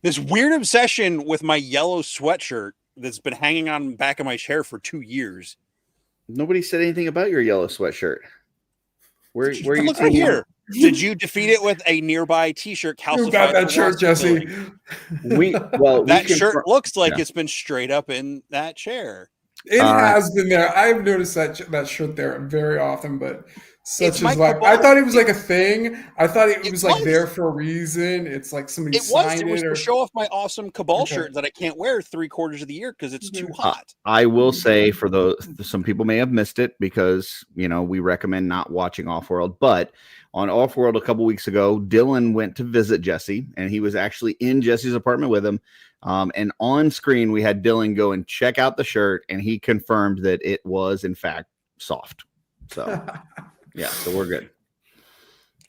This weird obsession with my yellow sweatshirt that's been hanging on the back of my chair for 2 years. Nobody said anything about your yellow sweatshirt. Where you look right here? Did you defeat it with a nearby T-shirt? You got that shirt, Jesse. That shirt looks like it's been straight up in that chair. It has been there. I've noticed that shirt there very often, but Such as like, I thought it was like a thing. I thought it was like there for a reason. It's like somebody signed it. It was to show off my awesome Cabal shirt that I can't wear 3/4 of the year because it's too hot. I will say for those, some people may have missed it because, you know, we recommend not watching OffWorld, but on OffWorld a couple weeks ago, Dylan went to visit Jesse and he was actually in Jesse's apartment with him. And on screen, we had Dylan go and check out the shirt and he confirmed that it was in fact soft. So yeah, so we're good.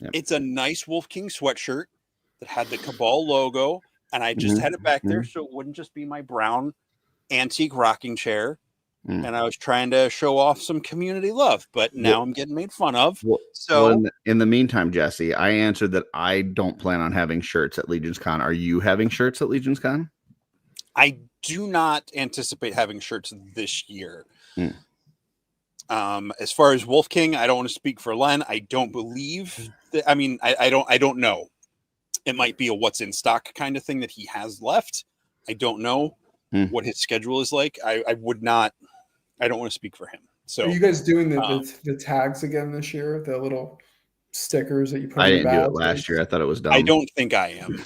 Yep. It's a nice Wolf King sweatshirt that had the Cabal logo, and I just had it back there so it wouldn't just be my brown antique rocking chair. And I was trying to show off some community love, but now I'm getting made fun of. So in the meantime, Jesse, I answered that I don't plan on having shirts at Legion's Con. Are you having shirts at Legion's Con? I do not anticipate having shirts this year. As far as Wolf King, I don't want to speak for Len. I don't believe that. I mean, I don't know. It might be a what's in stock kind of thing that he has left. I don't know what his schedule is like. I don't want to speak for him. So are you guys doing the tags again this year? The little stickers that you put I in didn't do it last year. I thought it was dumb. I don't think I am.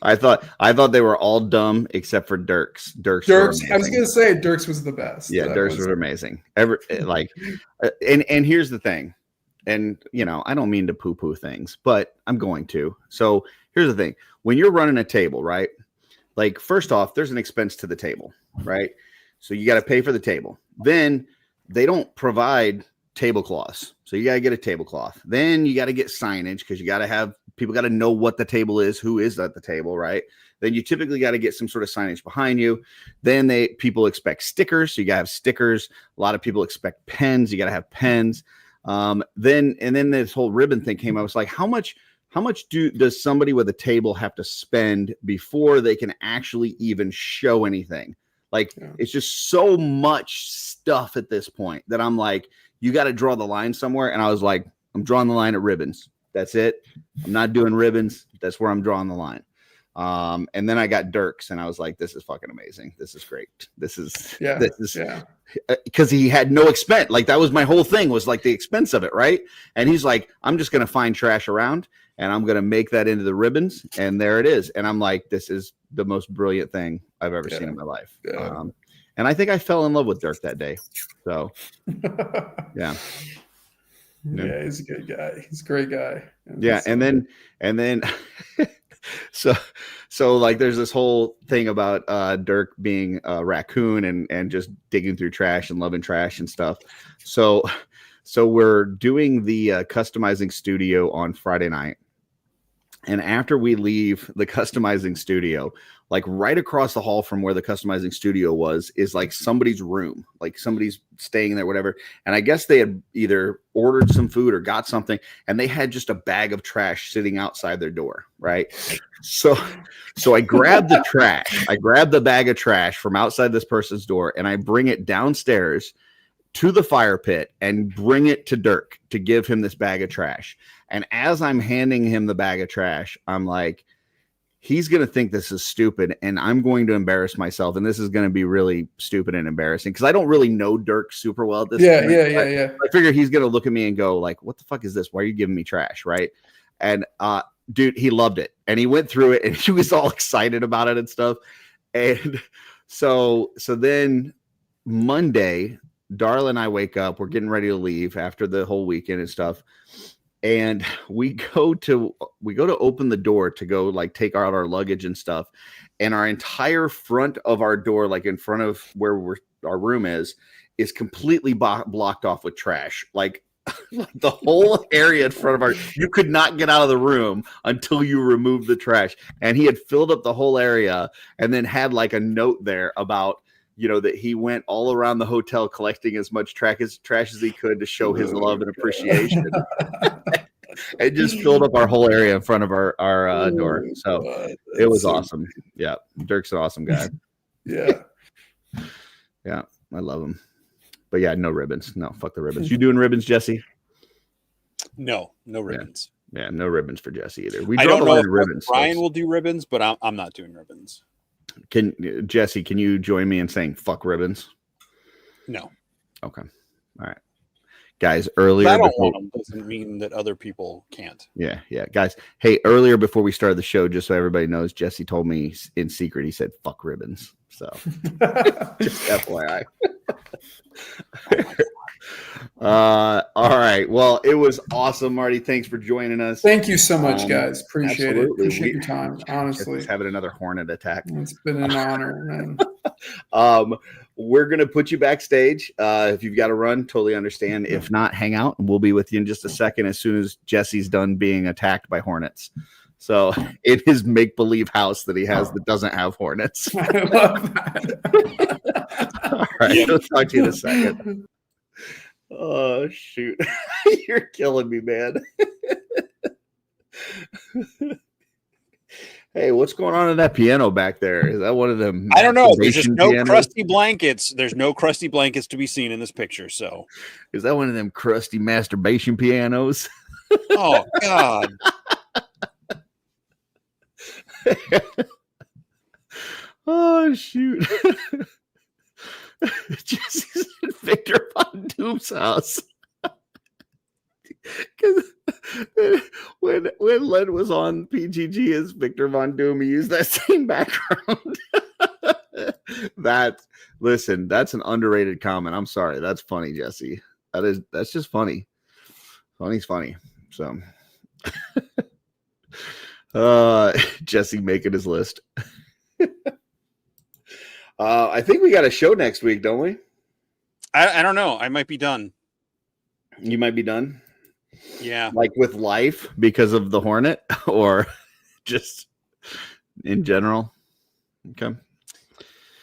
I thought they were all dumb except for Dirk's. Dirk's I was gonna say Dirk's was the best. Yeah, Dirk's was amazing. And here's the thing, and you know, I don't mean to poo-poo things, but I'm going to. So here's the thing: when you're running a table, right? Like, first off, there's an expense to the table, right? So you got to pay for the table. Then they don't provide tablecloths, so you got to get a tablecloth. Then you got to get signage because you got to have people got to know what the table is, who is at the table, right? Then you typically got to get some sort of signage behind you. Then people expect stickers, so you got to have stickers. A lot of people expect pens, you got to have pens. Then this whole ribbon thing came. I was like, how much does somebody with a table have to spend before they can actually even show anything? Like, it's just so much stuff at this point that I'm like, you got to draw the line somewhere. And I was like, I'm drawing the line at ribbons. That's it. I'm not doing ribbons. That's where I'm drawing the line. And then I got Dirk's and I was like, this is fucking amazing. This is great. This is because he had no expense. Like, that was my whole thing, was like the expense of it. Right. And he's like, I'm just going to find trash around and I'm going to make that into the ribbons. And there it is. And I'm like, this is the most brilliant thing I've ever seen in my life. And I think I fell in love with Dirk that day. So yeah. Yeah, he's a good guy. He's a great guy. Yeah, and then so like there's this whole thing about Dirk being a raccoon and just digging through trash and loving trash and stuff. So we're doing the customizing studio on Friday night. And after we leave the customizing studio, like right across the hall from where the customizing studio was, is like somebody's room, like somebody's staying there, whatever. And I guess they had either ordered some food or got something, and they had just a bag of trash sitting outside their door. Right. So I grabbed the trash. I grabbed the bag of trash from outside this person's door and I bring it downstairs to the fire pit and bring it to Dirk to give him this bag of trash. And as I'm handing him the bag of trash, I'm like, he's going to think this is stupid and I'm going to embarrass myself. And this is going to be really stupid and embarrassing because I don't really know Dirk super well at this point. Yeah. I figure he's going to look at me and go like, what the fuck is this? Why are you giving me trash? Right. And dude, he loved it. And he went through it and he was all excited about it and stuff. And so then Monday, Darla and I wake up, we're getting ready to leave after the whole weekend and stuff. And we go to open the door to go like take out our luggage and stuff. And our entire front of our door, like in front of where our room is completely blocked off with trash. Like the whole area in front of you could not get out of the room until you removed the trash. And he had filled up the whole area and then had like a note there about, you know, that he went all around the hotel collecting as much trash as he could to show his love and appreciation. It just filled up our whole area in front of our door. So it was awesome. Yeah. Dirk's an awesome guy. Yeah. Yeah. I love him. But yeah, no ribbons. No, fuck the ribbons. You doing ribbons, Jesse? No ribbons. Yeah, no ribbons for Jesse either. I don't know if ribbons. Brian will do ribbons, but I'm not doing ribbons. Jesse, can you join me in saying fuck ribbons? No. Okay. All right. Guys, earlier I don't before, want them doesn't mean that other people can't. yeah, guys. Hey, earlier before we started the show, just so everybody knows, Jesse told me in secret he said "fuck ribbons." So, just FYI. All right. Well, it was awesome, Marty. Thanks for joining us. Thank you so much, guys. Appreciate it. Absolutely. Appreciate your time. Honestly, Just having another hornet attack. it's been an honor, man. We're gonna put you backstage. If you've got to run, totally understand. If not, hang out, and we'll be with you in just a second as soon as Jesse's done being attacked by hornets. So in his make-believe house that he has that doesn't have hornets. I love that. All right, I'll talk to you in a second. Oh shoot, you're killing me, man. Hey, what's going on in that piano back there? Is that one of them? I don't know. There's just no pianos? crusty blankets. There's no crusty blankets to be seen in this picture. So, is that one of them crusty masturbation pianos? Oh God. Oh shoot. Jesse's in Victor Von Doom's house. Because when Len was on PGG as Victor Von Doom, he used that same background. That's an underrated comment. I'm sorry. That's funny, Jesse. That's just funny. Funny's funny. So Jesse making his list. I think we got a show next week, don't we? I don't know. I might be done. You might be done. Yeah. Like with life because of the Hornet or just in general? Okay.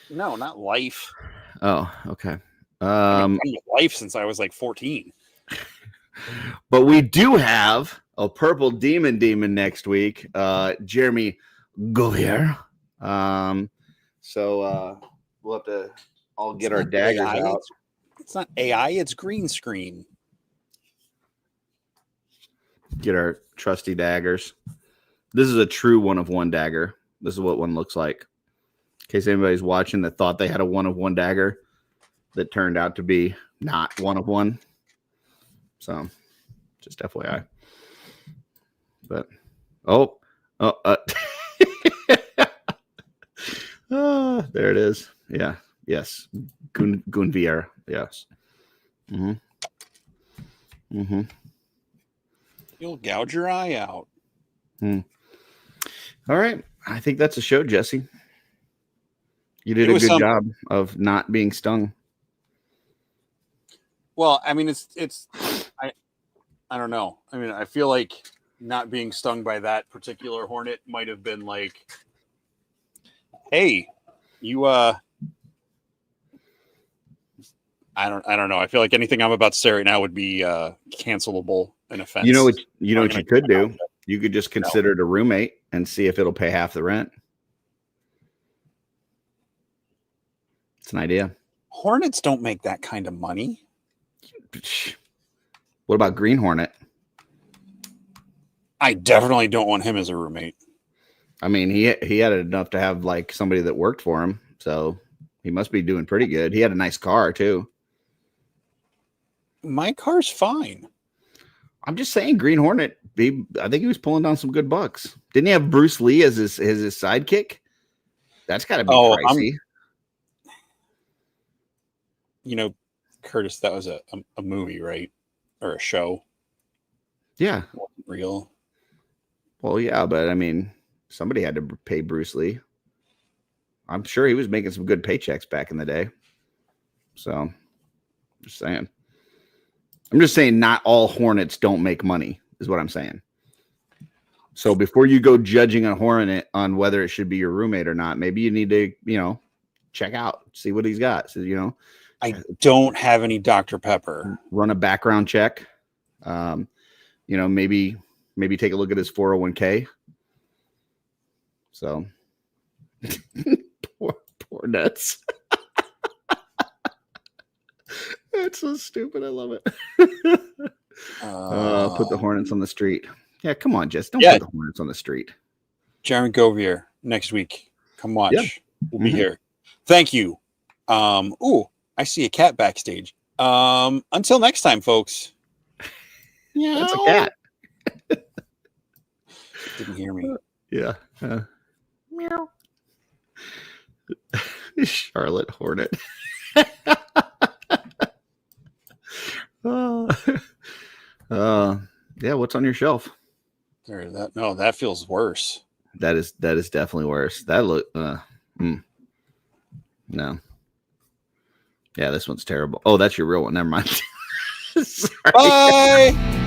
No, not life. Oh, okay. I've been with life since I was like 14. But we do have a purple demon next week. Jeremy Govier. So we'll have to all get our daggers AI. out. It's not AI, it's green screen. Get our trusty daggers. This is a true 1-of-1 dagger. This is what one looks like. In case anybody's watching that thought they had a 1-of-1 dagger that turned out to be not 1-of-1. So just FYI. But there it is. Yeah. Yes. Gunvier. Yes. You'll gouge your eye out. All right. I think that's a show, Jesse. You did a good job of not being stung. Well, I mean, I don't know. I mean, I feel like not being stung by that particular hornet might have been like, hey, you I don't know. I feel like anything I'm about to say right now would be cancelable, an offense. You know what you could do? You could just consider it a roommate and see if it'll pay half the rent. It's an idea. Hornets don't make that kind of money. What about Green Hornet? I definitely don't want him as a roommate. I mean, he had enough to have like somebody that worked for him, so he must be doing pretty good. He had a nice car too. My car's fine. I'm just saying, Green Hornet. I think he was pulling down some good bucks. Didn't he have Bruce Lee as his sidekick? That's got to be pricey. You know, Curtis, that was a movie, right? Or a show. Yeah. Real. Well, yeah, but I mean, somebody had to pay Bruce Lee. I'm sure he was making some good paychecks back in the day. So, just saying. I'm just saying not all Hornets don't make money, is what I'm saying. So before you go judging a Hornet on whether it should be your roommate or not, maybe you need to, check out, see what he's got. So, I don't have any Dr. Pepper. Run a background check. Maybe take a look at his 401k. So poor nuts. That's so stupid. I love it. Put the Hornets on the street. Yeah, come on, Jess. Don't put the Hornets on the street. Jeremy Govier next week. Come watch. Yeah. We'll be here. Thank you. I see a cat backstage. Until next time, folks. That's a cat. Didn't hear me. Yeah. Meow. Charlotte Hornet. Yeah, what's on your shelf? That feels worse. That is definitely worse. That look no. Yeah, this one's terrible. Oh, that's your real one. Never mind. Sorry. Bye.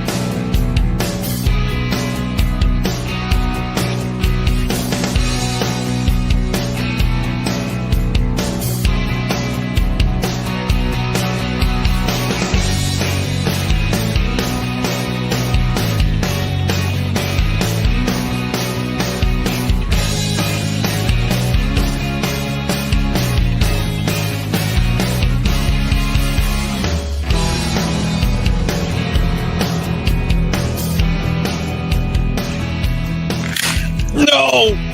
No!